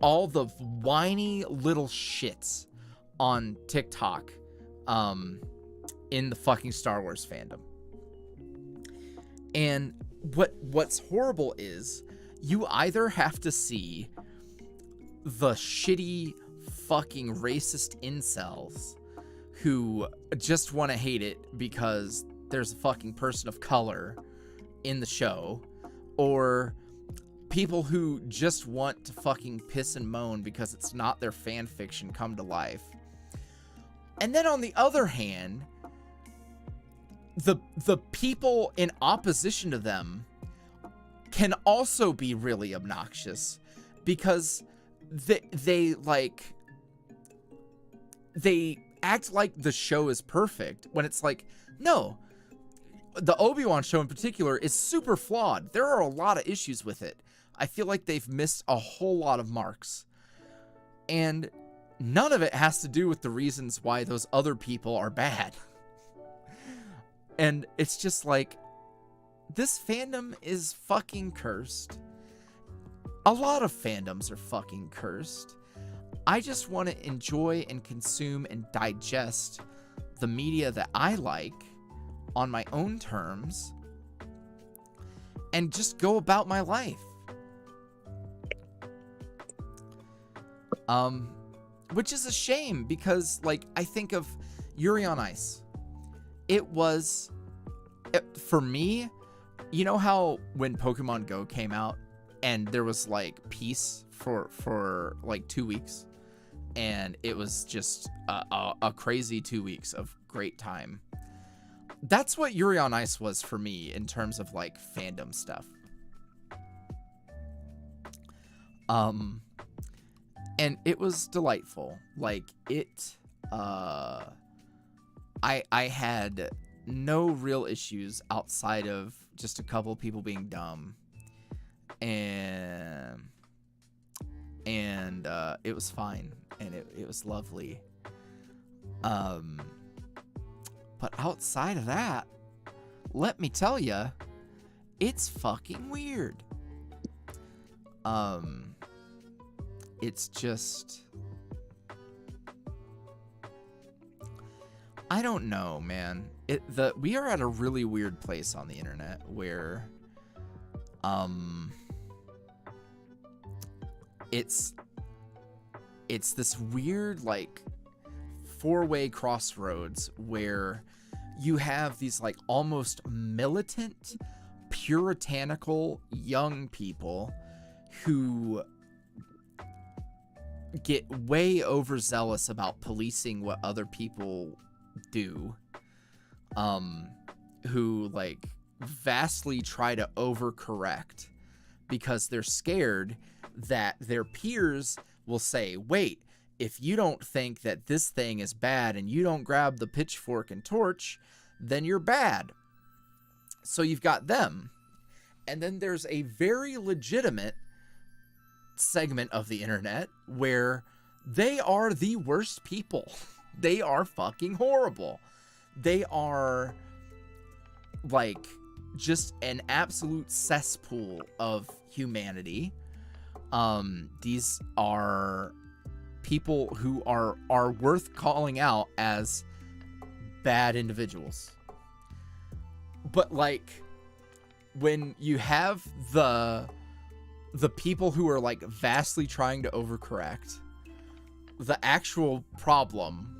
all the whiny little shits on TikTok in the fucking Star Wars fandom. And what's horrible is you either have to see the shitty fucking racist incels who just want to hate it because there's a fucking person of color in the show, or people who just want to fucking piss and moan because it's not their fan fiction come to life. And then on the other hand, the people in opposition to them can also be really obnoxious because they act like the show is perfect when it's like, no, the Obi-Wan show in particular is super flawed. There are a lot of issues with it. I feel like they've missed a whole lot of marks. And none of it has to do with the reasons why those other people are bad. And it's just like, this fandom is fucking cursed. A lot of fandoms are fucking cursed. I just want to enjoy and consume and digest the media that I like on my own terms and just go about my life. Which is a shame because, like, I think of Yuri on Ice. For me, you know how when Pokemon Go came out and there was like peace for like 2 weeks, and it was just a crazy 2 weeks of great time. That's what Yuri on Ice was for me in terms of like fandom stuff. And it was delightful. Like I had no real issues outside of just a couple people being dumb, and it was fine, and it was lovely. But outside of that, let me tell you, it's fucking weird. It's just, I don't know, man. We are at a really weird place on the internet where it's this weird like four-way crossroads where you have these like almost militant, puritanical young people who get way overzealous about policing what other people do, who like vastly try to overcorrect because they're scared that their peers will say, wait, if you don't think that this thing is bad and you don't grab the pitchfork and torch, then you're bad. So you've got them. And then there's a very legitimate segment of the internet where they are the worst people. They are fucking horrible. They are like just an absolute cesspool of humanity. These are people who are worth calling out as bad individuals. But like when you have the people who are like vastly trying to overcorrect the actual problem,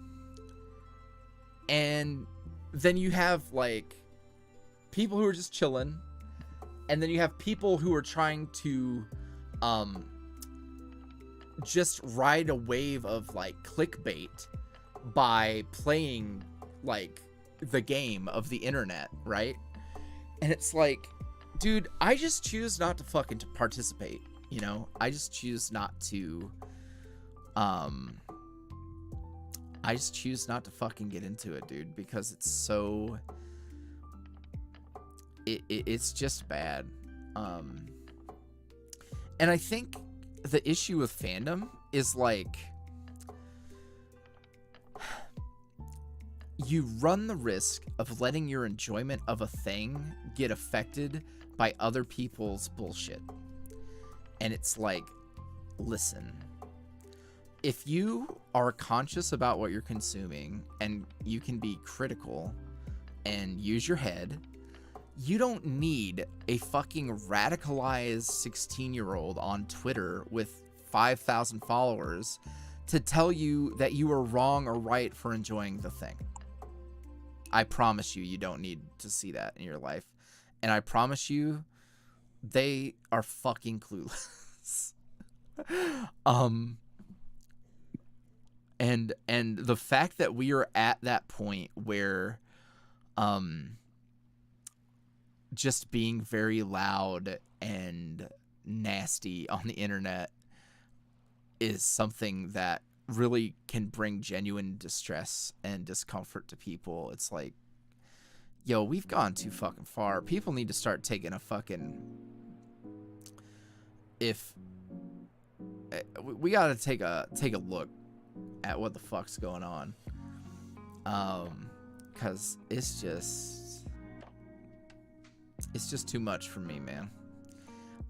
and then you have like people who are just chilling, and then you have people who are trying to just ride a wave of like clickbait by playing like the game of the internet, right? And it's like, dude, I just choose not to fucking participate, you know? I just choose not to fucking get into it, dude, because it's so it's just bad. And I think the issue with fandom is like you run the risk of letting your enjoyment of a thing get affected by other people's bullshit. And it's like, listen, if you are conscious about what you're consuming and you can be critical and use your head, you don't need a fucking radicalized 16-year-old on Twitter with 5,000 followers to tell you that you are wrong or right for enjoying the thing. I promise you, you don't need to see that in your life. And I promise you, they are fucking clueless. And the fact that we are at that point where just being very loud and nasty on the internet is something that really can bring genuine distress and discomfort to people. It's like, yo, we've gone too fucking far. People need to start taking a fucking... we gotta take a look at what the fuck's going on. Cause it's just too much for me, man.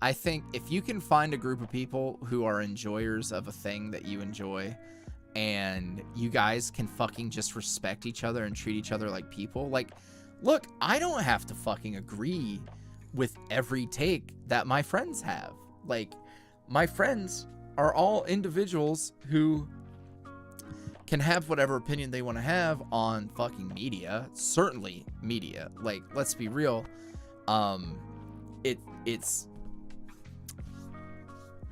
I think if you can find a group of people who are enjoyers of a thing that you enjoy, and you guys can fucking just respect each other and treat each other like people. Like, look, I don't have to fucking agree with every take that my friends have. Like, my friends are all individuals who can have whatever opinion they want to have on fucking media. Certainly media. Like, let's be real. It's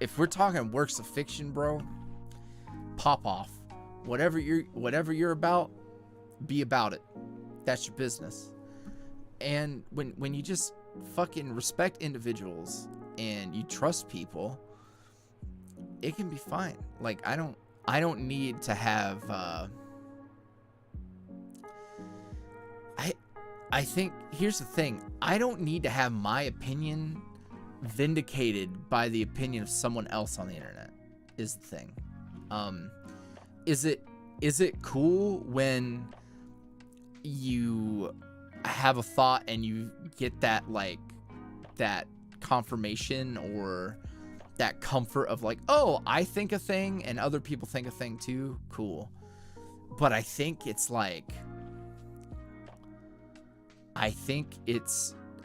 if we're talking works of fiction, bro, pop off. Whatever you're about, be about it. That's your business. And when you just fucking respect individuals and you trust people, it can be fine. Like, I don't need to have I think here's the thing. I don't need to have my opinion vindicated by the opinion of someone else on the internet, is the thing. Is it cool when you have a thought and you get that, like, that confirmation or that comfort of like, oh, I think a thing and other people think a thing too? Cool. But I think it's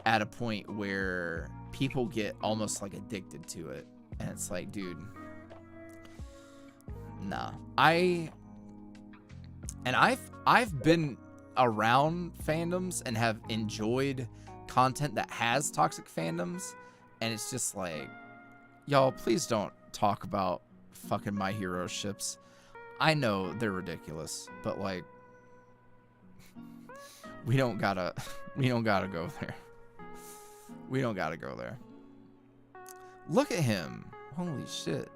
at a point where people get almost like addicted to it, and it's like, dude, nah. I've been around fandoms and have enjoyed content that has toxic fandoms, and it's just like, y'all, please don't talk about fucking My Hero ships. I know they're ridiculous, but like, we don't gotta go there. We don't gotta go there. Look at him. Holy shit.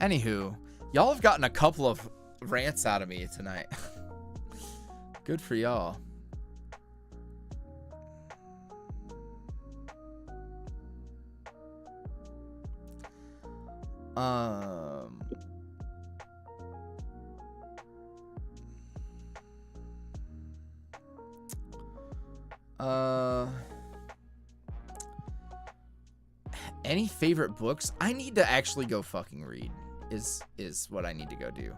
Anywho, y'all have gotten a couple of rants out of me tonight. Good for y'all. Any favorite books? I need to actually go fucking read. Is what I need to go do.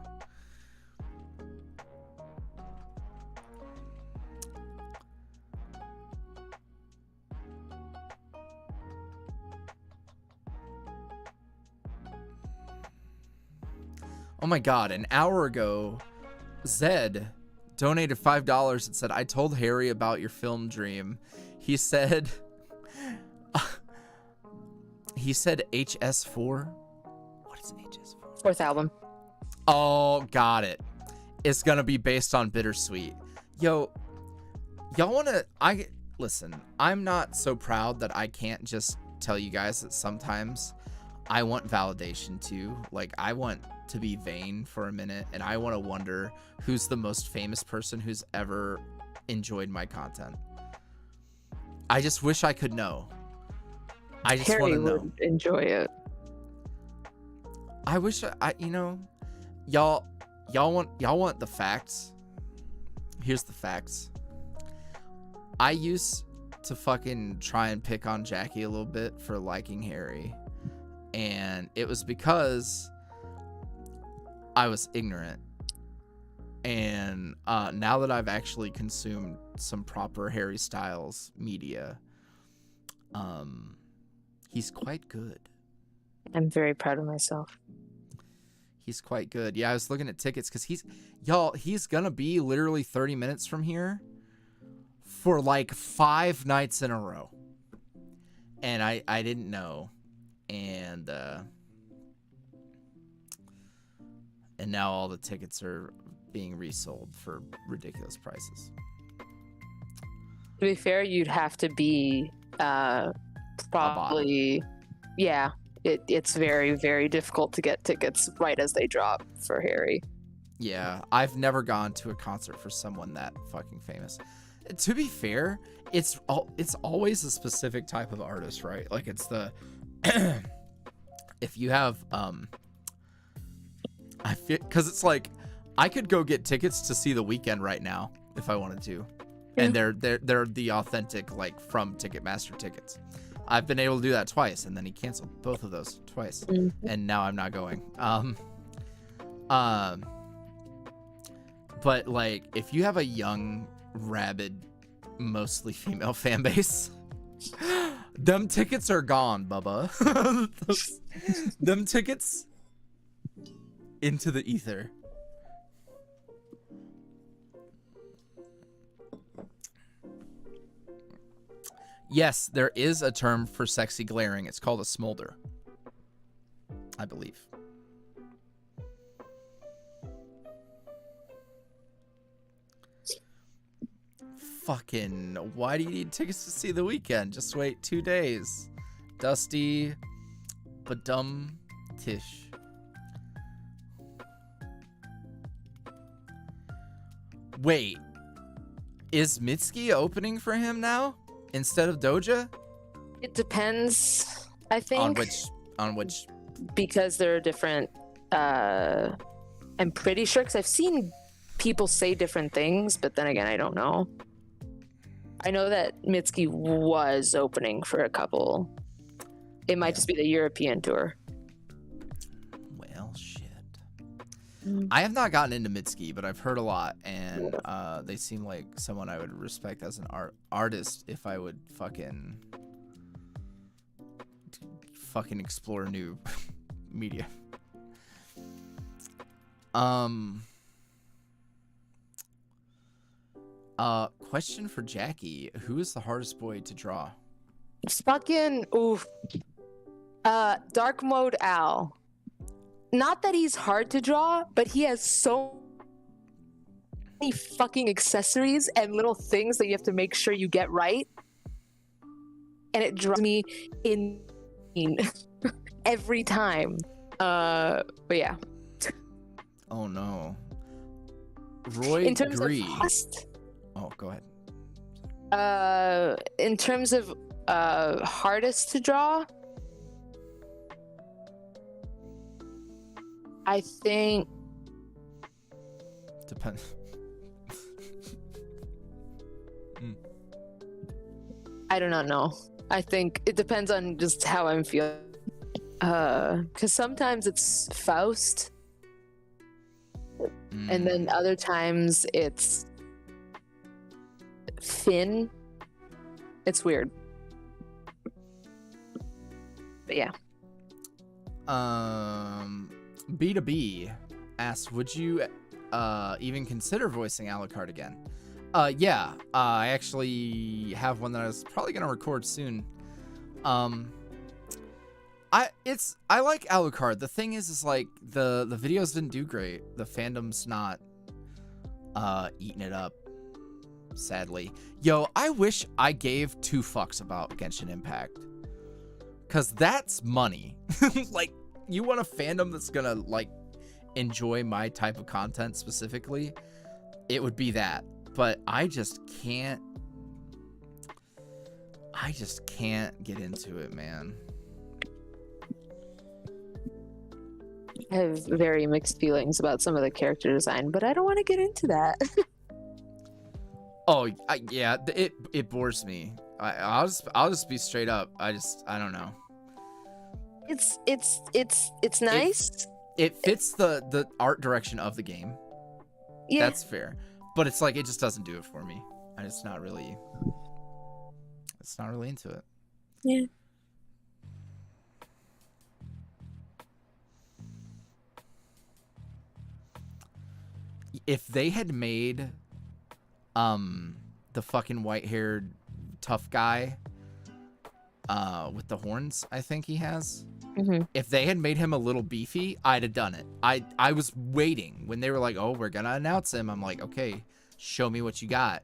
Oh my god, an hour ago, Zed donated $5 and said, I told Harry about your film dream. He said HS4. What is HS4? Fourth album. Oh, got it. It's gonna be based on Bittersweet. Yo, y'all wanna, listen, I'm not so proud that I can't just tell you guys that sometimes I want validation too. Like, I want to be vain for a minute, and I want to wonder who's the most famous person who's ever enjoyed my content. I just wish I could know. I just want to know. Would enjoy it. I wish y'all want the facts. Here's the facts. I used to fucking try and pick on Jackie a little bit for liking Harry, and it was because I was ignorant. And now that I've actually consumed some proper Harry Styles media, he's quite good. I'm very proud of myself. He's quite good. Yeah, I was looking at tickets because he's gonna be literally 30 minutes from here for like 5 nights in a row. And I didn't know. And now all the tickets are being resold for ridiculous prices. To be fair, you'd have to be probably, yeah. It's very, very difficult to get tickets right as they drop for Harry. Yeah, I've never gone to a concert for someone that fucking famous. To be fair, it's always a specific type of artist, right? Like, it's the if you have I feel because it's like I could go get tickets to see The Weeknd right now if I wanted to, and they're the authentic like from Ticketmaster tickets. I've been able to do that twice, and then he canceled both of those twice, and now I'm not going. But like if you have a young, rabid, mostly female fan base, them tickets are gone, Bubba. Them tickets into the ether. Yes, there is a term for sexy glaring. It's called a smolder, I believe. Fucking, why do you need tickets to see The Weeknd? Just wait 2 days. Dusty, but dumb Tish. Wait, is Mitski opening for him now instead of Doja? It depends, I think. On which? Because there are different. I'm pretty sure because I've seen people say different things, but then again, I don't know. I know that Mitski was opening for a couple. It might just be the European tour. Well, shit. I have not gotten into Mitski, but I've heard a lot, and they seem like someone I would respect as an artist if I would fucking explore new media. Question for Jackie: who is the hardest boy to draw? It's fucking Dark Mode Al. Not that he's hard to draw, but he has so many fucking accessories and little things that you have to make sure you get right, and it drives me insane every time. But yeah. Oh no. Roy in terms Gree. of cost, Oh, go ahead. in terms of hardest to draw, I think Depends. I do not know. I think it depends on just how I'm feeling. Because sometimes it's Faust, and then other times it's Finn. It's weird. But yeah. B2B asks, would you even consider voicing Alucard again? Yeah, I actually have one that I was probably gonna record soon. I like Alucard. The thing is like the videos didn't do great. The fandom's not eating it up, sadly. Yo, I wish I gave 2 fucks about Genshin Impact, cause that's money. Like, you want a fandom that's gonna like enjoy my type of content specifically, it would be that. But I just can't get into it, man. I have very mixed feelings about some of the character design, but I don't want to get into that. Oh, yeah, it bores me. I'll just be straight up. I don't know. It's nice. It fits the art direction of the game. Yeah. That's fair. But it's like it just doesn't do it for me. It's not really into it. Yeah. If they had made the fucking white-haired tough guy with the horns, I think he has. Mm-hmm. If they had made him a little beefy, I'd have done it. I was waiting when they were like, "Oh, we're gonna announce him." I'm like, "Okay, show me what you got."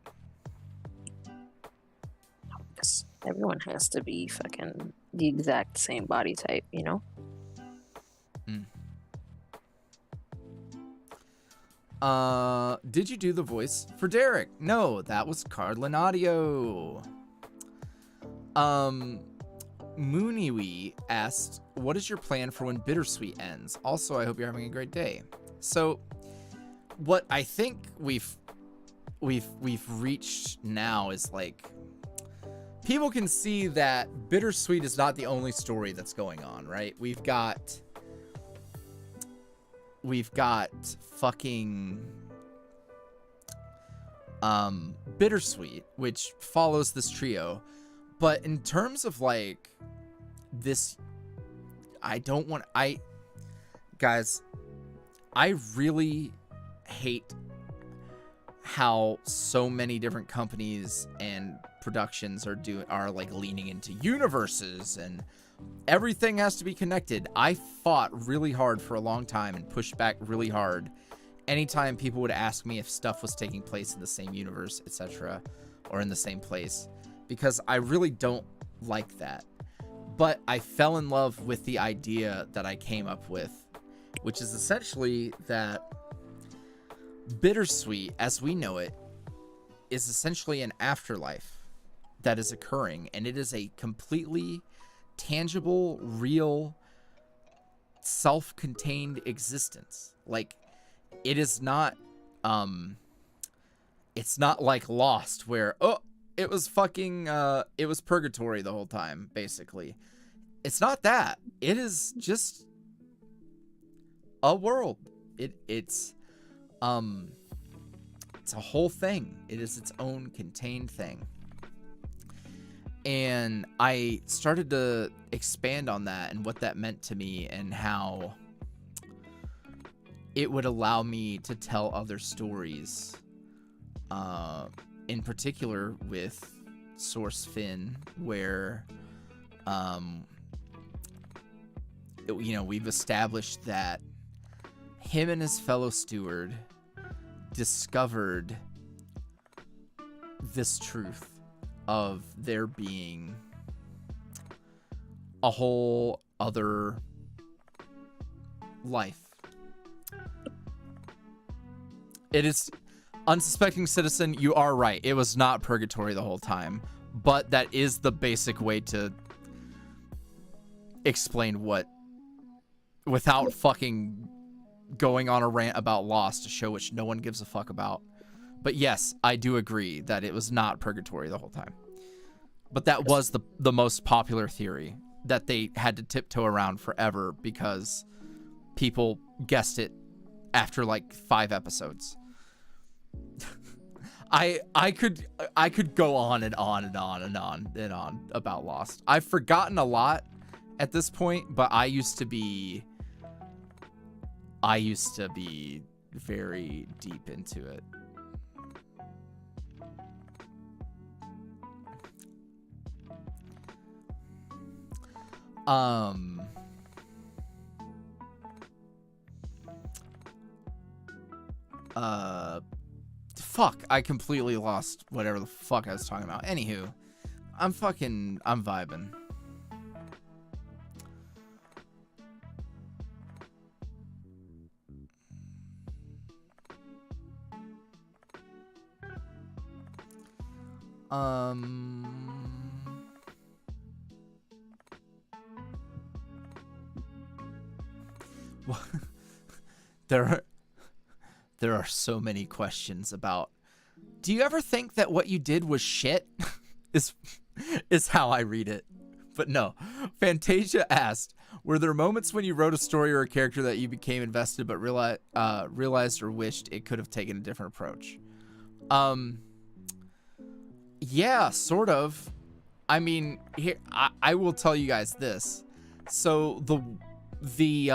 Everyone has to be fucking the exact same body type, you know? Did you do the voice for Derek? No, that was Cardlin Audio. Mooniwee asked, what is your plan for when Bittersweet ends? Also, I hope you're having a great day. So what I think we've reached now is like, people can see that Bittersweet is not the only story that's going on, right? We've got fucking Bittersweet, which follows this trio. But in terms of like this, guys, I really hate how so many different companies and productions are like leaning into universes and everything has to be connected. I fought really hard for a long time and pushed back really hard anytime people would ask me if stuff was taking place in the same universe, etc., or in the same place, because I really don't like that. But I fell in love with the idea that I came up with, which is essentially that Bittersweet, as we know it, is essentially an afterlife that is occurring, and it is a completely tangible, real, self-contained existence. Like, it is not, it's not like Lost, where, oh, it was fucking, it was purgatory the whole time, basically. It's not that. It is just a world. It's a whole thing. It is its own contained thing. And I started to expand on that and what that meant to me and how it would allow me to tell other stories, in particular with Source Finn, where, you know, we've established that him and his fellow steward discovered this truth of there being a whole other life. It is, unsuspecting citizen, you are right. It was not purgatory the whole time, but that is the basic way to explain what, without fucking going on a rant about Lost, a show which no one gives a fuck about. But yes, I do agree that it was not purgatory the whole time. But that was the most popular theory that they had to tiptoe around forever because people guessed it after like 5 episodes. I could go on and on and on and on and on about Lost. I've forgotten a lot at this point, but I used to be very deep into it. Fuck, I completely lost whatever the fuck I was talking about. Anywho, I'm vibing. There are so many questions about, do you ever think that what you did was shit? is how I read it. But no. Fantasia asked, were there moments when you wrote a story or a character that you became invested but realized or wished it could have taken a different approach? Yeah, sort of. I mean, here I will tell you guys this. So the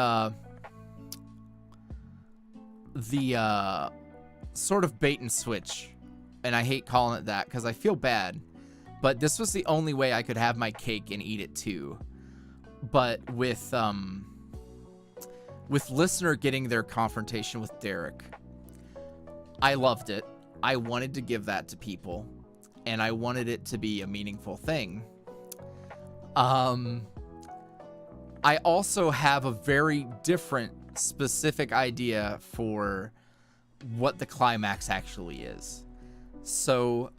sort of bait and switch, and I hate calling it that because I feel bad, but this was the only way I could have my cake and eat it too. But with listener getting their confrontation with Derek, I loved it. I wanted to give that to people, and I wanted it to be a meaningful thing. I also have a very different specific idea for what the climax actually is. So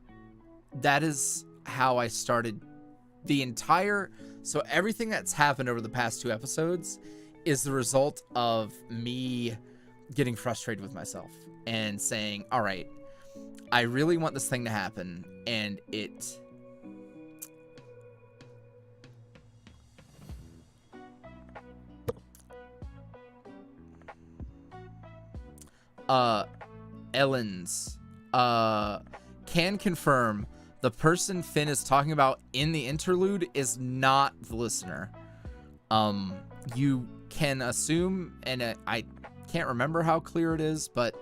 that is how I started the entire, so everything that's happened over the past 2 episodes is the result of me getting frustrated with myself and saying, all right, I really want this thing to happen, and it Ellens can confirm the person Finn is talking about in the interlude is not the listener. You can assume, and I can't remember how clear it is, but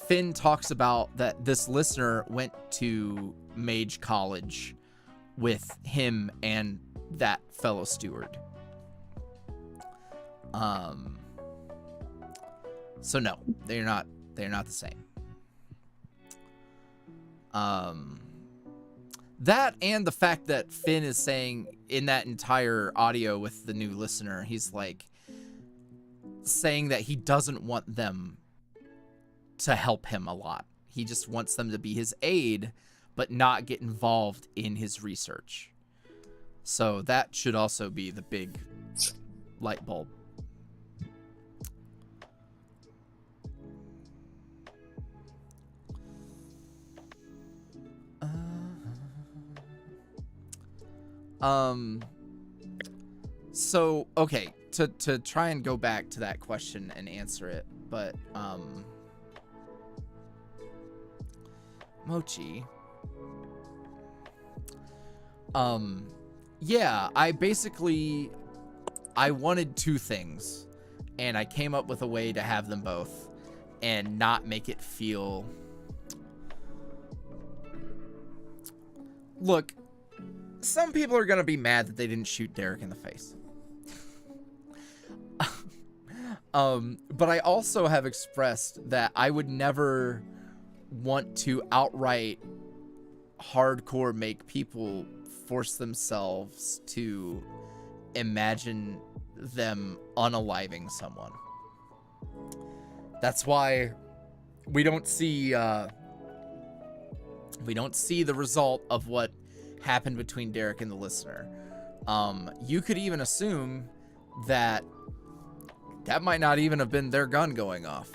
Finn talks about that this listener went to Mage College with him and that fellow steward. So no, they're not the same. That and the fact that Finn is saying in that entire audio with the new listener, he's like saying that he doesn't want them to help him a lot. He just wants them to be his aid, but not get involved in his research. So that should also be the big light bulb. So okay, to try and go back to that question and answer it, but Mochi, yeah, I wanted two things, and I came up with a way to have them both and not make it feel, look, some people are gonna be mad that they didn't shoot Derek in the face. But I also have expressed that I would never want to outright hardcore make people force themselves to imagine them unaliving someone. That's why we don't see the result of what happened between Derek and the listener. You could even assume that might not even have been their gun going off.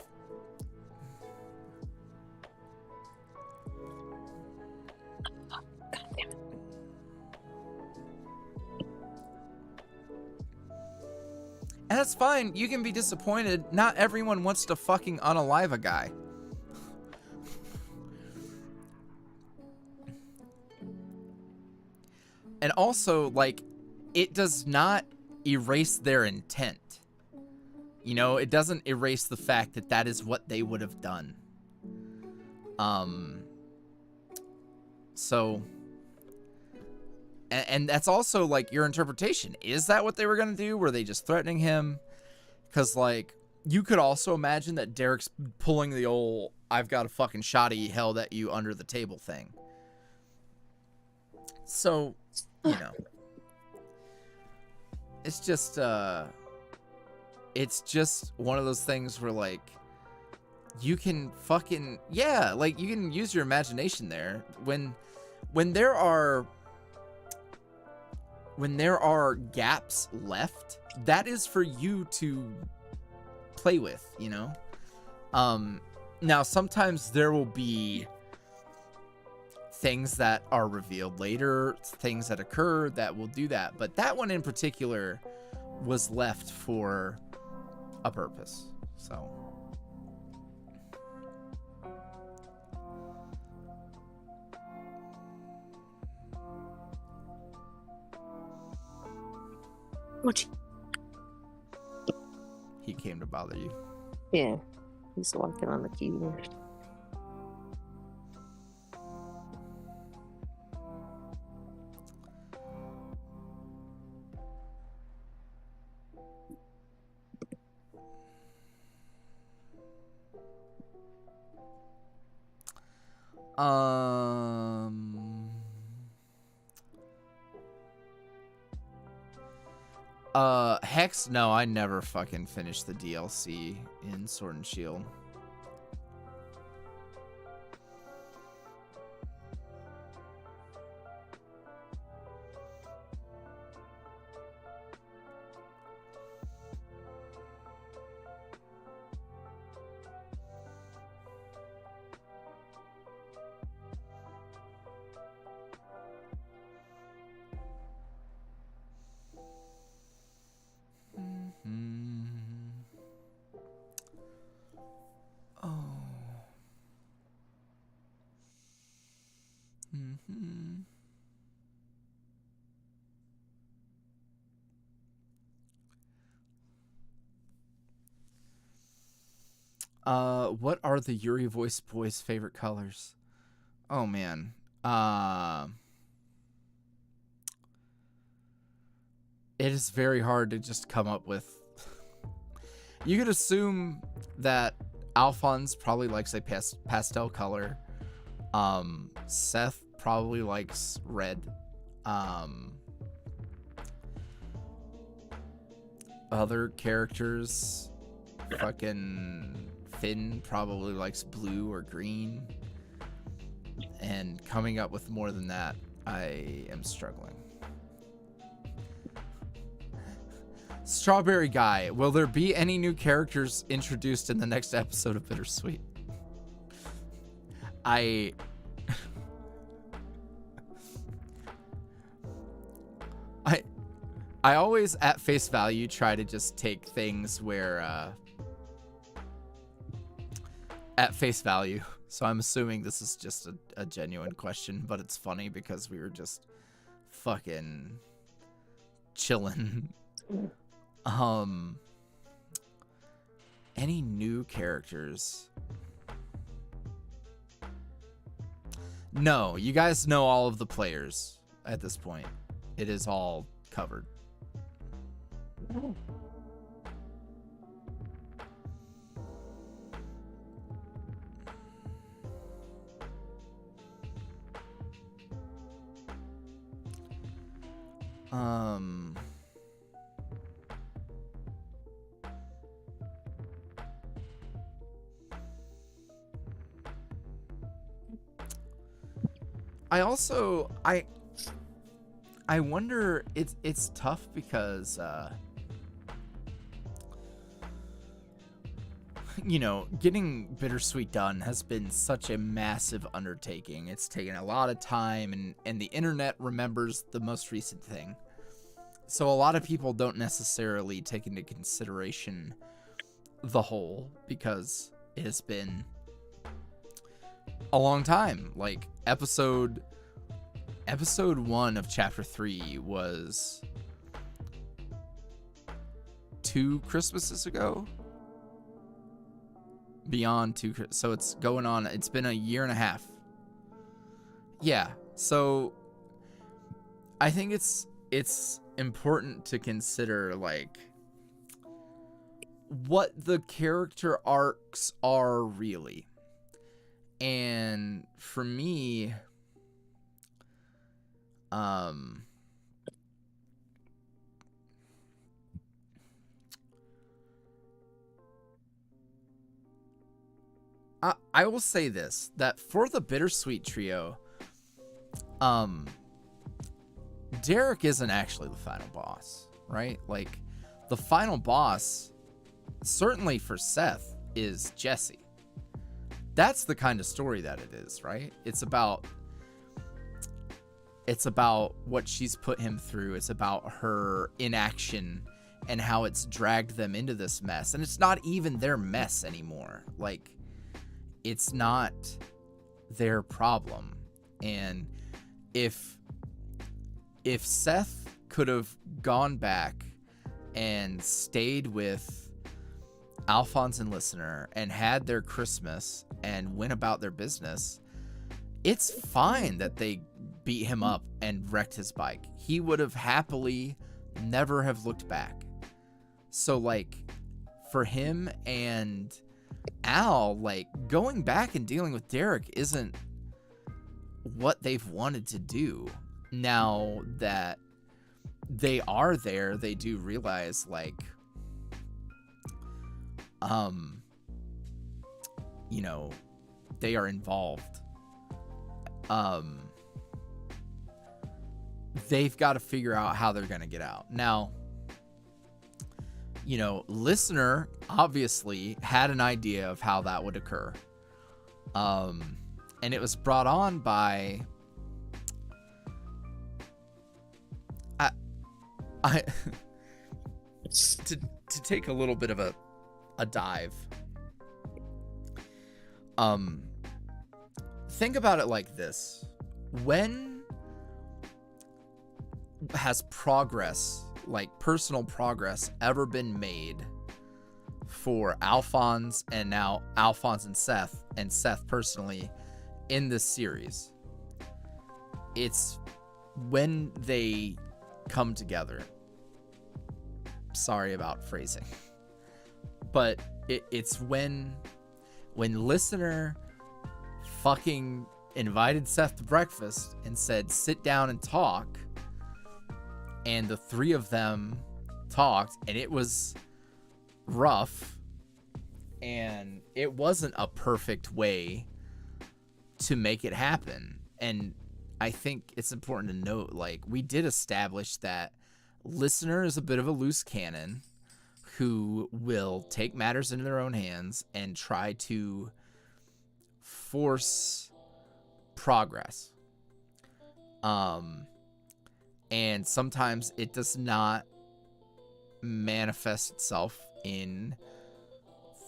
And that's fine. You can be disappointed. Not everyone wants to fucking unalive a guy. And also, like, it does not erase their intent. You know, it doesn't erase the fact that that is what they would have done. So, and that's also, like, your interpretation. Is that what they were going to do? Were they just threatening him? Because, like, you could also imagine that Derek's pulling the old, I've got a fucking shotty held at you under the table thing. So, you know. It's just one of those things where, like, you can fucking, yeah, like, you can use your imagination there. When there are gaps left, that is for you to play with, you know? Now, sometimes there will be things that are revealed later, things that occur that will do that. But that one in particular was left for a purpose. So. Mochi. He came to bother you. Yeah, he's walking on the keyboard. Hex, no, I never fucking finished the DLC in Sword and Shield. Mm-hmm. What are the YuuriVoice boys' favorite colors? Oh man. It is very hard to just come up with. You could assume that Alphonse probably likes a pastel color. Seth probably likes red. Other characters, fucking Finn probably likes blue or green. And coming up with more than that, I am struggling. Strawberry Guy, will there be any new characters introduced in the next episode of Bittersweet? I always, at face value, try to just take things where, at face value. So I'm assuming this is just a genuine question, but it's funny because we were just fucking chilling. Any new characters? No, you guys know all of the players at this point. It is all covered. I also I wonder, it's tough because you know, getting Bittersweet done has been such a massive undertaking. It's taken a lot of time, and the internet remembers the most recent thing. So a lot of people don't necessarily take into consideration the whole because it has been a long time. Like episode 1 of chapter 3 was 2 Christmases ago. Beyond 2, so it's going on, it's been a year and a half. Yeah, so I think it's important to consider like what the character arcs are really. And for me, I will say this, that for the Bittersweet trio, Derek isn't actually the final boss, right? Like, the final boss, certainly for Seth, is Jessie. That's the kind of story that it is, right? It's about what she's put him through. It's about her inaction and how it's dragged them into this mess. And it's not even their mess anymore. Like, it's not their problem. And if Seth could have gone back and stayed with Alphonse and Listener and had their Christmas and went about their business, it's fine that they beat him up and wrecked his bike. He would have happily never have looked back. So like for him and Al, like going back and dealing with Derek isn't what they've wanted to do. Now that they are there, they do realize like you know, they are involved. They've got to figure out how they're going to get out. Now, you know, Listener obviously had an idea of how that would occur. And it was brought on by I to take a little bit of a dive. Think about it like this. when has progress, like personal progress, ever been made for Alphonse and now Alphonse and Seth personally in this series? It's when they come together. Sorry about phrasing, but it's when Listener fucking invited Seth to breakfast and said, sit down and talk. And the three of them talked, and it was rough. And it wasn't a perfect way to make it happen. And I think it's important to note, like, we did establish that Listener is a bit of a loose cannon who will take matters into their own hands and try to force progress. And sometimes it does not manifest itself in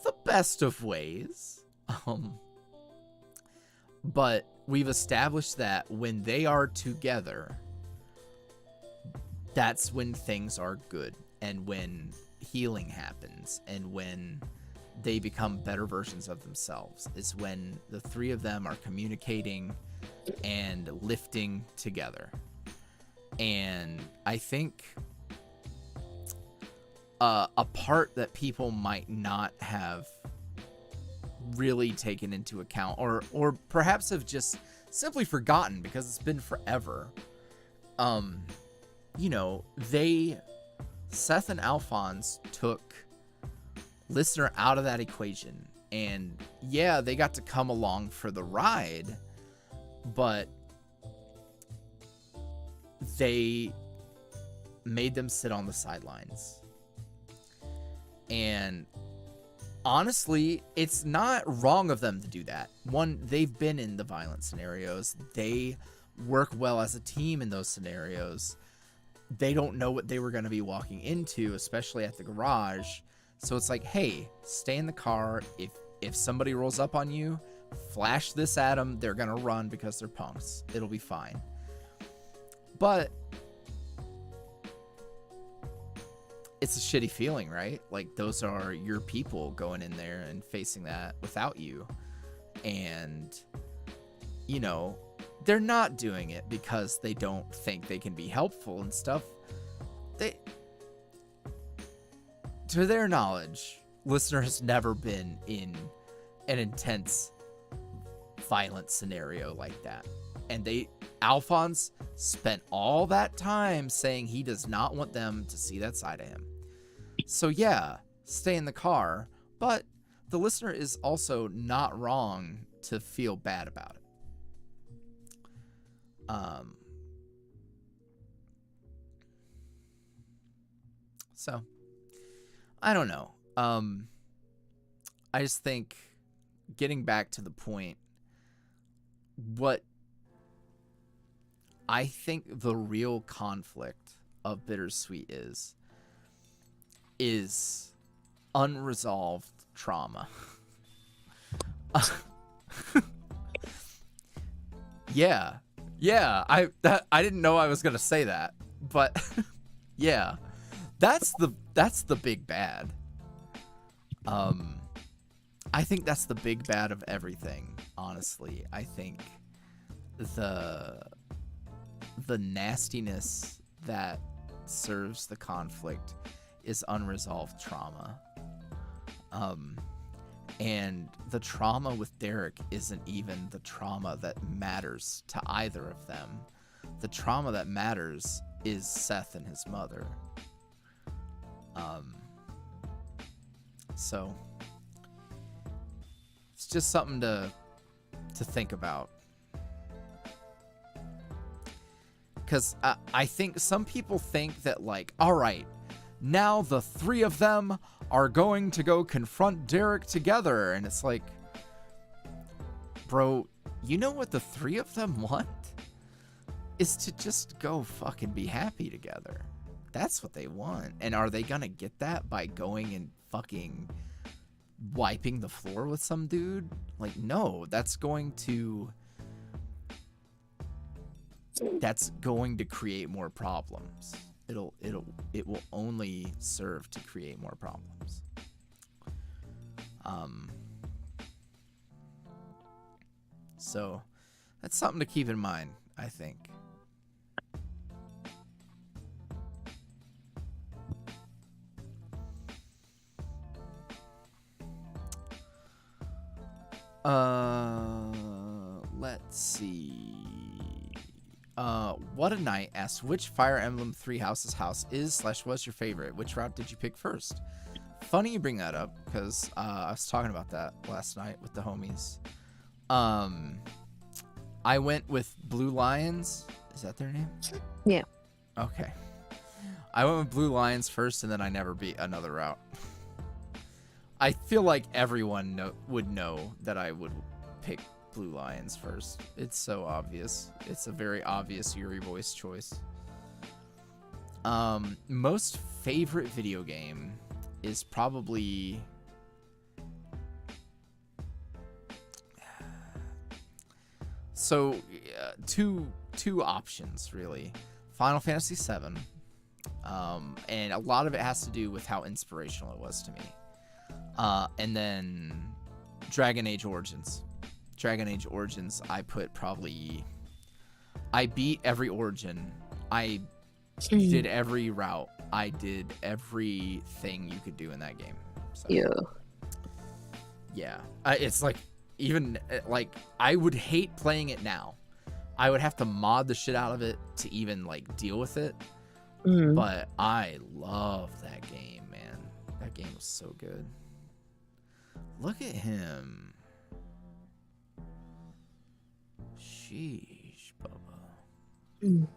the best of ways. But we've established that when they are together, that's when things are good, and when healing happens, and when they become better versions of themselves. Is when the three of them are communicating and lifting together. And I think a part that people might not have really taken into account, or perhaps have just simply forgotten because it's been forever. You know, Seth and Alphonse took Listener out of that equation, and yeah, they got to come along for the ride, but they made them sit on the sidelines. And honestly, it's not wrong of them to do that. One, they've been in the violent scenarios. They work well as a team in those scenarios. They don't know what they were going to be walking into, especially at the garage. So it's like, hey, stay in the car. If somebody rolls up on you, flash this at them. They're going to run because they're punks. It'll be fine. But it's a shitty feeling, right? Like, those are your people going in there and facing that without you. And, you know, they're not doing it because they don't think they can be helpful and stuff. To their knowledge, Listener has never been in an intense, violent scenario like that. And Alphonse spent all that time saying he does not want them to see that side of him. So yeah, stay in the car, but the Listener is also not wrong to feel bad about it. So I don't know. I just think, getting back to the point, what I think the real conflict of Bittersweet is unresolved trauma. Yeah. I didn't know I was gonna say that, but yeah, that's the big bad. I think that's the big bad of everything. Honestly, I think the nastiness that serves the conflict is unresolved trauma. And the trauma with Derek isn't even the trauma that matters to either of them. The trauma that matters is Seth and his mother. So it's just something to think about. Because I think some people think that, like, all right, now the three of them are going to go confront Derek together. And it's like, bro, you know what the three of them want? Is to just go fucking be happy together. That's what they want. And are they gonna get that by going and fucking wiping the floor with some dude? Like, no, that's going to that's going to create more problems. It will only serve to create more problems. So that's something to keep in mind, I think. Let's see. What a Night asks, which Fire Emblem Three Houses house is/was your favorite? Which route did you pick first? Funny you bring that up, because I was talking about that last night with the homies. I went with Blue Lions. Is that their name? Yeah. Okay. I went with Blue Lions first, and then I never beat another route. I feel like everyone would know that I would pick Blue Lions first. It's so obvious. It's a very obvious YuuriVoice choice. Most favorite video game is probably... So, two options, really. Final Fantasy VII. And a lot of it has to do with how inspirational it was to me. And then Dragon Age Origins. Dragon Age Origins, I put probably... I beat every Origin. I did every route. I did everything you could do in that game. So, yeah. It's like, even, like, I would hate playing it now. I would have to mod the shit out of it to even, like, deal with it. But I love that game, man. That game was so good. Look at him. Sheesh, Bubba.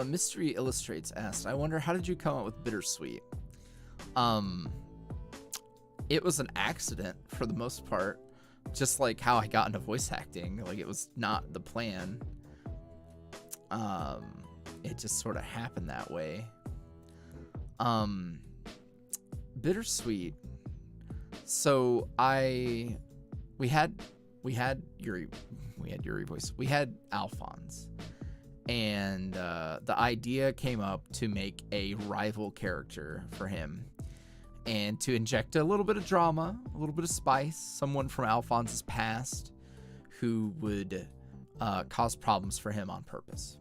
Mystery Illustrates asked, I wonder, how did you come up with Bittersweet? It was an accident for the most part, just like how I got into voice acting. Like, it was not the plan. It just sort of happened that way. Bittersweet. So we had YuuriVoice. We had Alphonse. And the idea came up to make a rival character for him and to inject a little bit of drama, a little bit of spice, someone from Alphonse's past who would cause problems for him on purpose.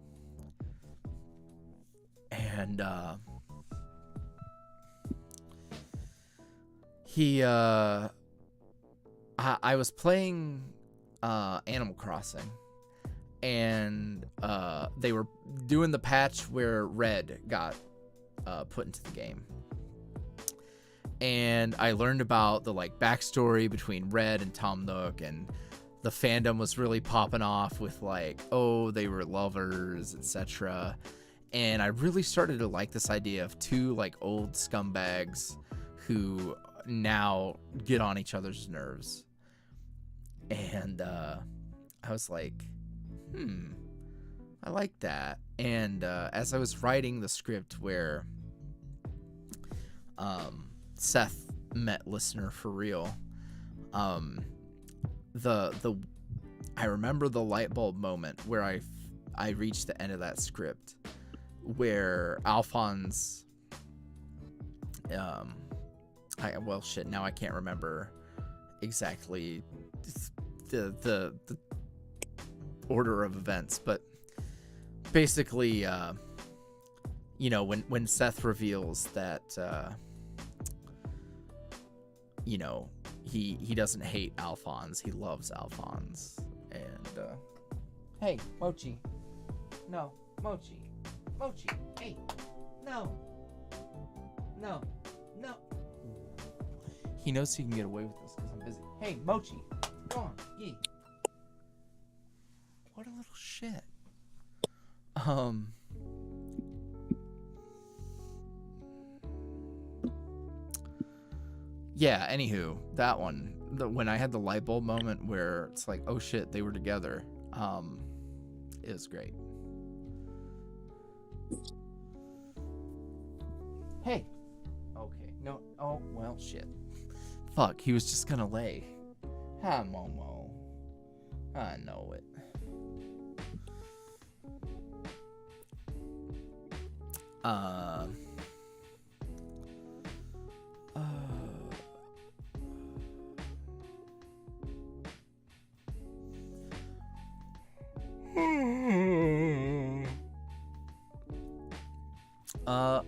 And I was playing Animal Crossing, and they were doing the patch where Red got put into the game. And I learned about the like backstory between Red and Tom Nook, and the fandom was really popping off with like, oh, they were lovers, etc. And I really started to like this idea of two like old scumbags who now get on each other's nerves. And I was like, I like that. And as I was writing the script where Seth met Listener for real, I remember the light bulb moment where I reached the end of that script where Alphonse now I can't remember exactly the order of events, but basically when Seth reveals that he doesn't hate Alphonse, he loves Alphonse. And hey, Mochi, no, Mochi, hey, no, he knows he can get away with this because I'm busy. Hey, Mochi, go on, yee. What a little shit. Um. Yeah, anywho, that one. When I had the light bulb moment where it's like, oh shit, they were together. It was great. Hey. Okay. No. Oh, well, shit. Fuck, he was just gonna lay. Hi, Momo. I know it.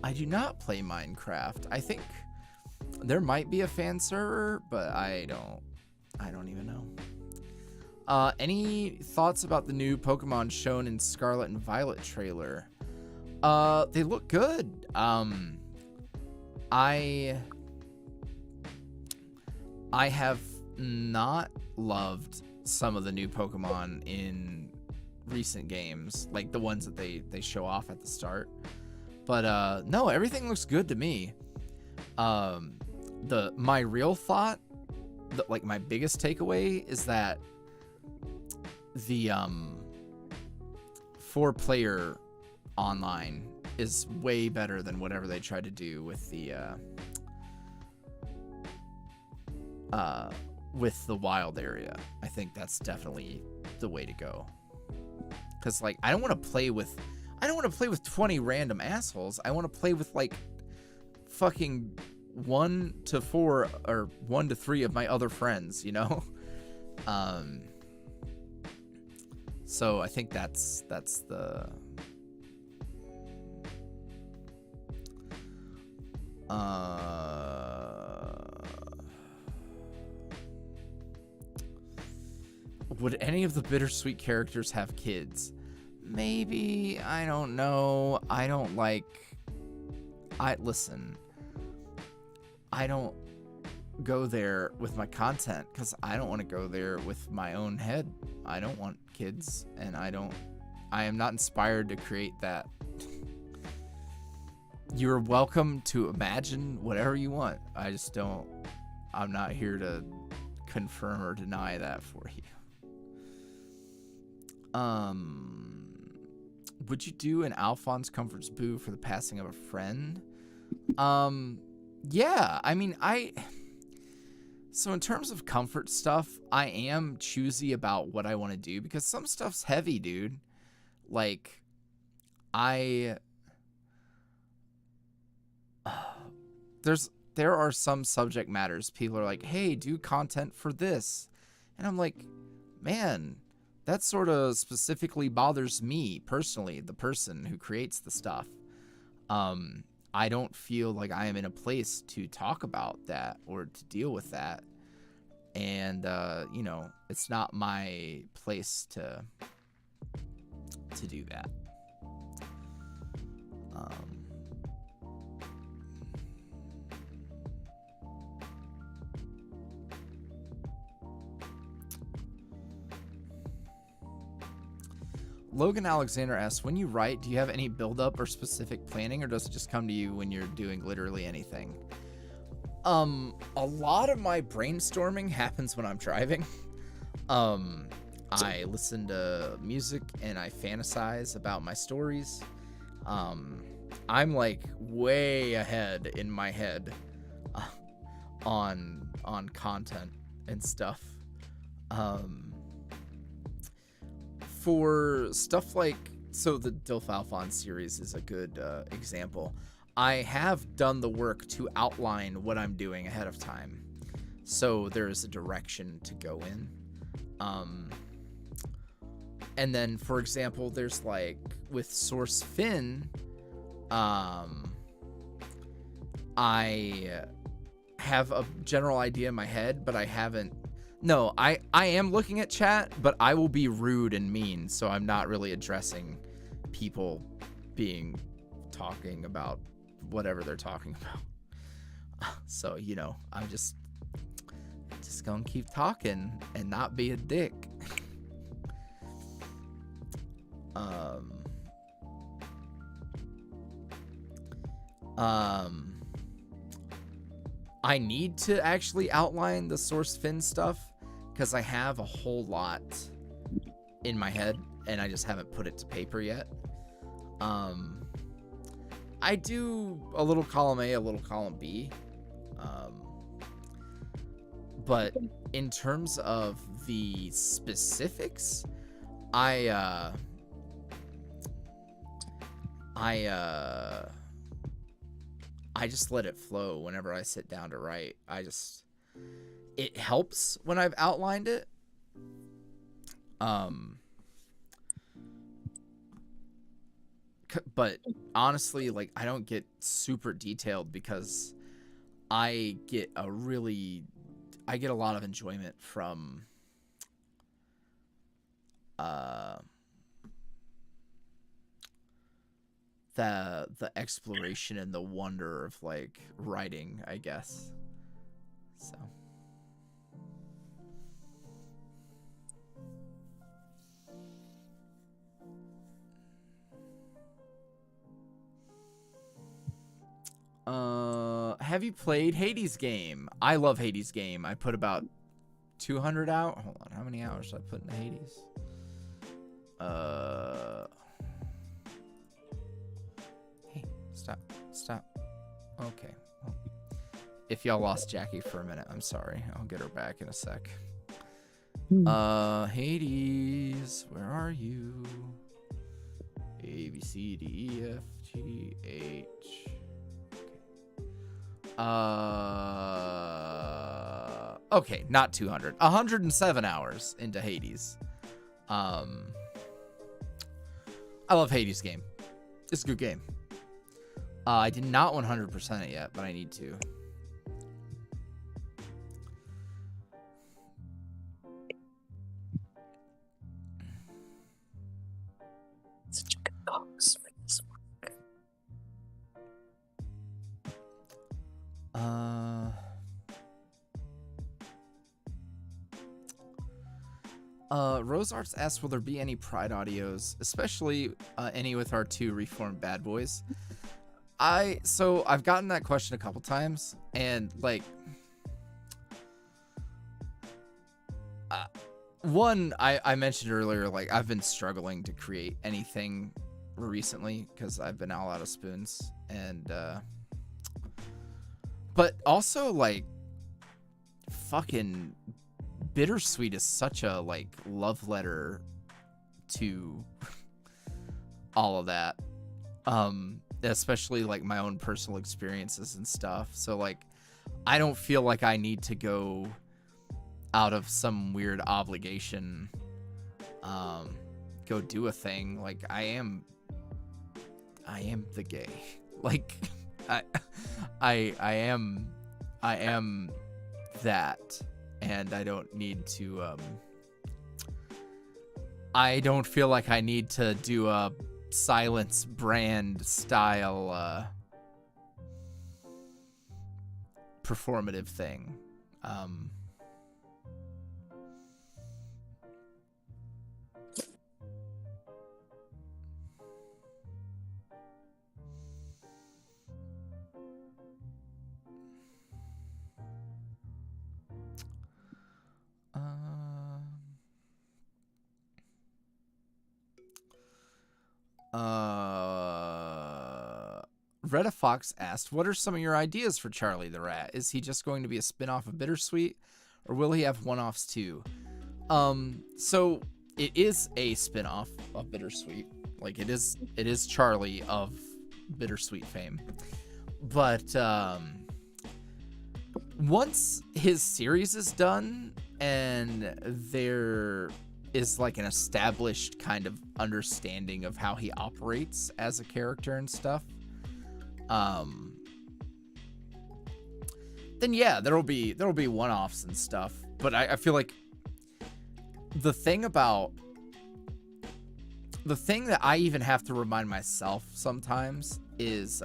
I do not play Minecraft. I think there might be a fan server, but I don't even know. Any thoughts about the new Pokemon shown in Scarlet and Violet trailer? They look good. I have not loved some of the new Pokemon in recent games, like the ones that they show off at the start. But no, everything looks good to me. My real thought, like my biggest takeaway, is that the 4-player online is way better than whatever they tried to do with the wild area. I think that's definitely the way to go. Cause like I don't want to play with 20 random assholes. I want to play with like fucking 1 to 4 or 1 to 3 of my other friends, you know? So I think that's the would any of the bittersweet characters have kids? Maybe. I don't know. Listen, I don't go there with my content because I don't want to go there with my own head. I don't want kids, and I am not inspired to create that. You're welcome to imagine whatever you want. I'm not here to confirm or deny that for you. Would you do an Alphonse Comforts Boo for the passing of a friend? Yeah, I mean, so in terms of comfort stuff, I am choosy about what I want to do because some stuff's heavy, dude. Like, there are some subject matters people are like, hey, do content for this. And I'm like, man, that sort of specifically bothers me personally, the person who creates the stuff. I don't feel like I am in a place to talk about that or to deal with that. And, it's not my place to do that. Logan Alexander asks, when you write, do you have any build-up or specific planning, or does it just come to you when you're doing literally anything? A lot of my brainstorming happens when I'm driving. I listen to music and I fantasize about my stories. I'm like way ahead in my head on content and stuff. For stuff like, so the Dilf Alphonse series is a good example. I have done the work to outline what I'm doing ahead of time, so there's a direction to go in. And then, for example, there's like with Source Finn, I have a general idea in my head, but I haven't. No, I am looking at chat, but I will be rude and mean, so I'm not really addressing people talking about whatever they're talking about. So, I'm just gonna keep talking and not be a dick. I need to actually outline the source fin stuff because I have a whole lot in my head and I just haven't put it to paper yet. I do a little column A, a little column B. But in terms of the specifics, I just let it flow whenever I sit down to write. It helps when I've outlined it. But honestly, like, I don't get super detailed because I get a lot of enjoyment from the exploration and the wonder of like writing, I guess. So have you played Hades game? I love Hades game. I put about 200 out. Hold on, how many hours did I put into Hades? Hey, stop. Okay. Well, if y'all lost Jackie for a minute, I'm sorry. I'll get her back in a sec. Hades, where are you? A, B, C, D, E, F, G, H. Okay, not 200. 107 hours into Hades. I love Hades game. It's a good game. I did not 100% it yet, but I need to. Such a good box for this one. Rose Arts asked, will there be any Pride audios, especially any with our two reformed bad boys? So I've gotten that question a couple times, and like, one, I mentioned earlier, like, I've been struggling to create anything recently because I've been all out of spoons, and but also, like, fucking Bittersweet is such a, like, love letter to all of that. Especially, like, my own personal experiences and stuff. So, like, I don't feel like I need to go out of some weird obligation, go do a thing. Like, I am the gay. Like, I am that, and I don't need to I don't feel like I need to do a Silence brand style performative thing. Retta Fox asked, what are some of your ideas for Charlie the Rat? Is he just going to be a spin-off of Bittersweet, or will he have one-offs too? So it is a spin-off of Bittersweet. Like, it is Charlie of Bittersweet fame. But once his series is done and there is like an established kind of understanding of how he operates as a character and stuff, then yeah, there'll be one-offs and stuff. But I feel like the thing that I even have to remind myself sometimes is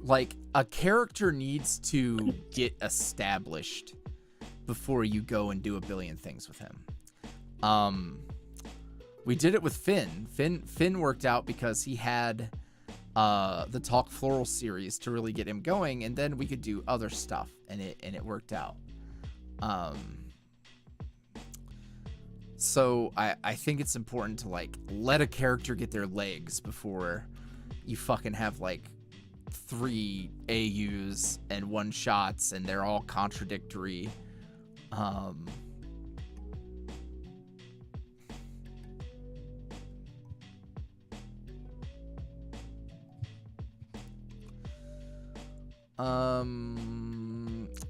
like, a character needs to get established before you go and do a billion things with him. We did it with Finn. Finn worked out because he had the Talk Floral series to really get him going, and then we could do other stuff, and it worked out. So I think it's important to like let a character get their legs before you fucking have like 3 AUs and 1 shots and they're all contradictory.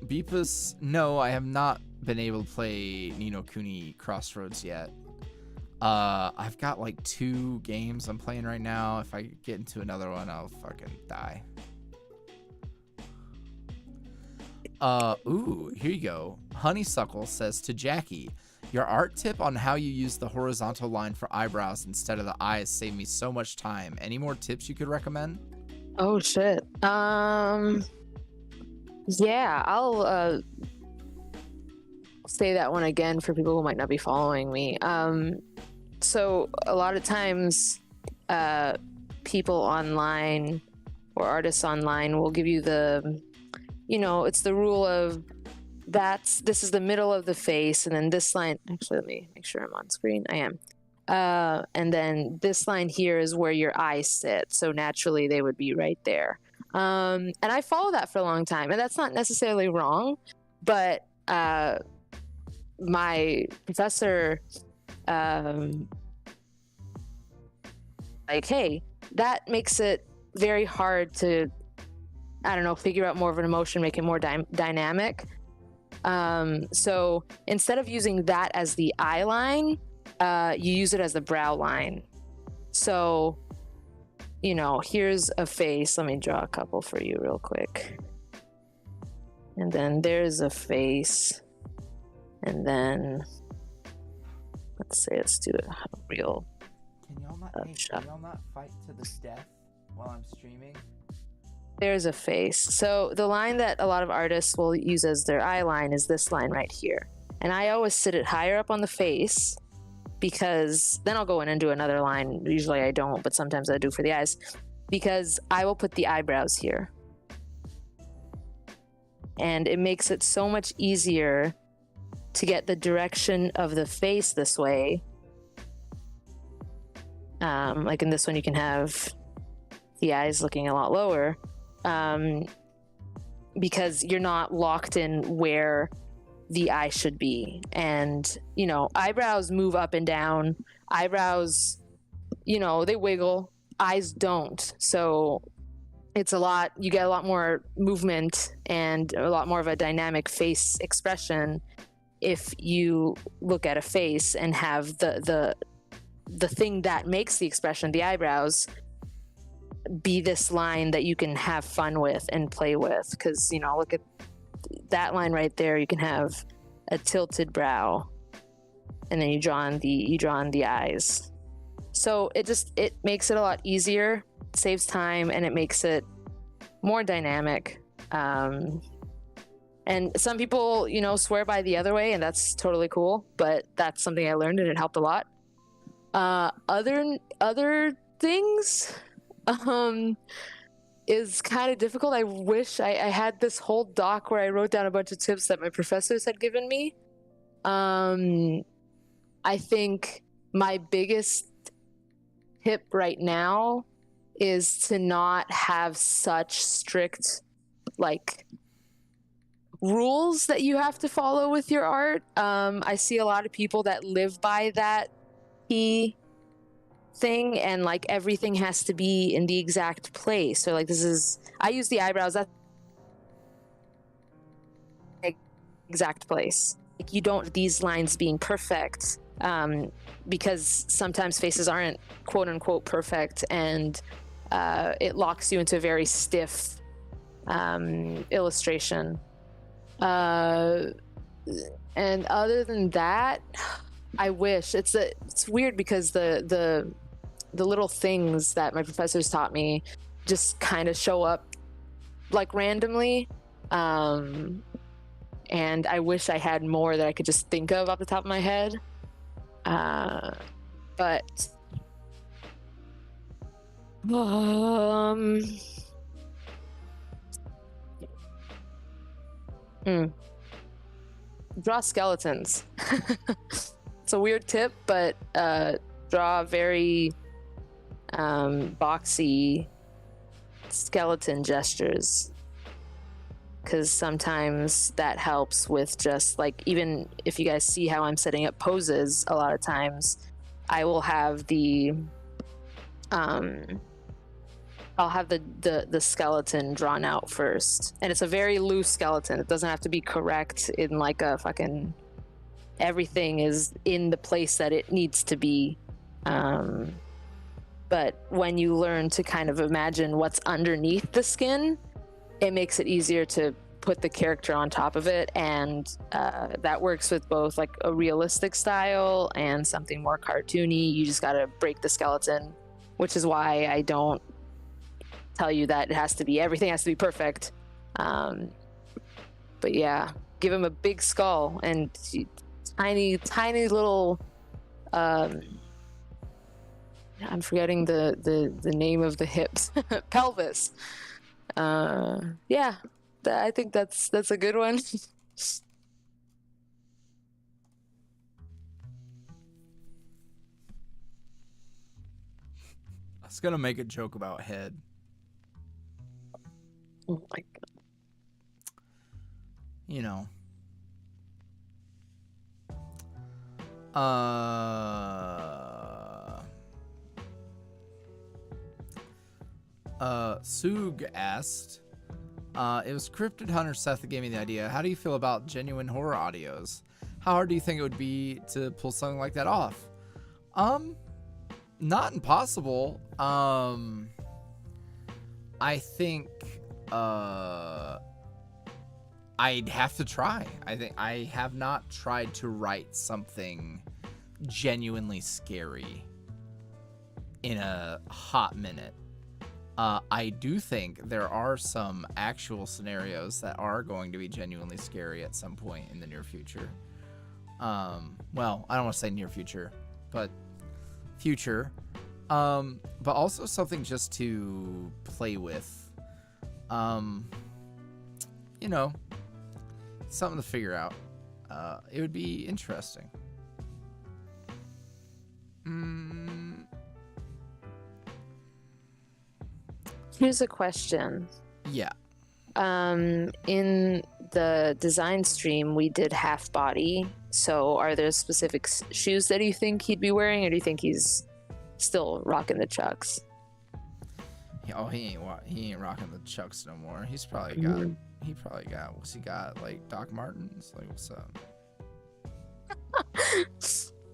Beepus, no, I have not been able to play Ni no Kuni Crossroads yet. I've got like 2 games I'm playing right now. If I get into another one, I'll fucking die. Ooh, here you go. Honeysuckle says to Jackie, your art tip on how you use the horizontal line for eyebrows instead of the eyes saved me so much time. Any more tips you could recommend? Oh shit. Yeah, I'll say that one again for people who might not be following me. So a lot of times people online or artists online will give you the, it's the rule of this is the middle of the face, and then this line, actually let me make sure I'm on screen. I am. And then this line here is where your eyes sit, so naturally they would be right there. And I followed that for a long time, and that's not necessarily wrong, but my professor like, hey, that makes it very hard to, I don't know, figure out more of an emotion, make it more dynamic. So instead of using that as the eye line, you use it as the brow line. So, here's a face. Let me draw a couple for you real quick. And then there's a face. And then, let's do it real. Can y'all not fight to the death while I'm streaming? There's a face. So the line that a lot of artists will use as their eye line is this line right here. And I always sit it higher up on the face, because then I'll go in and do another line. Usually I don't, but sometimes I do for the eyes, because I will put the eyebrows here. And it makes it so much easier to get the direction of the face this way. Like in this one, you can have the eyes looking a lot lower, because you're not locked in where the eye should be. And eyebrows move up and down. Eyebrows, they wiggle. Eyes don't. So it's you get a lot more movement and a lot more of a dynamic face expression if you look at a face and have the thing that makes the expression, the eyebrows, be this line that you can have fun with and play with. Because look at that line right there. You can have a tilted brow, and then you draw on the eyes. So it makes it a lot easier, saves time, and it makes it more dynamic. And some people swear by the other way, and that's totally cool, but that's something I learned, and it helped a lot. Other things is kind of difficult. I wish I had this whole doc where I wrote down a bunch of tips that my professors had given me. I think my biggest tip right now is to not have such strict rules that you have to follow with your art. I see a lot of people that live by that key thing, and everything has to be in the exact place. So I use the eyebrows, that's exact place. You don't these lines being perfect, because sometimes faces aren't quote unquote perfect, and it locks you into a very stiff illustration. And other than that, I wish it's weird, because the little things that my professors taught me just kind of show up randomly, and I wish I had more that I could just think of off the top of my head. But hmm. Draw skeletons. It's a weird tip, but draw very boxy skeleton gestures, because sometimes that helps with just like, even if you guys see how I'm setting up poses, a lot of times I will have the I'll have the skeleton drawn out first, and it's a very loose skeleton. It doesn't have to be correct in like a fucking, everything is in the place that it needs to be. But when you learn to kind of imagine what's underneath the skin, it makes it easier to put the character on top of it, and that works with both like a realistic style and something more cartoony. You just gotta break the skeleton, which is why I don't tell you that it has to be, everything has to be perfect. But yeah, give him a big skull and tiny little I'm forgetting the name of the hips. Pelvis. Yeah, I think that's a good one. I was gonna make a joke about head. Oh my god. You know. Sug asked, it was Cryptid Hunter Seth that gave me the idea. How do you feel about genuine horror audios? How hard do you think it would be to pull something like that off? Not impossible. I think I'd have to try. I think I have not tried to write something genuinely scary in a hot minute. I do think there are some actual scenarios that are going to be genuinely scary at some point in the near future. Well, I don't want to say near future, but future. But also something just to play with. You know, something to figure out. It would be interesting. Here's a question. Yeah. In the design stream, we did half body. So are there specific shoes that you think he'd be wearing, or do you think he's still rocking the Chucks? Oh, he ain't rocking the Chucks no more. He's probably got, what's he got? Like Doc Martens? Like, what's up?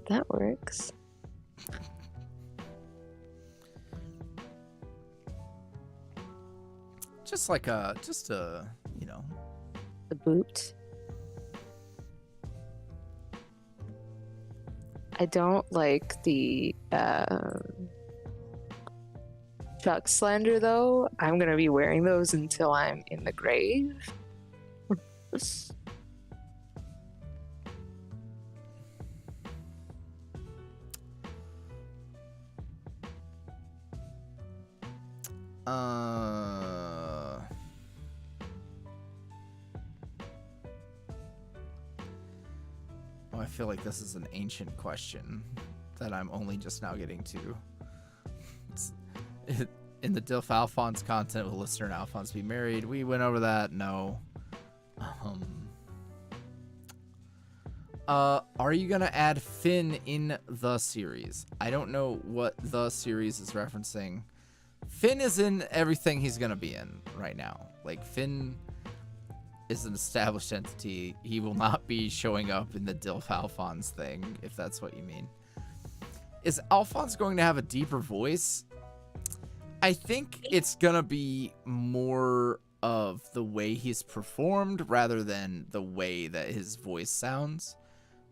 That works. Just like a, you know. The boot. I don't like the Chuck slander though. I'm gonna be wearing those until I'm in the grave. Oh, I feel like this is an ancient question that I'm only just now getting to. In the Dilf Alphonse content, will Listener and Alphonse be married? We went over that. No. Are you gonna add Finn in the series? I don't know what the series is referencing. Finn is in everything he's gonna be in right now. Like, Finn is an established entity. He will not be showing up in the Dilf Alphonse thing, if that's what you mean. Is Alphonse going to have a deeper voice? I think it's gonna be more of the way he's performed rather than the way that his voice sounds.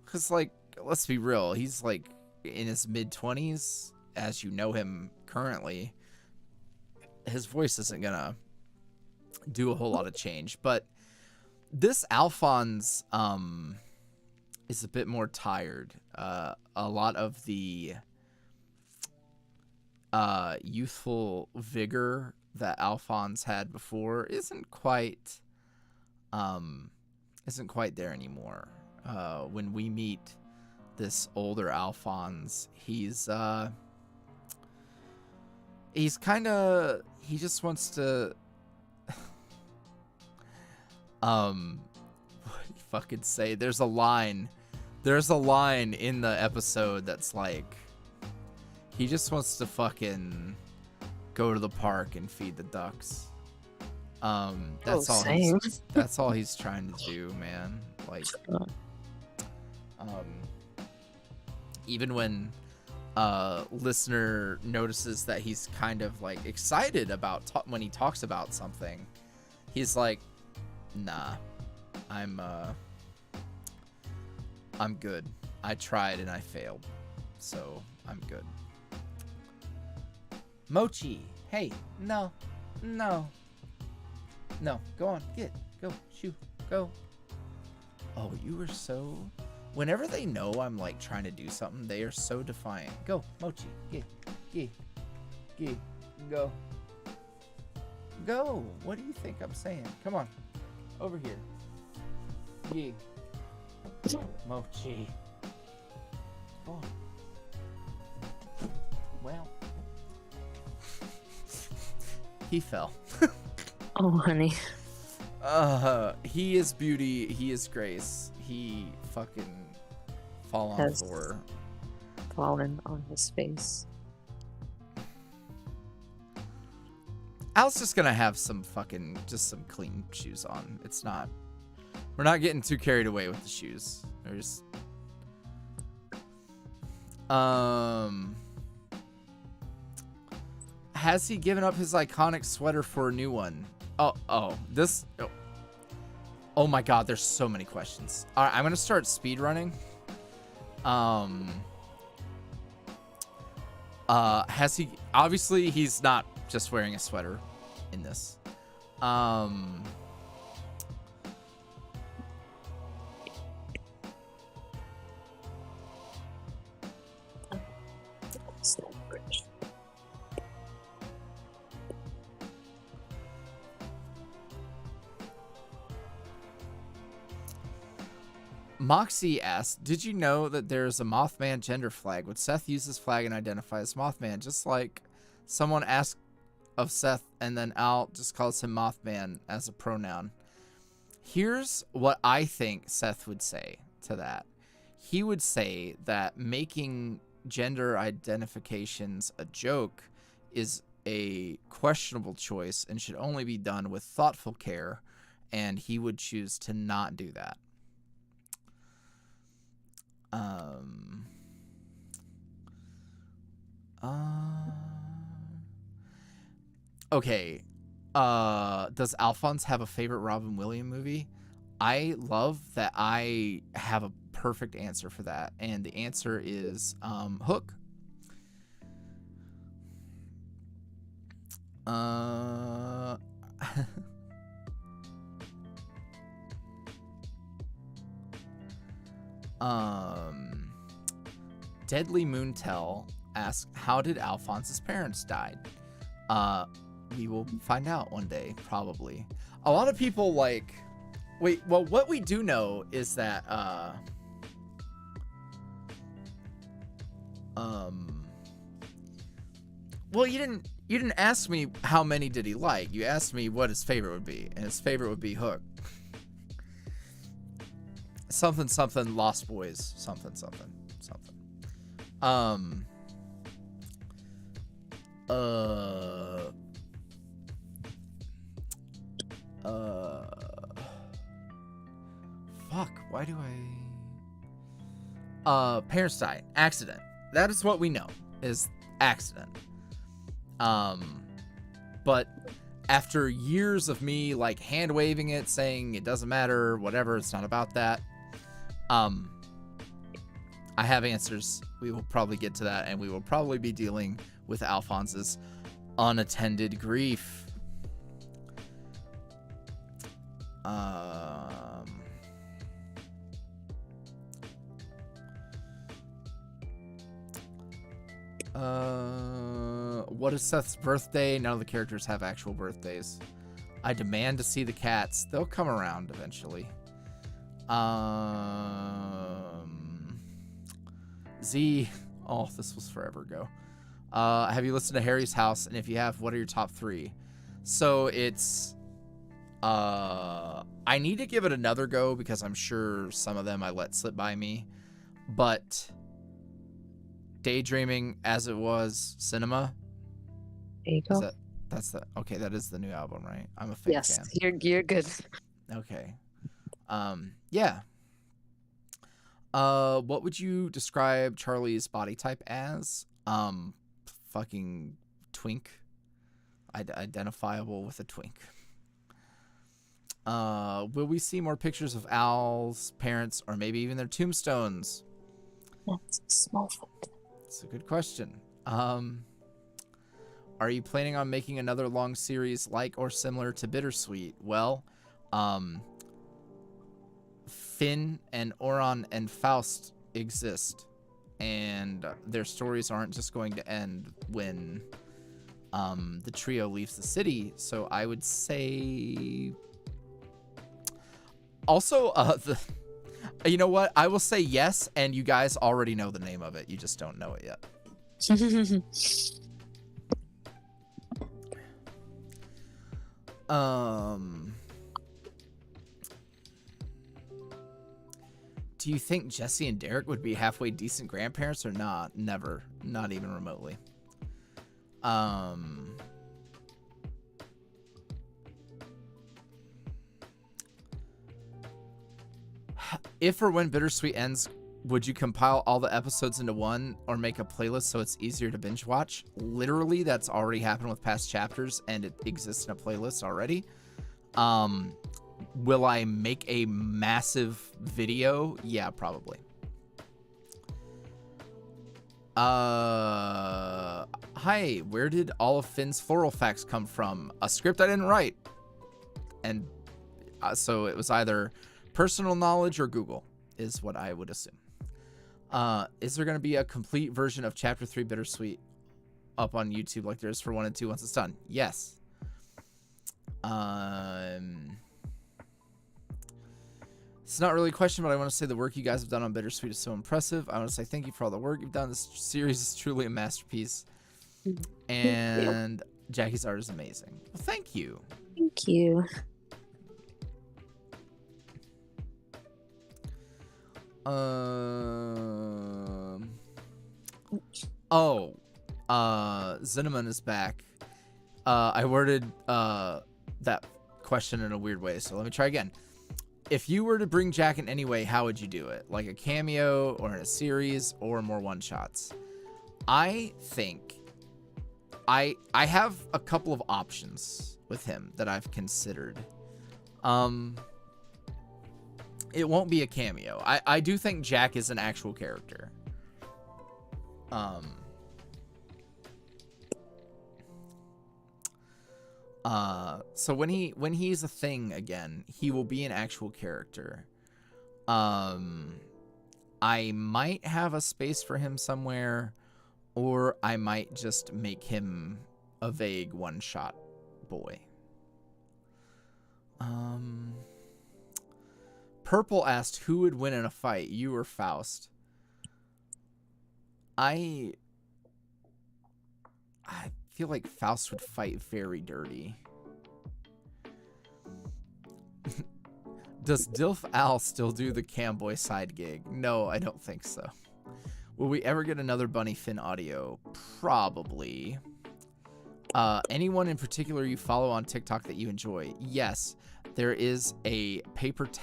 Because, like, let's be real, he's like in his mid-20s, as you know him currently. His voice isn't gonna do a whole lot of change. But this Alphonse is a bit more tired. A lot of the youthful vigor that Alphonse had before isn't quite there anymore. When we meet this older Alphonse, he just wants to what do you fucking say? There's a line in the episode that's like, he just wants to fucking go to the park and feed the ducks. That's all he's trying to do, man. Like, even when listener notices that he's kind of like excited about when he talks about something, he's like, nah, I'm good. I tried and I failed, so I'm good. Mochi, hey, no, go on, go, shoo, go. Oh, you were so... Whenever they know I'm, like, trying to do something, they are so defiant. Go, Mochi, go. Go, what do you think I'm saying? Come on, over here. Mochi. Go on. Well. He fell. Oh, honey. He is beauty. He is grace. He fucking fall on the floor. Fallen on his face. Al's just gonna have some clean shoes on. It's not. We're not getting too carried away with the shoes. There's. Has he given up his iconic sweater for a new one? Oh my god, there's so many questions. All right, I'm gonna start speed running. Has he? Obviously, he's not just wearing a sweater in this. Moxie asks, did you know that there's a Mothman gender flag? Would Seth use this flag and identify as Mothman? Just like someone asked of Seth and then Al just calls him Mothman as a pronoun. Here's what I think Seth would say to that. He would say that making gender identifications a joke is a questionable choice and should only be done with thoughtful care, and he would choose to not do that. Okay. Does Alphonse have a favorite Robin Williams movie? I love that I have a perfect answer for that, and the answer is Hook. Deadly Moontel asks, how did Alphonse's parents die? We will find out one day, probably. A lot of people like... Wait, well, what we do know is that, well, you didn't ask me how many did he like. You asked me what his favorite would be, and his favorite would be Hook. Something, something, Lost Boys. Something, something, something. Fuck, why do I... Parents died. Accident. That is what we know, is accident. But after years of me, like, hand-waving it, saying it doesn't matter, whatever, it's not about that, I have answers. We will probably get to that, and we will probably be dealing with Alphonse's unattended grief. What is Seth's birthday? None of the characters have actual birthdays. I demand to see the cats. They'll come around eventually. Z. Oh, this was forever ago. Have you listened to Harry's House? And if you have, what are your top 3? So it's... I need to give it another go because I'm sure some of them I let slip by me. But Daydreaming As It Was Cinema. There you go. Okay, that is the new album, right? I'm a fake fan. Yes, you're good. Okay. Yeah. What would you describe Charlie's body type as? Fucking twink. Identifiable with a twink. Will we see more pictures of Al's parents or maybe even their tombstones? That's Smallfoot. That's a good question. Are you planning on making another long series like or similar to Bittersweet? Well, Finn and Oron and Faust exist, and their stories aren't just going to end when the trio leaves the city. So I would say also you know what? I will say yes, and you guys already know the name of it. You just don't know it yet. Do you think Jesse and Derek would be halfway decent grandparents or not? Never. Not even remotely. If or when Bittersweet ends, would you compile all the episodes into one or make a playlist so it's easier to binge watch? Literally, that's already happened with past chapters, and it exists in a playlist already. Will I make a massive video? Yeah, probably. Hi, where did all of Finn's floral facts come from? A script I didn't write. And so it was either personal knowledge or Google is what I would assume. Is there going to be a complete version of Chapter 3 Bittersweet up on YouTube like there is for 1 and 2 once it's done? Yes. It's not really a question, but I want to say the work you guys have done on Bittersweet is so impressive. I want to say thank you for all the work you've done. This series is truly a masterpiece. And Jackie's art is amazing. Well, thank you. Thank you. Cinnamon is back. I worded that question in a weird way, so let me try again. If you were to bring Jack in any way, how would you do it? Like a cameo or in a series or more one-shots? I think I have a couple of options with him that I've considered. It won't be a cameo. I do think Jack is an actual character. So when he's a thing again, he will be an actual character. I might have a space for him somewhere, or I might just make him a vague one-shot boy. Purple asked who would win in a fight, you or Faust. I feel like Faust would fight very dirty. Does Dilf Al still do the Camboy side gig? No, I don't think so. Will we ever get another Bunny Finn audio? Probably. Anyone in particular you follow on TikTok that you enjoy? Yes. There is a toilet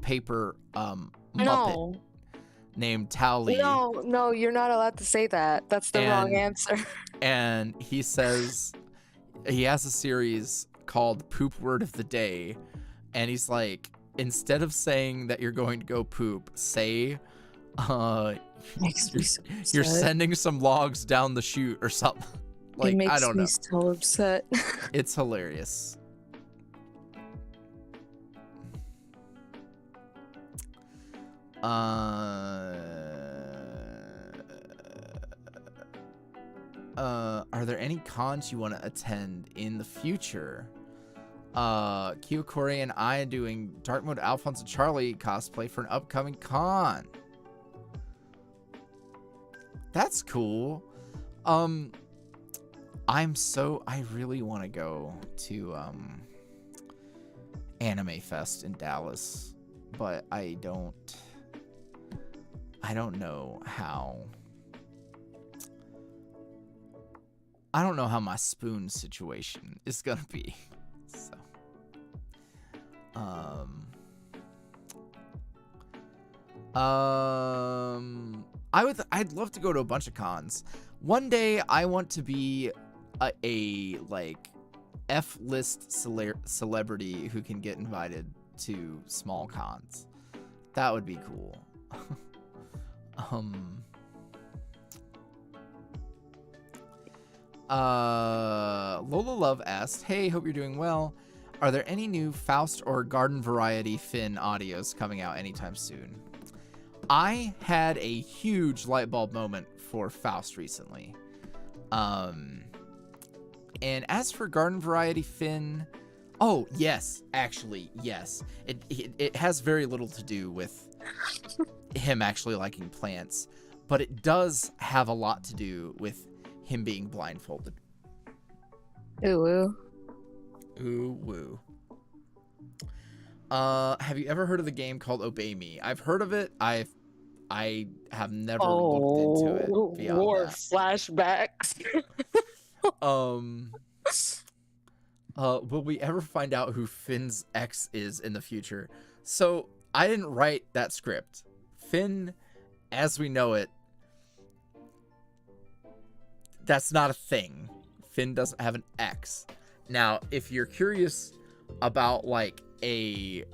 paper Muppet named Tao Li. No, you're not allowed to say that. That's the wrong answer. And he says he has a series called Poop Word of the Day, and he's like, instead of saying that you're going to go poop, say Makes me so you're upset. sending some logs down the chute or something. Like, I don't know. It makes me so upset. It's hilarious. Are there any cons you want to attend in the future? Kiyokori and I are doing Dark Mode Alphonse and Charlie cosplay for an upcoming con. That's cool. I really want to go to Anime Fest in Dallas, but I don't know how. I don't know how my spoon situation is gonna be. So, I'd love to go to a bunch of cons. One day I want to be a like F-list celebrity who can get invited to small cons. That would be cool. Lola Love asked, "Hey, hope you're doing well. Are there any new Faust or Garden Variety Finn audios coming out anytime soon?" I had a huge light bulb moment for Faust recently. And as for Garden Variety Finn, oh yes, actually yes. It has very little to do with him actually liking plants, but it does have a lot to do with him being blindfolded. Ooh woo. Ooh woo. Have you ever heard of the game called Obey Me? I've heard of it. I have never looked into it beyond more that. flashbacks. Will we ever find out who Finn's ex is in the future? So I didn't write that script. Finn, as we know it, that's not a thing. Finn doesn't have an ex. Now, if you're curious about like a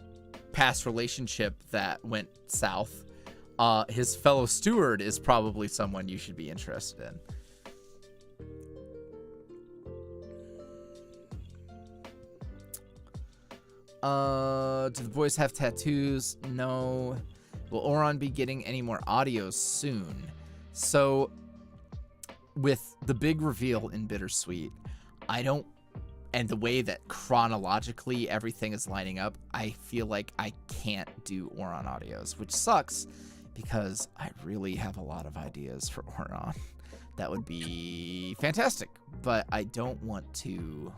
past relationship that went south, his fellow steward is probably someone you should be interested in. Do the boys have tattoos? No. Will Oron be getting any more audios soon? So, with the big reveal in Bittersweet, and the way that chronologically everything is lining up, I feel like I can't do Oron audios, which sucks because I really have a lot of ideas for Oron. That would be fantastic, but I don't want to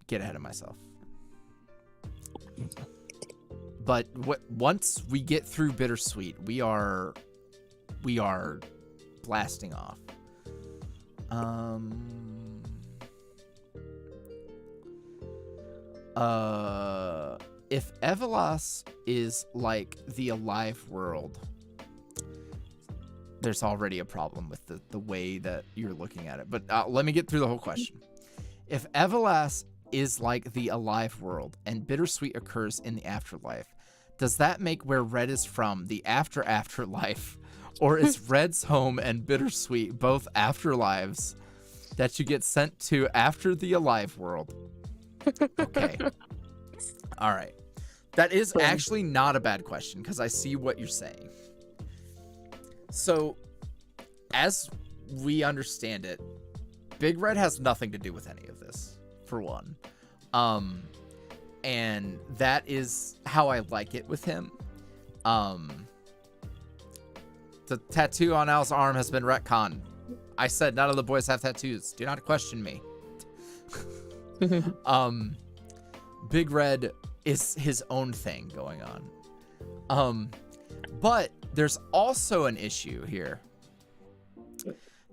get ahead of myself. But once we get through Bittersweet, we are blasting off. If Evelas is like the alive world, there's already a problem with the way that you're looking at it. But let me get through the whole question. If Evelas is like the alive world and Bittersweet occurs in the afterlife, does that make where Red is from the afterlife? Or is Red's home and Bittersweet both afterlives that you get sent to after the alive world? Okay. All right. That is actually not a bad question because I see what you're saying. So, as we understand it, Big Red has nothing to do with any of this, for one. And that is how I like it with him. The tattoo on Al's arm has been retconned. I said none of the boys have tattoos. Do not question me. Big Red is his own thing going on. But there's also an issue here.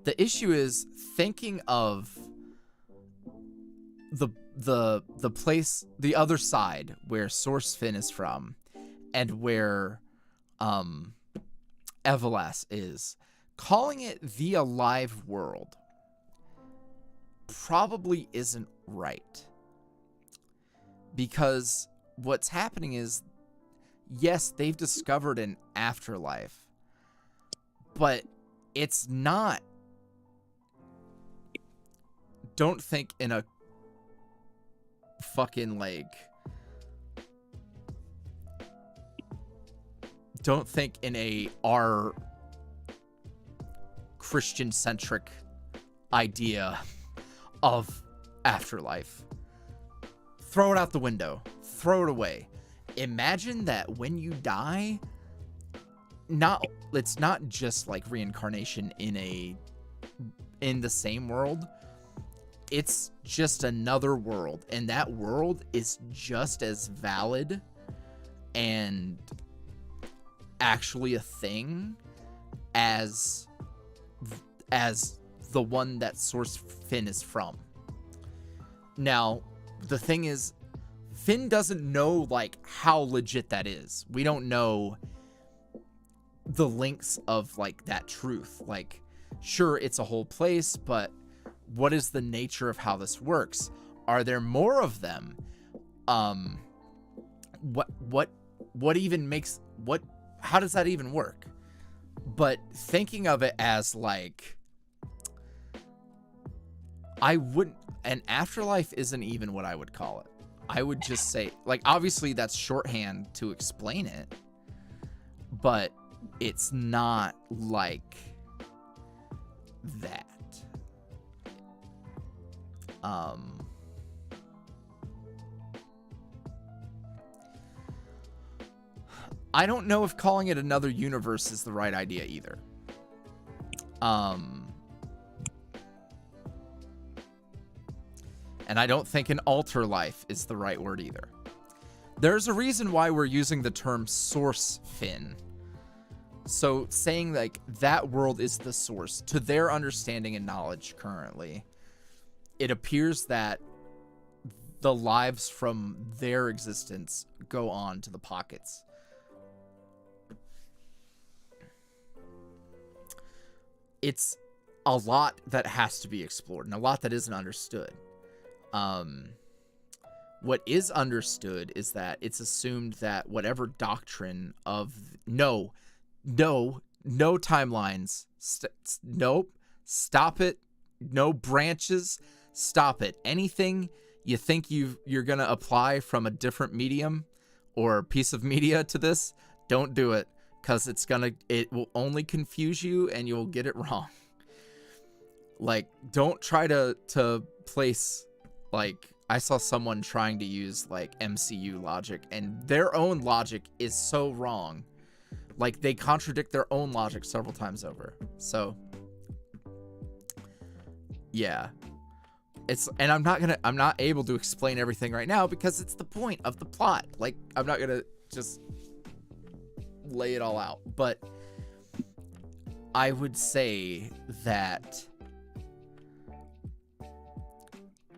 The issue is thinking of the place, the other side where Source Finn is from, and where Evelas is. Calling it the alive world probably isn't right. Because what's happening is, yes, they've discovered an afterlife, but it's not. Don't think in a fucking like. Don't think in a our Christian-centric idea of afterlife. Throw it out the window. Throw it away. Imagine that when you die, it's not just like reincarnation in the same world. It's just another world, and that world is just as valid and actually a thing as the one that Source Finn is from. Now, the thing is, Finn doesn't know like how legit that is. We don't know the links of like that truth. Like, sure, it's a whole place, but what is the nature of how this works? Are there more of them? What even makes how does that even work? But thinking of it as like, an afterlife isn't even what I would call it. I would just say, like, obviously that's shorthand to explain it, but it's not like that. I don't know if calling it another universe is the right idea either. And I don't think an alter life is the right word either. There's a reason why we're using the term source Finn. So saying like that world is the source to their understanding and knowledge currently, it appears that the lives from their existence go on to the pockets. It's a lot that has to be explored and a lot that isn't understood. What is understood is that it's assumed that whatever doctrine of no timelines, nope, stop it, no branches, stop it. Anything you think you're gonna apply from a different medium or piece of media to this, don't do it, because it will only confuse you and you'll get it wrong. Like, don't try to place, like, I saw someone trying to use like MCU logic, and their own logic is so wrong. Like, they contradict their own logic several times over. So yeah, and I'm not able to explain everything right now because it's the point of the plot. Like, I'm not gonna just lay it all out, but I would say that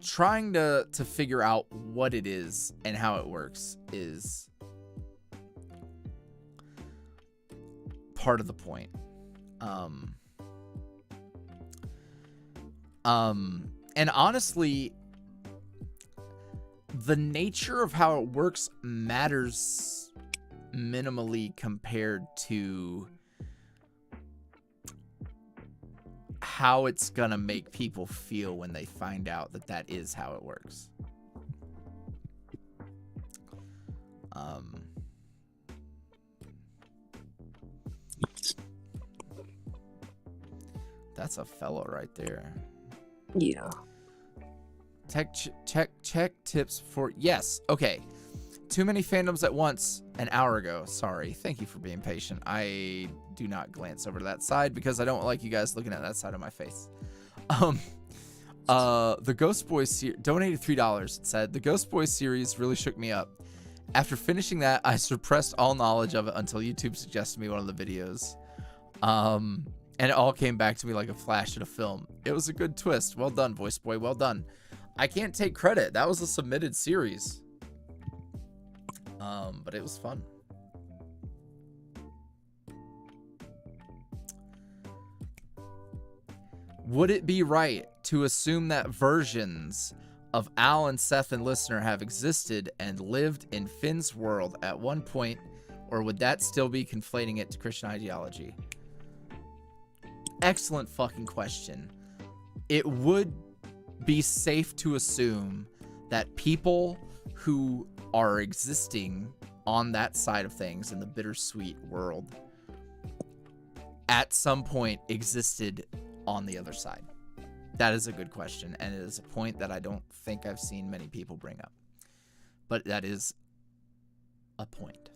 trying to figure out what it is and how it works is part of the point. And honestly, the nature of how it works matters minimally compared to how it's gonna make people feel when they find out that that is how it works. That's a fellow right there. Yeah. Check tips for, yes. Okay. Too many fandoms at once an hour ago. Sorry. Thank you for being patient. I do not glance over to that side because I don't like you guys looking at that side of my face. The Ghost Boys donated $3. It said, the Ghost Boys series really shook me up. After finishing that, I suppressed all knowledge of it until YouTube suggested me one of the videos. And it all came back to me like a flash in a film. It was a good twist. Well done, Voice Boy. Well done. I can't take credit. That was a submitted series. But it was fun. Would it be right to assume that versions of Al and Seth and Listener have existed and lived in Finn's world at one point, or would that still be conflating it to Christian ideology? Excellent fucking question. It would be safe to assume that people who are existing on that side of things in the bittersweet world at some point existed on the other side? That is a good question, and it is a point that I don't think I've seen many people bring up. But that is a point.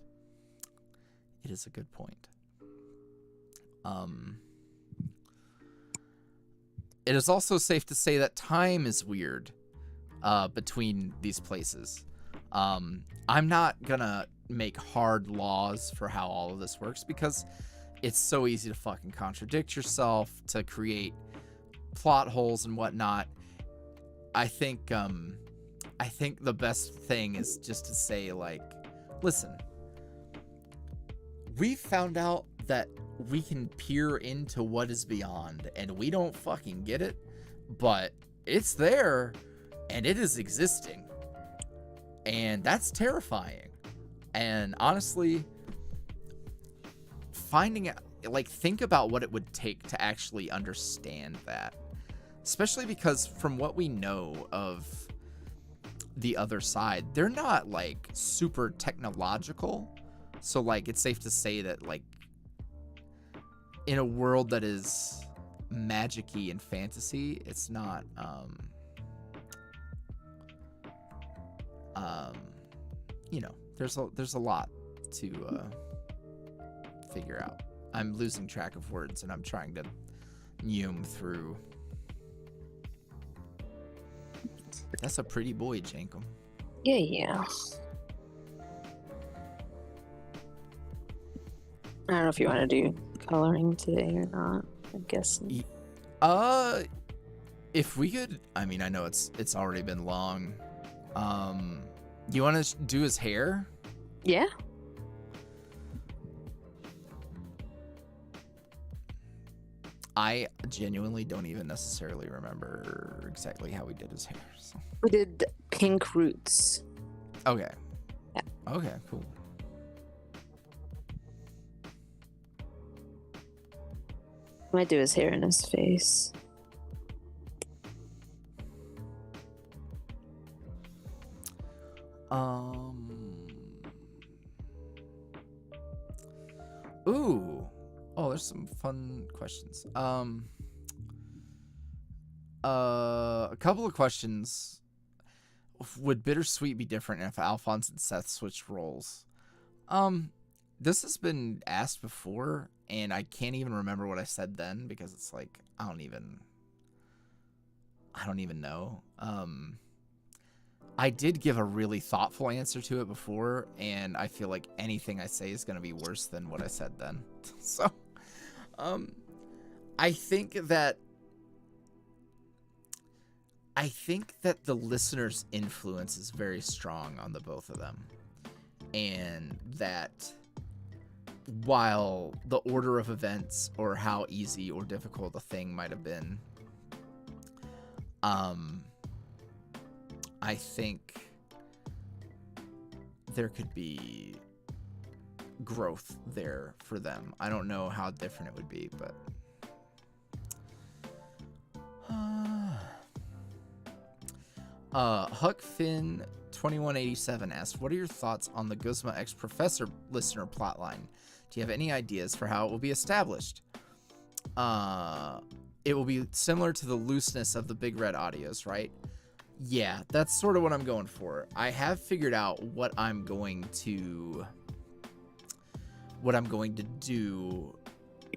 It is a good point. It is also safe to say that time is weird between these places. I'm not gonna make hard laws for how all of this works because it's so easy to fucking contradict yourself, to create plot holes and whatnot. I think the best thing is just to say, like, listen, we found out that we can peer into what is beyond, and we don't fucking get it, but it's there and it is existing, and that's terrifying. And honestly, finding out, like, think about what it would take to actually understand that, especially because from what we know of the other side, they're not like super technological. So like, it's safe to say that, like, in a world that is magic-y and fantasy, it's not you know, there's a lot to figure out. I'm losing track of words and I'm trying to neum through. That's a pretty boy, Jankum. Yeah. I don't know if you want to do coloring today or not. I'm guessing. If we could, I mean, I know it's already been long. You want to do his hair? Yeah. I genuinely don't even necessarily remember exactly how we did his hair. So. We did pink roots. Okay. Yeah. Okay, cool. Might do his hair and his face. Ooh. Oh, there's some fun questions. A couple of questions. Would Bittersweet be different if Alphonse and Seth switched roles? This has been asked before, and I can't even remember what I said then because it's like I don't even know. I did give a really thoughtful answer to it before, and I feel like anything I say is going to be worse than what I said then. So, I think that the listener's influence is very strong on the both of them, and that while the order of events or how easy or difficult a thing might have been, I think there could be growth there for them. I don't know how different it would be, but HuckFinn2187 asked, what are your thoughts on the Guzma X Professor listener plotline? Do you have any ideas for how it will be established? It will be similar to the looseness of the Big Red audios, right? Yeah, that's sort of what I'm going for. I have figured out what I'm going to do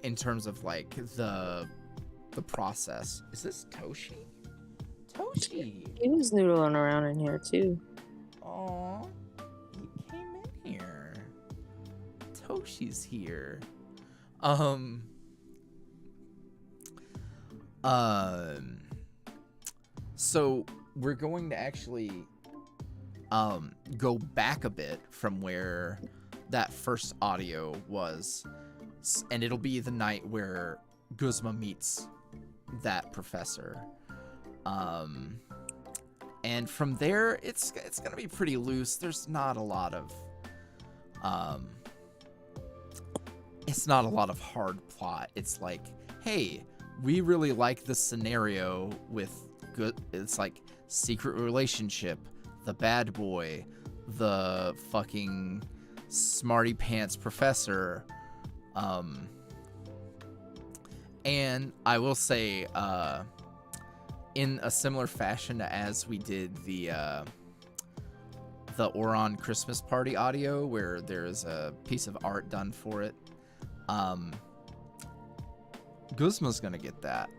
in terms of like the process. Is this Toshi? Toshi. He was noodling around in here too. Aw, he came in here. Toshi's here. So we're going to actually go back a bit from where that first audio was, and it'll be the night where Guzma meets that professor. And from there, it's gonna be pretty loose. There's not a lot of hard plot. It's like, hey, we really like this scenario with good. It's like secret relationship, the bad boy, the fucking smarty pants professor, And I will say, in a similar fashion as we did the Oron Christmas party audio, where there's a piece of art done for it, Guzma's gonna get that,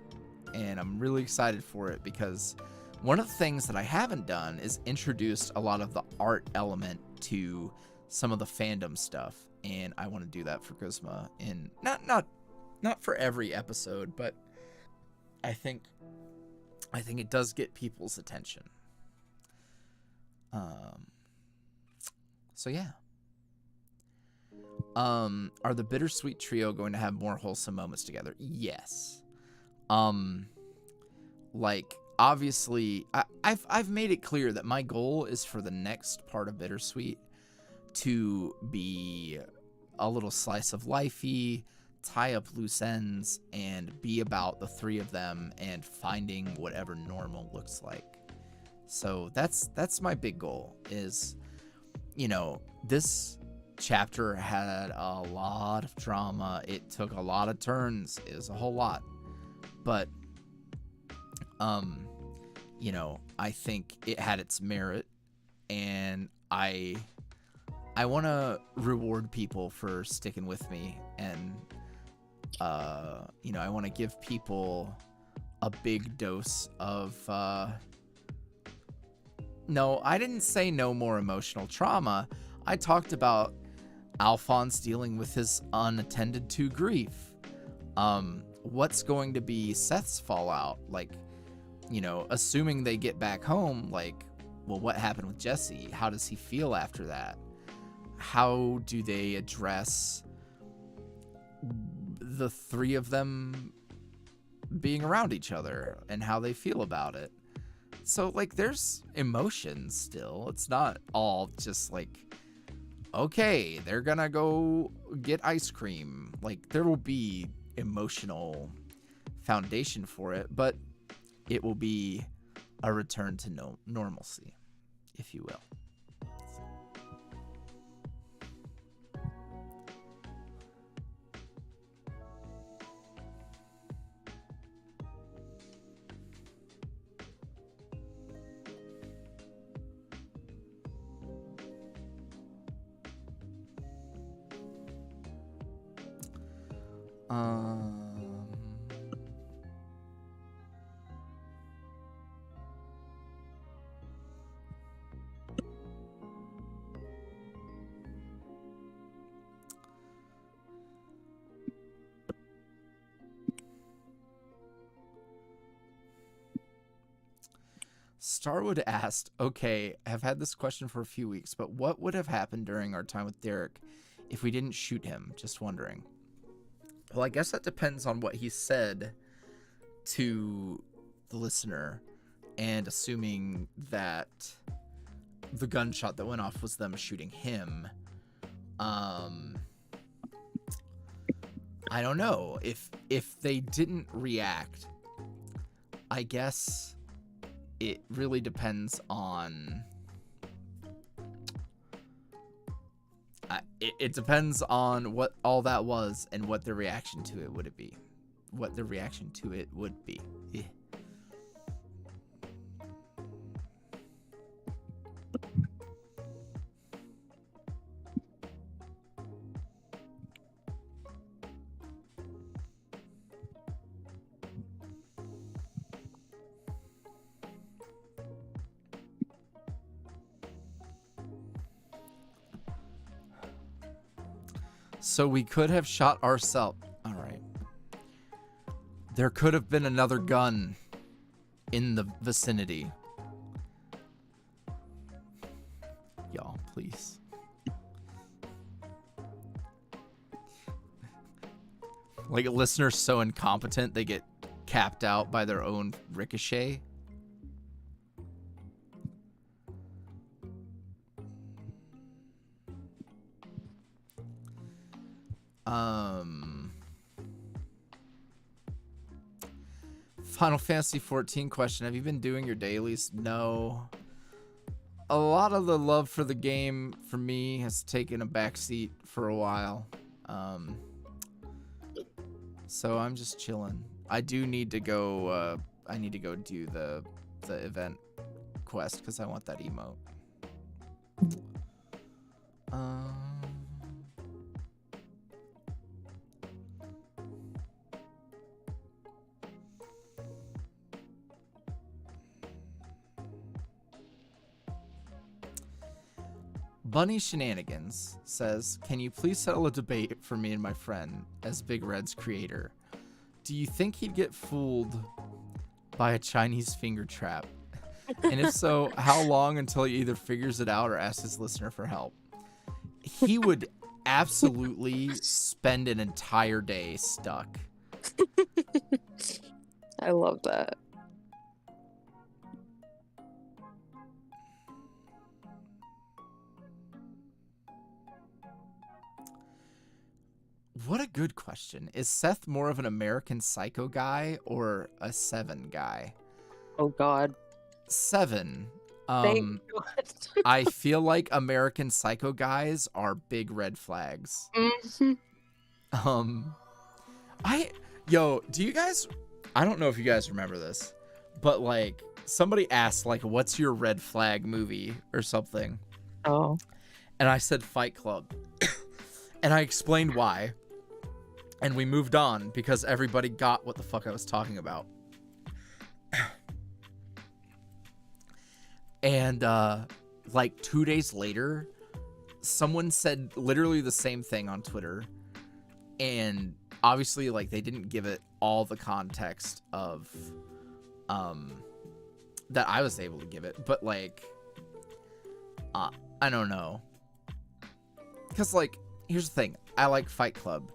and I'm really excited for it because one of the things that I haven't done is introduced a lot of the art element to some of the fandom stuff, and I want to do that for Guzma. In not for every episode, but I think it does get people's attention. So yeah. Are the Bittersweet Trio going to have more wholesome moments together? Yes. Like, obviously, I've made it clear that my goal is for the next part of Bittersweet to be a little slice of lifey, tie up loose ends, and be about the three of them and finding whatever normal looks like. So that's my big goal is, you know, this chapter had a lot of drama. It took a lot of turns. It was a whole lot. But, you know, I think it had its merit, and I want to reward people for sticking with me, and, you know, I want to give people a big dose of, no, I didn't say no more emotional trauma. I talked about Alphonse dealing with his unattended to grief. What's going to be Seth's fallout? Like, you know, assuming they get back home, like, well, what happened with Jesse? How does he feel after that? How do they address the three of them being around each other and how they feel about it? So, like, there's emotions still. It's not all just like, okay, they're gonna go get ice cream. Like, there will be emotional foundation for it, but it will be a return to normalcy, if you will. Starwood asked, okay, I've had this question for a few weeks, but what would have happened during our time with Derek if we didn't shoot him? Just wondering. Well, I guess that depends on what he said to the listener, and assuming that the gunshot that went off was them shooting him. I don't know. If they didn't react, I guess it really depends on... It depends on what all that was and what the reaction to it would be. What the reaction to it would be. Eh. So we could have shot ourselves. All right. There could have been another gun in the vicinity. Y'all, please. Like, a listener's so incompetent they get capped out by their own ricochet. Final Fantasy 14 question. Have you been doing your dailies? No. A lot of the love for the game for me has taken a backseat for a while. So I'm just chilling. I do need to go. I need to go do the event quest because I want that emote. Bunny Shenanigans says, can you please settle a debate for me and my friend as Big Red's creator? Do you think he'd get fooled by a Chinese finger trap? And if so, how long until he either figures it out or asks his listener for help? He would absolutely spend an entire day stuck. I love that. What a good question. Is Seth more of an American Psycho guy or a Seven guy? Oh God. Seven. Thank God. I feel like American Psycho guys are big red flags. Mm-hmm. Do you guys, I don't know if you guys remember this, but like somebody asked like, what's your red flag movie or something? Oh. And I said Fight Club. And I explained why. And we moved on because everybody got what the fuck I was talking about. And like 2 days later, someone said literally the same thing on Twitter. And obviously like they didn't give it all the context of that I was able to give it, but like I don't know. Cuz like here's the thing, I like Fight Club.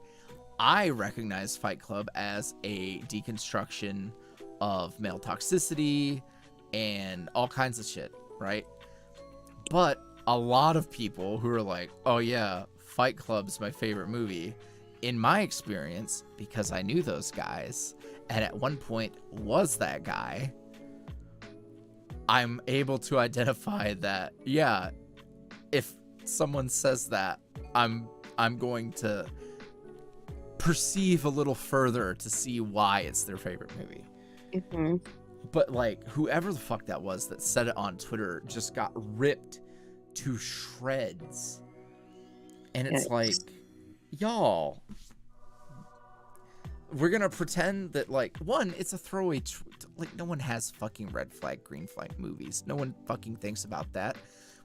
I recognize Fight Club as a deconstruction of male toxicity and all kinds of shit, right? But a lot of people who are like, oh yeah, Fight Club's my favorite movie, in my experience, because I knew those guys, and at one point was that guy, I'm able to identify that, yeah, if someone says that, I'm going to perceive a little further to see why it's their favorite movie. Mm-hmm. But like whoever the fuck that was that said it on Twitter just got ripped to shreds. And it's like, y'all, we're gonna pretend that like, one, it's a throwaway like no one has fucking red flag, green flag movies. No one fucking thinks about that.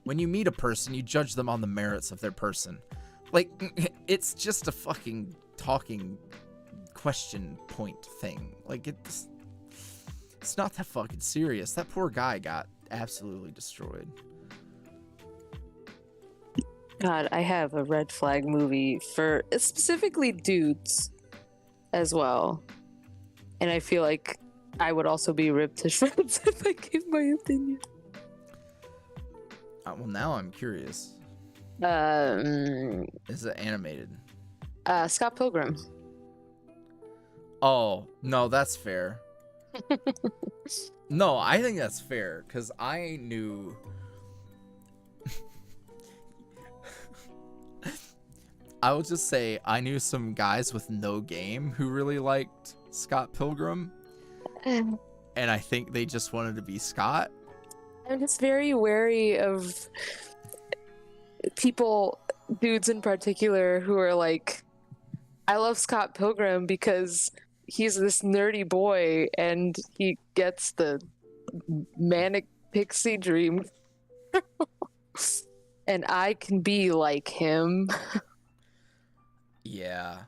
When you meet a person, you judge them on the merits of their person. Like, it's just a fucking talking question point thing. Like, it's not that fucking serious. That poor guy got absolutely destroyed. God, I have a red flag movie for specifically dudes as well. And I feel like I would also be ripped to shreds if I gave my opinion. Well, now I'm curious. Is it animated? Scott Pilgrim. Oh, no, that's fair. No, I think that's fair, because I knew... I will just say, I knew some guys with no game who really liked Scott Pilgrim, and I think they just wanted to be Scott. I'm just very wary of people, dudes in particular, who are like, I love Scott Pilgrim because he's this nerdy boy and he gets the manic pixie dream. And I can be like him. Yeah.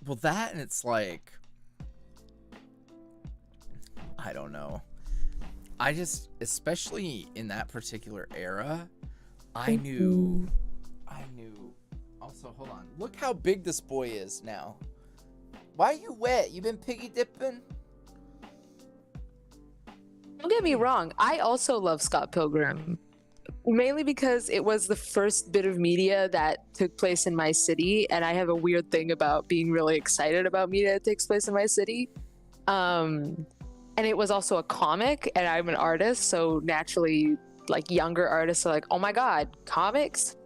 Well, that, and it's like, I don't know. I just, especially in that particular era, I knew. Also, hold on. Look how big this boy is now. Why are you wet? You been piggy dipping? Don't get me wrong. I also love Scott Pilgrim. Mainly because it was the first bit of media that took place in my city. And I have a weird thing about being really excited about media that takes place in my city. And it was also a comic, and I'm an artist. So naturally, like, younger artists are like, oh my God, comics?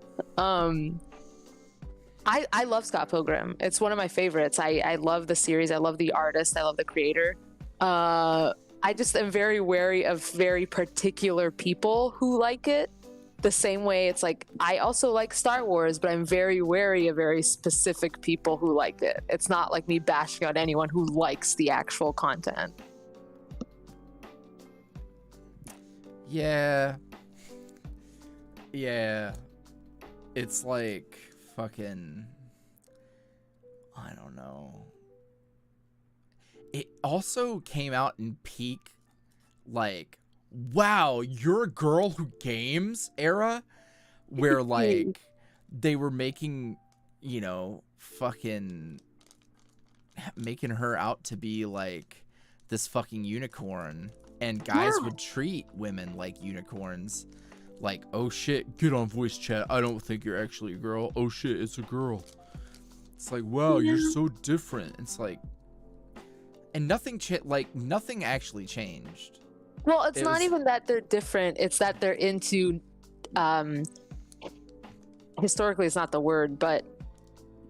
I love Scott Pilgrim. It's one of my favorites. I love the series. I love the artist. I love the creator. I just am very wary of very particular people who like it. The same way it's like, I also like Star Wars, but I'm very wary of very specific people who like it. It's not like me bashing on anyone who likes the actual content. Yeah. Yeah. It's like fucking, I don't know. It also came out in peak, like, wow, you're a girl who games era, where like they were making, you know, fucking making her out to be like this fucking unicorn, and guys would treat women like unicorns. Like, oh shit, get on voice chat. I don't think you're actually a girl. Oh shit, it's a girl. It's like, wow, you're so different. It's like, and nothing nothing actually changed. Well, it's not even that they're different. It's that they're into, historically, it's not the word, but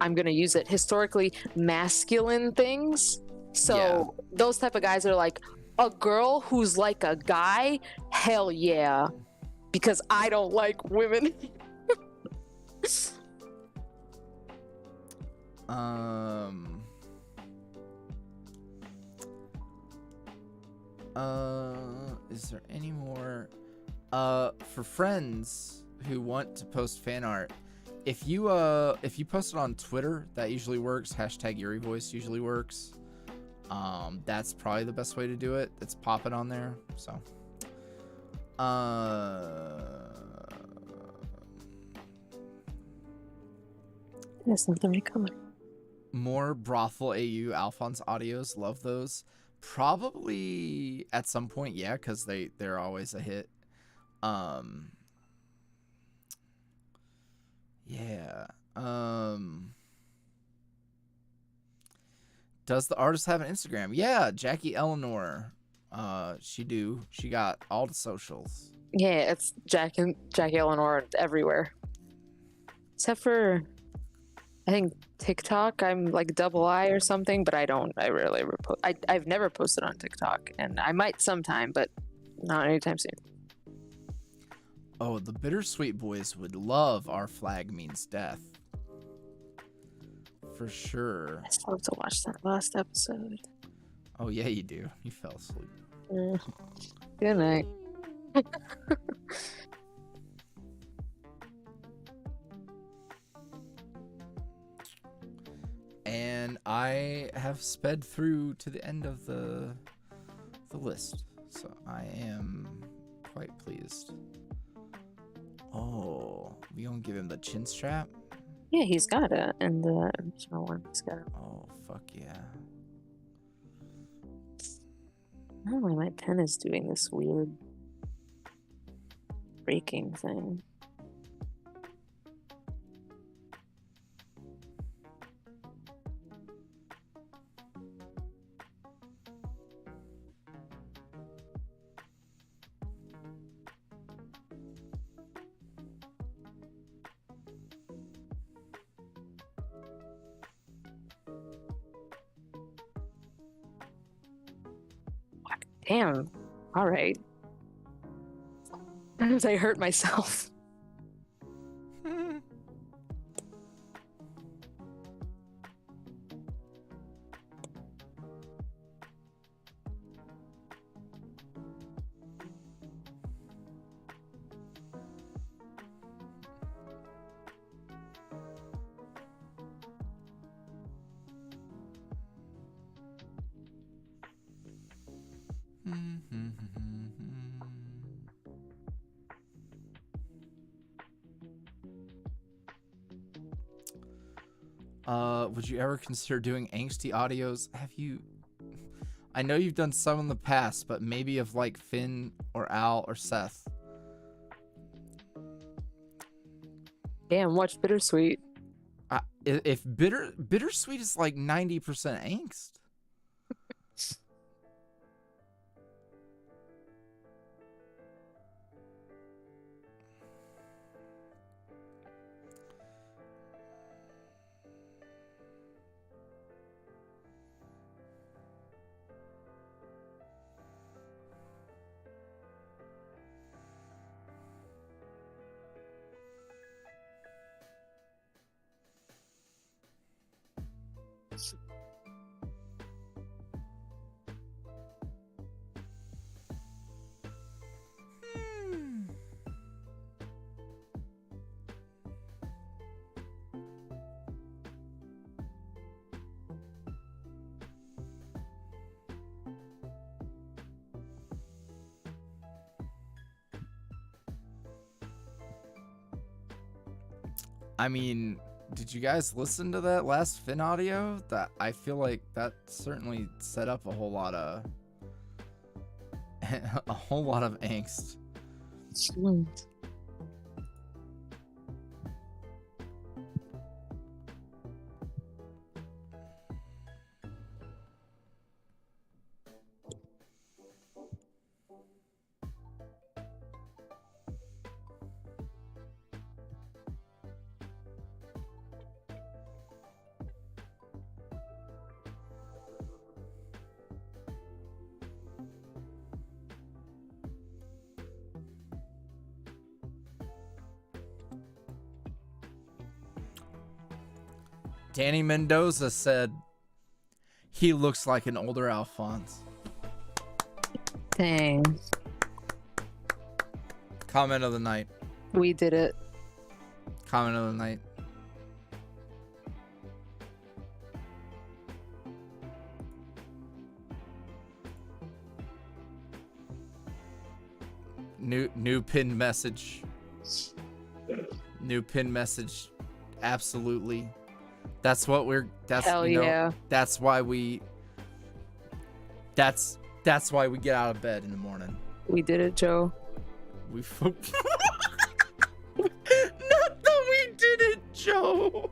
I'm going to use it. Historically masculine things. So those type of guys are like, a girl who's like a guy, hell yeah. Because I don't like women. Is there any more? For friends who want to post fan art, if you post it on Twitter, that usually works. Hashtag YuuriVoice usually works. That's probably the best way to do it. It's popping on there. So, that's not the right color. More brothel AU Alphonse audios. Love those. Probably at some point, yeah, because they're always a hit. Yeah. Does the artist have an Instagram? Yeah, Jackie Eleanor. She got all the socials. Yeah, it's Jackie Eleanor everywhere. Except for, I think TikTok. I'm like double I or something, but I rarely ever post. I've never posted on TikTok, and I might sometime, but not anytime soon. Oh, the Bittersweet Boys would love Our Flag Means Death. For sure. I still have to watch that last episode. Oh, yeah, you do. You fell asleep. Good night. And I have sped through to the end of the list, so I am quite pleased. Oh, we gonna give him the chin strap? Yeah, he's got it in the original one. He's got it. Oh, fuck yeah. I don't know why my pen is doing this weird breaking thing. Damn. All right. As I hurt myself. Would you ever consider doing angsty audios? Have you? I know you've done some in the past, but maybe of like Finn or Al or Seth. Damn, watch Bittersweet. If Bittersweet is like 90% angst. I mean, did you guys listen to that last Finn audio? That I feel like that certainly set up a whole lot of angst. Danny Mendoza said he looks like an older Alphonse. Dang. Comment of the night. We did it. Comment of the night. New pinned message. New pinned message. Absolutely. That's what we're. That's Hell you know, yeah. That's why we. That's why we get out of bed in the morning. We did it, Joe. We. Not that we did it, Joe.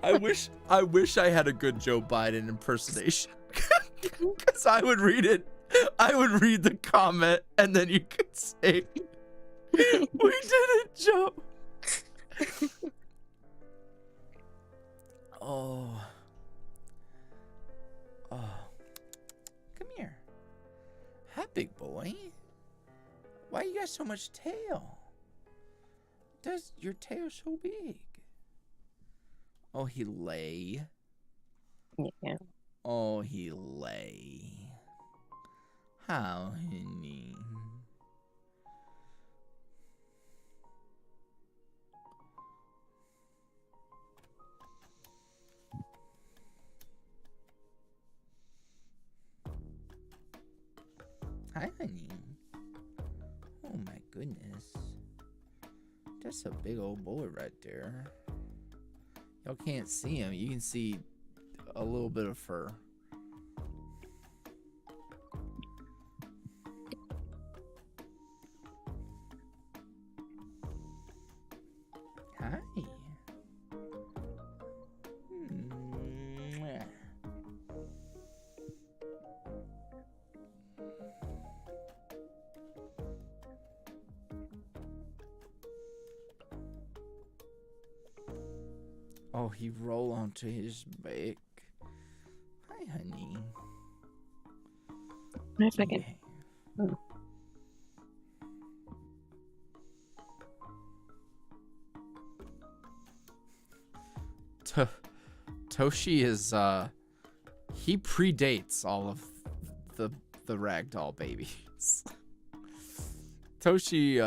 I wish I had a good Joe Biden impersonation. Because I would read it. I would read the comment and then you could say, we did it, Joe. Oh. Come here. Hi, big boy. Why you got so much tail? Does your tail so big? Oh, he lay. Yeah. Oh, he lay. How honey. Hi, honey. Oh my goodness. That's a big old boy right there. Y'all can't see him. You can see a little bit of fur. Hi. Mwah. Oh, he rolled onto his back. Hi, honey. Wonder if I can. Oh. Toshi is he predates all of the ragdoll babies. Toshi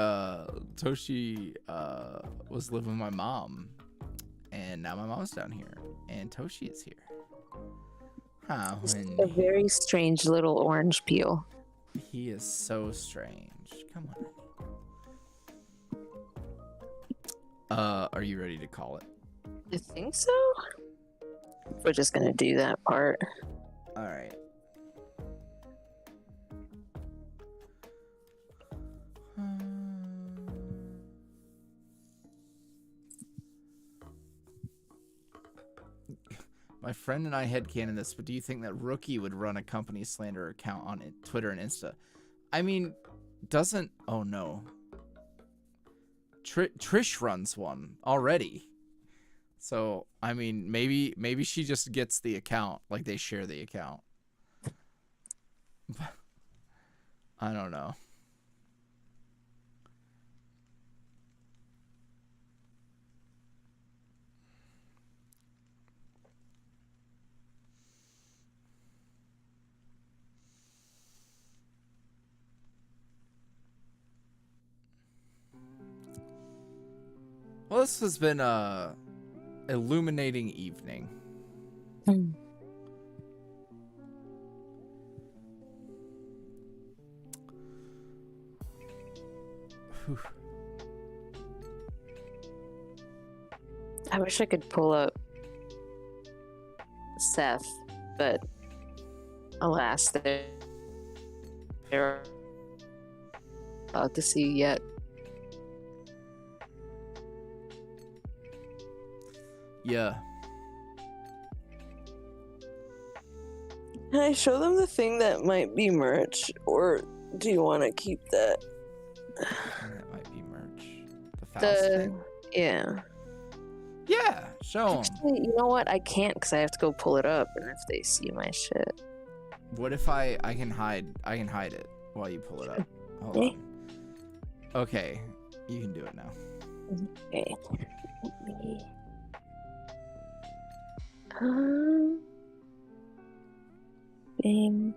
was living with my mom, and now my mom's down here, and Toshi is here. How A very strange little orange peel. he is so strange. Come on. Are you ready to call it? I think so. We're just gonna do that part. All right. My friend and I headcanon this, but do you think that Rookie would run a company slander account on Twitter and Insta? I mean, doesn't... Oh, no. Trish runs one already. So, I mean, maybe she just gets the account. Like, they share the account. I don't know. Well, this has been a illuminating evening. Mm. Whew. I wish I could pull up Seth, but alas, they're about to see yet. Yeah. Can I show them the thing that might be merch, or do you want to keep that? That might be merch. The Faust thing? Yeah. Yeah, show them. Actually, you know what? I can't because I have to go pull it up, and if they see my shit, What if I can hide it while you pull it up? Hold on. Okay, you can do it now. okay. Bing.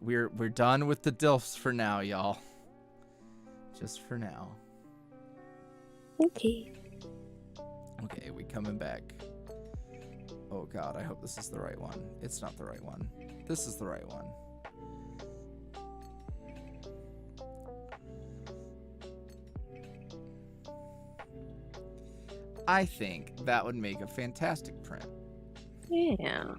We're done with the Dilfs for now, y'all. Just for now. Okay. Okay, we coming back. Oh god, I hope this is the right one. It's not the right one. This is the right one. I think that would make a fantastic print. Yeah.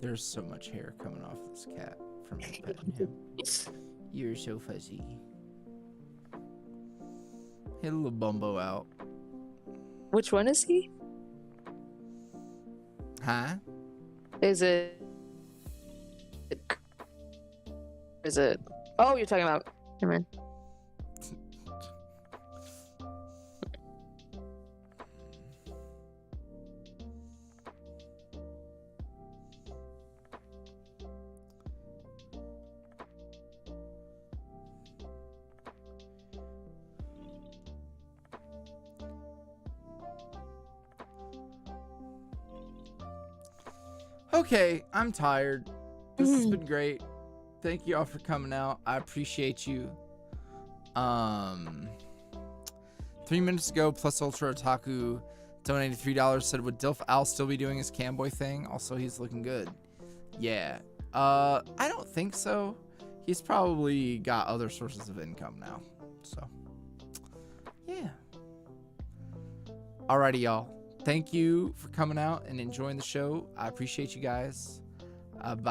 There's so much hair coming off this cat from me petting him. You're so fuzzy. Hit a little bumbo out. Which one is he? Huh? Is it? Is it? Oh, you're talking about. Never mind. Okay, I'm tired. This has been great. Thank you all for coming out. I appreciate you. 3 minutes ago, Plus Ultra Otaku donated $3. Said, would Dilf Al still be doing his camboy thing? Also, he's looking good. Yeah. I don't think so. He's probably got other sources of income now. So, yeah. Alrighty, y'all. Thank you for coming out and enjoying the show. I appreciate you guys. Bye.